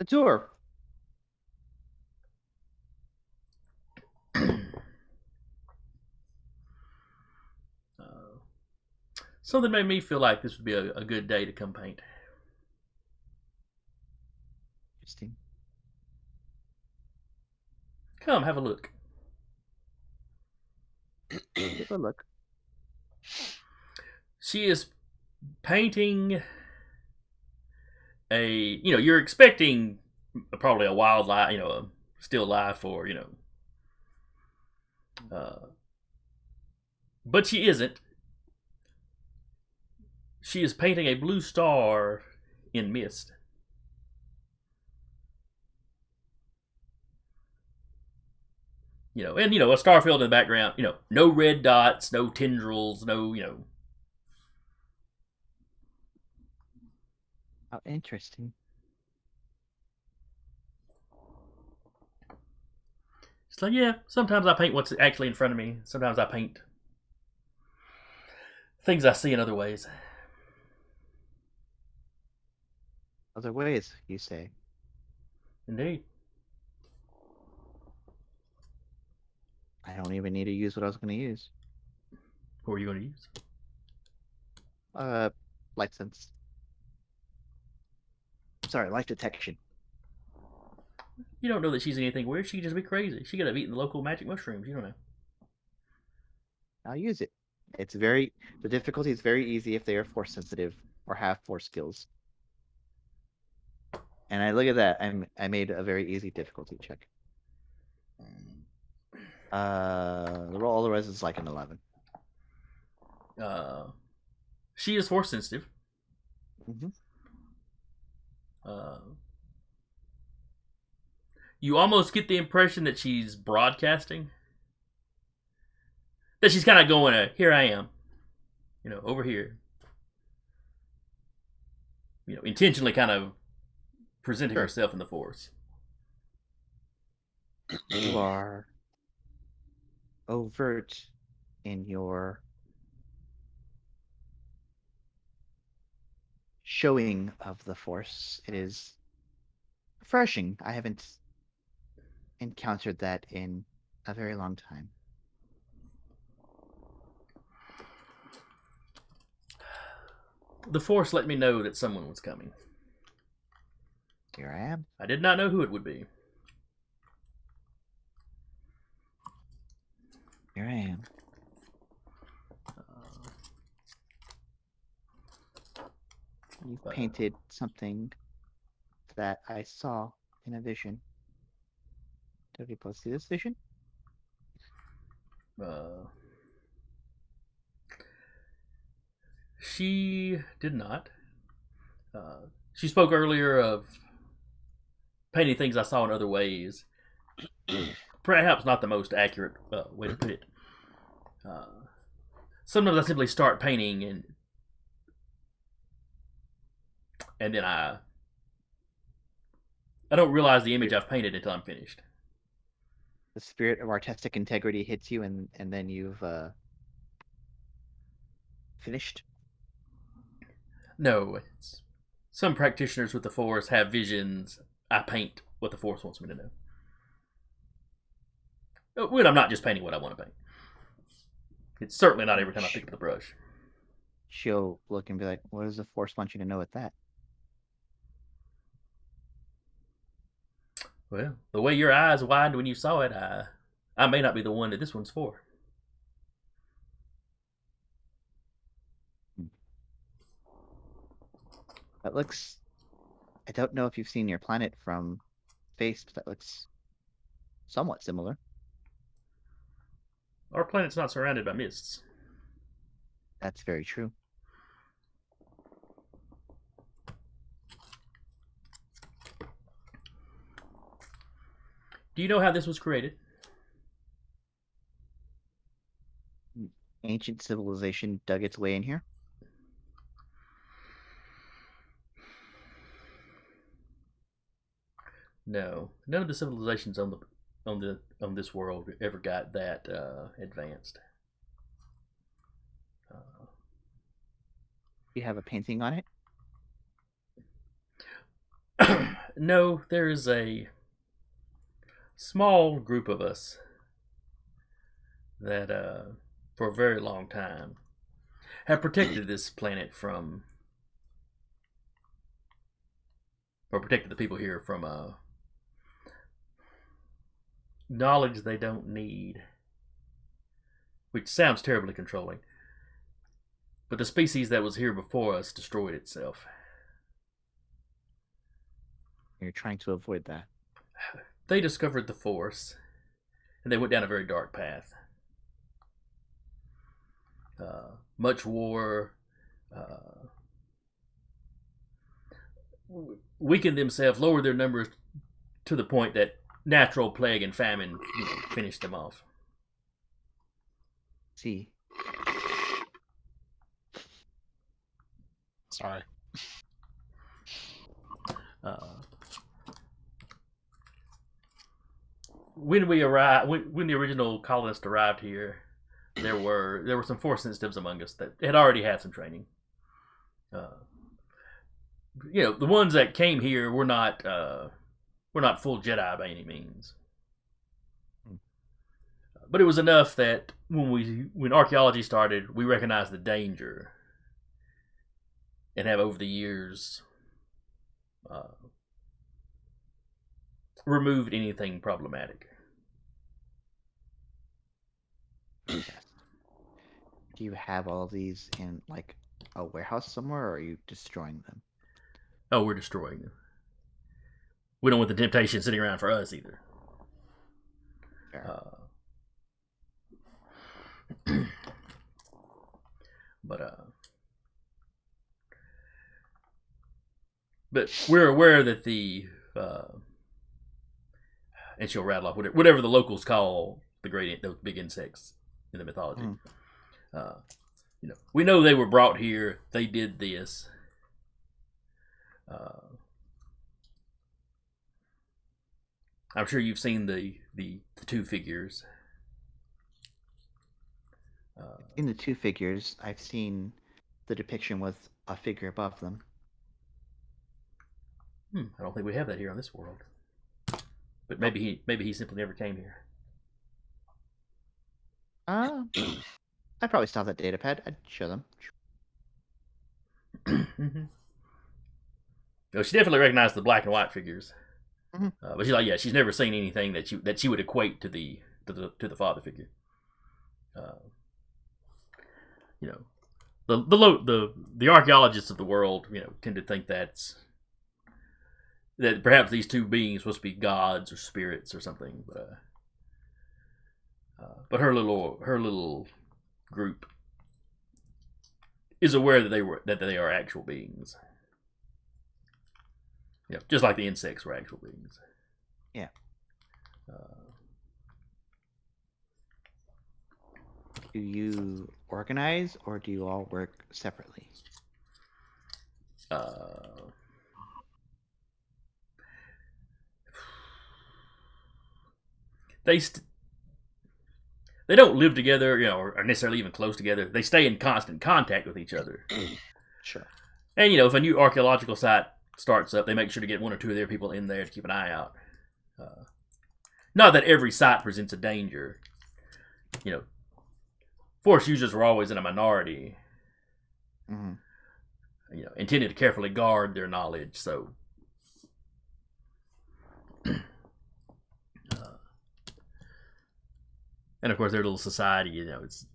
The tour. Something made me feel like this would be a good day to come paint. Interesting. Come, have a look. Give a look. She is painting you're expecting probably a wildlife, a still life or, but she isn't. She is painting a blue star in mist. And a star field in the background, no red dots, no tendrils, no, How interesting. It's like, yeah, sometimes I paint what's actually in front of me. Sometimes I paint things I see in other ways. Other ways, you say. Indeed. I don't even need to use what I was going to use. What were you going to use? Light sense. Sorry, light detection. You don't know that she's anything weird. She could just be crazy. She could have eaten the local magic mushrooms. You don't know. I'll use it. The difficulty is very easy if they are force sensitive or have force skills. And I look at that. I made a very easy difficulty check. All the rest is like an 11. She is force sensitive. Mm-hmm. You almost get the impression that she's broadcasting. That she's kind of going, here I am. Over here. Intentionally kind of presenting Sure. herself in the force. You are overt in your showing of the force. It is refreshing. I haven't encountered that in a very long time. The Force let me know that someone was coming. Here I am. I did not know who it would be. Here I am. You painted something that I saw in a vision. Did people see this vision? She did not. She spoke earlier of painting things I saw in other ways. Perhaps not the most accurate way to put it. Sometimes I simply start painting and then I don't realize the image I've painted until I'm finished. The spirit of artistic integrity hits you, and then you've finished. No, some practitioners with the Force have visions. I paint what the Force wants me to know. When I'm not just painting what I want to paint. It's certainly not every time I pick up the brush. She'll look and be like, "What does the Force want you to know with that?" Well, the way your eyes widened when you saw it, I may not be the one that this one's for. That looks... I don't know if you've seen your planet from space, but that looks somewhat similar. Our planet's not surrounded by mists. That's very true. Do you know how this was created? Ancient civilization dug its way in here. No, none of the civilizations on this world ever got that advanced. You have a painting on it? No, there is a small group of us that, for a very long time, have protected this planet from, or protected the people here from knowledge they don't need, which sounds terribly controlling. But the species that was here before us destroyed itself. You're trying to avoid that. They discovered the Force, and they went down a very dark path. Much war, weakened themselves, lowered their numbers to the point that natural plague and famine finished them off. See. Sorry. When we arrived, when the original colonists arrived here, there were some Force sensitives among us that had already had some training. The ones that came here were not full Jedi by any means. But it was enough that when archaeology started, we recognized the danger, and have over the years removed anything problematic. Do you have all of these in like a warehouse somewhere, or are you destroying them? Oh, we're destroying them. We don't want the temptation sitting around for us either. But we're aware that and she'll rattle off whatever the locals call those big insects in the mythology. We know they were brought here. They did this. I'm sure you've seen the two figures. In the two figures, I've seen the depiction with a figure above them. I don't think we have that here on this world. But maybe he simply never came here. I'd probably stop that data pad. I'd show them. Mm-hmm. No, she definitely recognized the black and white figures, Mhm. but she's like, yeah, she's never seen anything that she would equate to the father figure. You know, the archaeologists of the world, you know, tend to think that perhaps these two beings supposed to be gods or spirits or something, but her little group is aware that they are actual beings. You know, just like the insects were actual beings. Yeah. Do you organize, or do you all work separately? They don't live together, you know, or necessarily even close together. They stay in constant contact with each other. Sure. And you know, if a new archaeological site starts up, they make sure to get one or two of their people in there to keep an eye out. Not that every site presents a danger. You know, force users were always in a minority. Mm-hmm. You know, intended to carefully guard their knowledge. So, and of course, their little society. You know, it's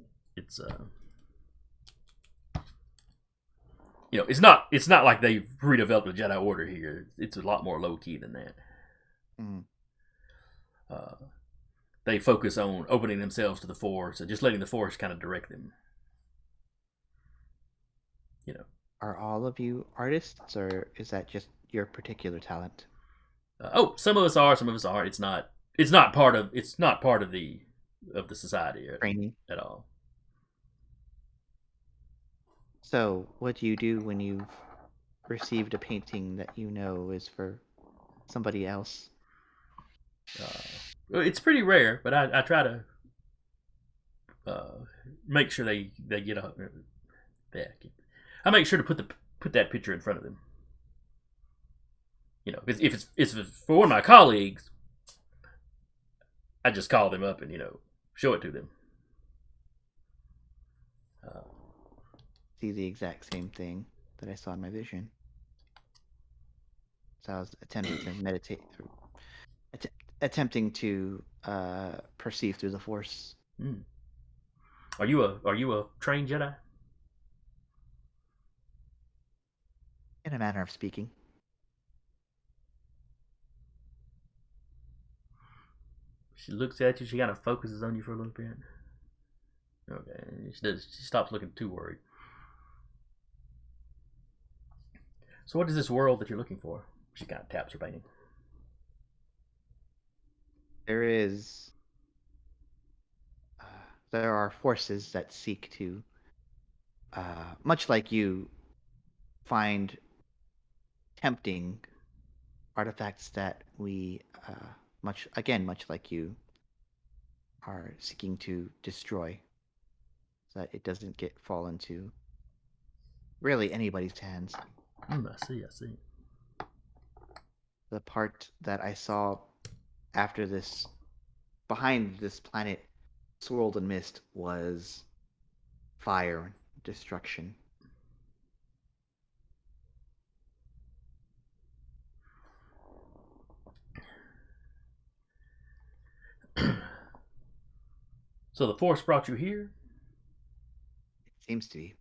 you know, it's not like they've redeveloped the Jedi Order here. It's a lot more low key than that. Mm-hmm. They focus on opening themselves to the Force and just letting the Force kind of direct them. You know, Are all of you artists, or is that just your particular talent? some of us are, some of us aren't. It's not part of the society Training. at all. So, what do you do when you've received a painting that you know is for somebody else? It's pretty rare, but I try to make sure they get a. I make sure to put that picture in front of them. You know, if it's for one of my colleagues, I just call them up and, you know, show it to them. See the exact same thing that I saw in my vision. So I was attempting to meditate, attempting to perceive through the Force. Mm. Are you a trained Jedi? In a manner of speaking. She looks at you. She kind of focuses on you for a little bit. Okay, she stops looking too worried. So, what is this world that you're looking for? She kind of taps her painting. There are forces that seek to, much like you, find tempting artifacts that we, much like you, are seeking to destroy, so that it doesn't fall into really anybody's hands. I see. The part that I saw after this, behind this planet swirled in mist, was fire and destruction. So the Force brought you here? It seems to be.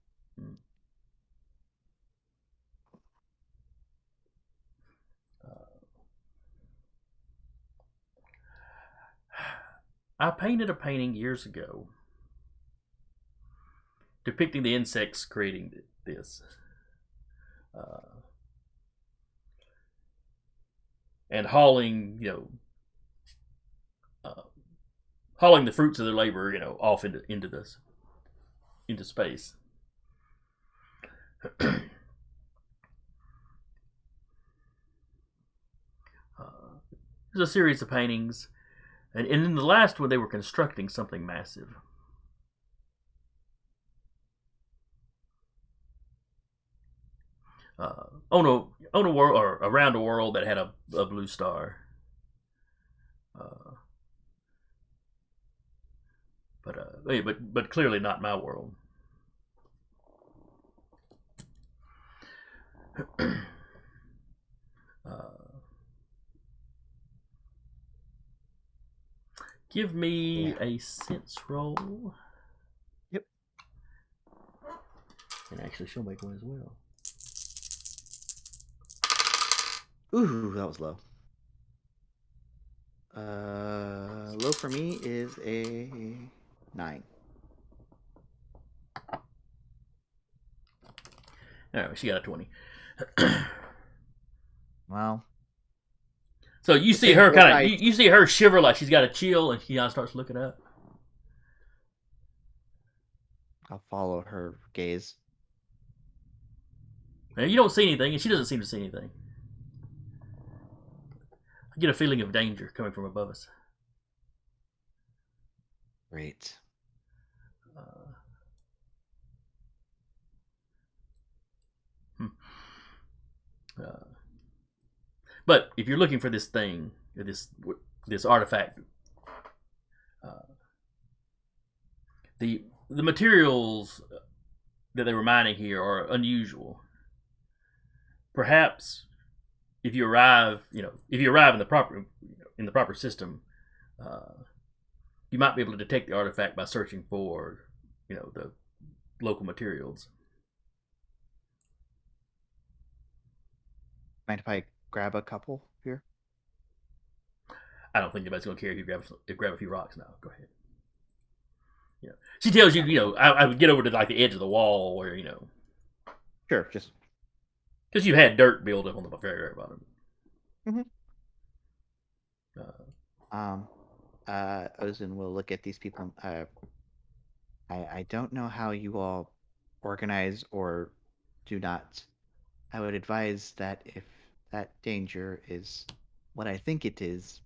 I painted a painting years ago depicting the insects creating this. And hauling, you know, hauling the fruits of their labor, you know, off into space. There's a series of paintings, and in the last one, they were constructing something massive. On a world, or around a world that had a blue star. But clearly not my world. Give me a sense roll. Yep. And actually, she'll make one as well. Ooh, that was low. Low for me is a 9. All right, she got a 20. Well, So you The see same her four kind of, dice. you see her shiver like she's got a chill, and she kind of starts looking up. I'll follow her gaze. And you don't see anything, and she doesn't seem to see anything. I get a feeling of danger coming from above us. Great. But if you're looking for this thing, this artifact, the materials that they were mining here are unusual. Perhaps if you arrive in the proper system, you might be able to detect the artifact by searching for the local materials. Mind if I grab a couple here? I don't think anybody's going to care if you grab a few rocks now. Go ahead. She tells you, I would get over to like the edge of the wall where, Sure, just. because you had dirt build up on the very, very bottom. Ozin will look at these people. I don't know how you all organize or do not. I would advise that if that danger is what I think it is,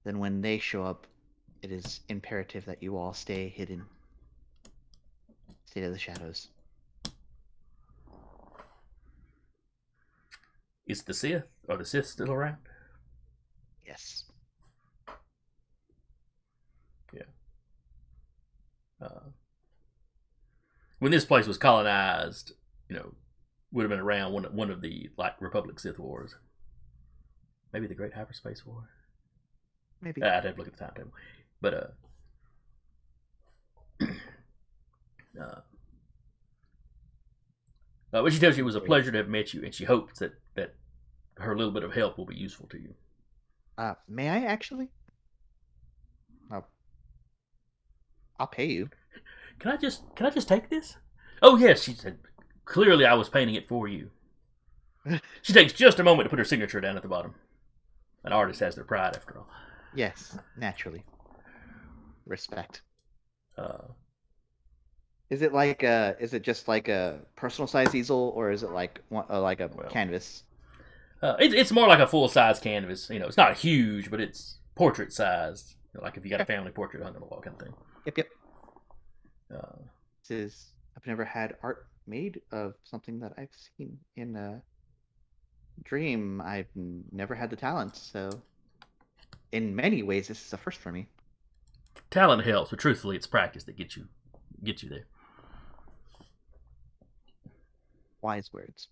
then when they show up, it is imperative that you all stay hidden. Stay to the shadows. Is the Sith? Are the Sith still around? Yes. Yeah. When this place was colonized, would have been around one of the Republic Sith Wars. Maybe the Great Hyperspace War. Maybe. I'd have to look at the timetable. But but she tells you it was a pleasure to have met you, and she hopes that her little bit of help will be useful to you. May I actually? I'll pay you. Can I just take this? Oh yes, she said. Clearly, I was painting it for you. She takes just a moment to put her signature down at the bottom. An artist has their pride, after all. Yes, naturally. Respect. Is it just like a personal size easel, or is it like a canvas? It's more like a full size canvas. It's not huge, but it's portrait sized. Like if you got a family portrait hung on the wall, kind of thing. Yep. I've never had art made of something that I've seen in a dream. I've never had the talent, so in many ways, this is a first for me. Talent helps, but truthfully, it's practice that gets you there. Wise words.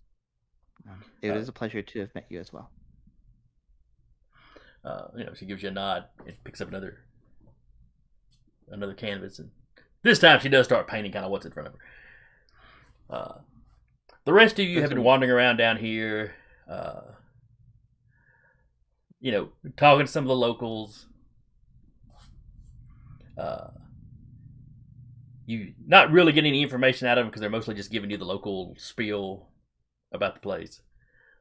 It is a pleasure to have met you as well. She gives you a nod and picks up another canvas, and this time she does start painting kind of what's in front of her. The rest of you have been wandering around down here, talking to some of the locals. You not really getting any information out of them because they're mostly just giving you the local spiel about the place,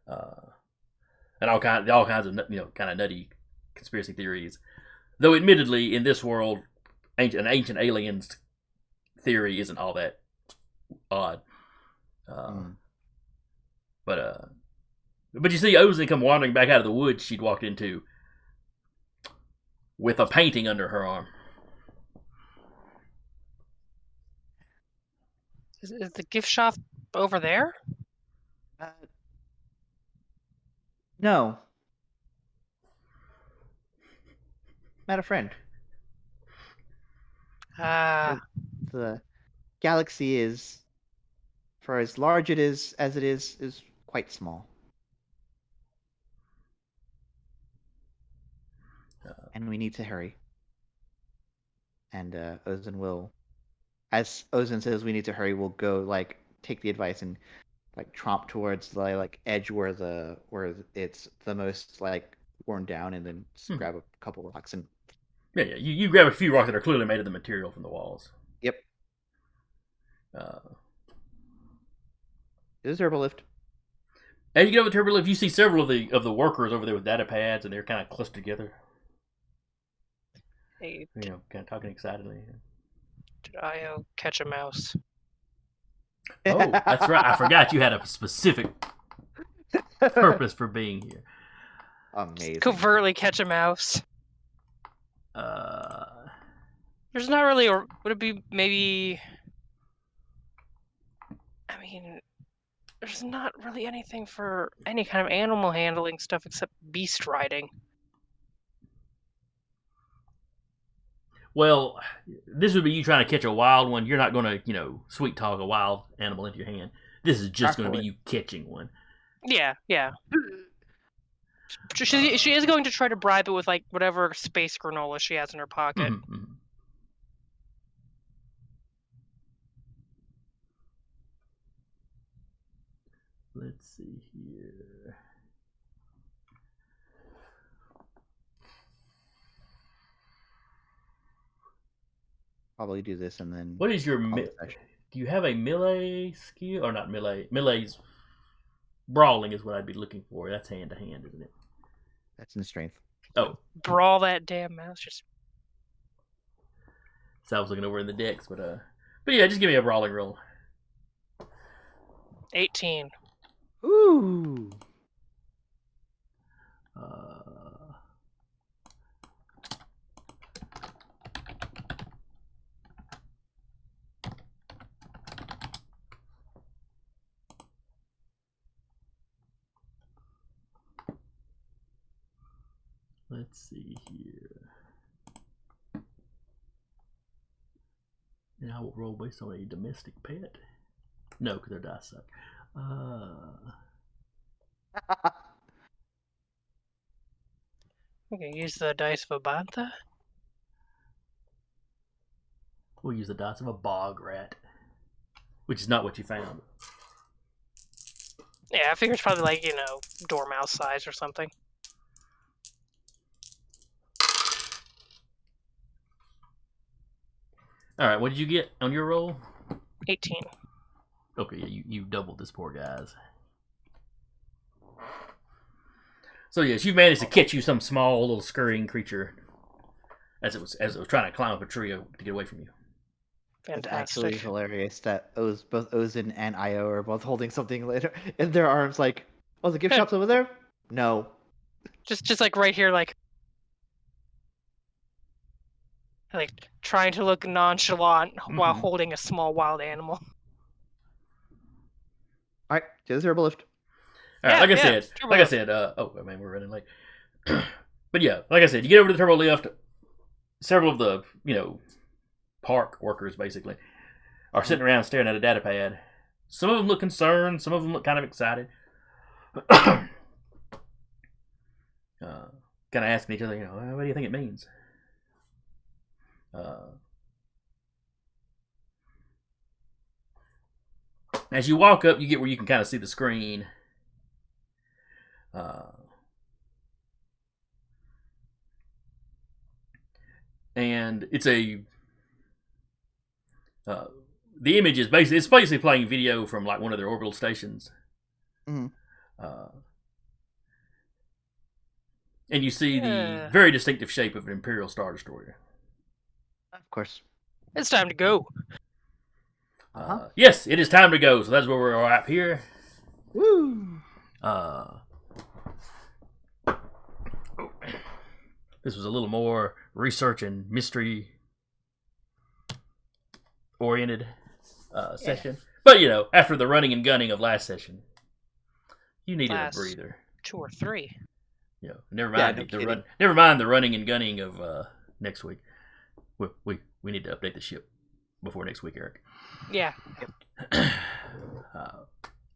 and all kinds of kind of nutty conspiracy theories. Though, admittedly, in this world, an ancient aliens theory isn't all that odd. But you see Ozzy come wandering back out of the woods she'd walked into with a painting under her arm. Is the gift shop over there? No. Met a friend. The galaxy is, for as large as it is quite small. And we need to hurry. And Ozan will, as Ozan says, we need to hurry. We'll go like take the advice and like tromp towards the like edge where it's the most like worn down, and then just grab a couple rocks and. Yeah. You grab a few rocks that are clearly made of the material from the walls. Yep. It is turbo lift. As you get over the turbo lift, you see several of the workers over there with data pads, and they're kind of clustered together. Hey, You know, kind of talking excitedly. did Io catch a mouse? Oh, that's right. I forgot you had a specific purpose for being here. Amazing. Covertly catch a mouse. There's not really, or would it be maybe? I mean, there's not really anything for any kind of animal handling stuff except beast riding. Well, this would be you trying to catch a wild one. You're not going to, sweet talk a wild animal into your hand. This is just going to be you catching one. Yeah. She is going to try to bribe it with like whatever space granola she has in her pocket. Mm-hmm. Let's see here. Probably do this and then. What is your do you have a melee skill or not melee? Melee's brawling is what I'd be looking for. That's hand to hand, isn't it? That's in strength. Oh, brawl that damn mouse! Just. So I was looking over in the decks, but yeah, just give me a brawling roll. 18. Ooh. Let's see here. And I will roll based on a domestic pet. No, because their dice suck. We can use the dice of a bantha. We'll use the dice of a bog rat, which is not what you found. Yeah, I figure it's probably like, dormouse size or something. All right, what did you get on your roll? 18. Okay, yeah, you doubled this poor guy's. So yes, you managed to catch you some small little scurrying creature as it was trying to climb up a tree to get away from you. It's Fantastic. actually hilarious that both Ozan and Io are both holding something in their arms. Like, oh, the gift shop's over there. No. Just like right here, like trying to look nonchalant while holding a small wild animal. All right, do the turbo lift. All right, like I said, oh man, we're running late. But yeah, like I said, you get over to the turbo lift. Several of the park workers basically are sitting around staring at a data pad. Some of them look concerned. Some of them look kind of excited. Kind of asking each other, what do you think it means? As you walk up, you get where you can kind of see the screen. And it's the image is basically playing video from like one of their orbital stations. Mm-hmm. And you see the very distinctive shape of an Imperial Star Destroyer. Of course. It's time to go. Yes, it is time to go. So that's where we're at here. Woo! This was a little more research and mystery oriented session. But after the running and gunning of last session, you needed a breather. 2 or 3. Never mind never mind the running and gunning of next week. We need to update the ship before next week, Eric. Yeah.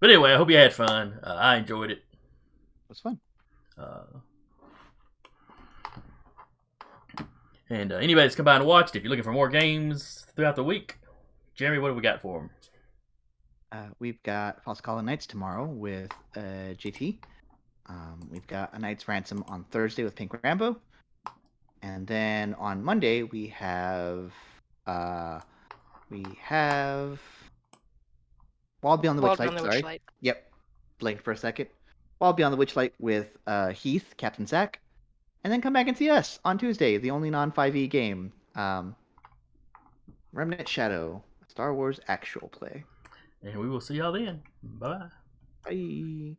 But anyway, I hope you had fun. I enjoyed it. It was fun. And anybody that's come by and watched, if you're looking for more games throughout the week, Jeremy, what do we got for them? We've got False Collar Knights tomorrow with JT. We've got A Knight's Ransom on Thursday with Pink Rambo. And then on Monday we have Wild Beyond the Wild Witchlight. Beyond the Sorry. Witchlight. Yep. Blinked for a second. Wild Beyond the Witchlight with Heath, Captain Zack. And then come back and see us on Tuesday, the only non-5e game. Remnant Shadow, Star Wars actual play. And we will see y'all then. Bye. Bye.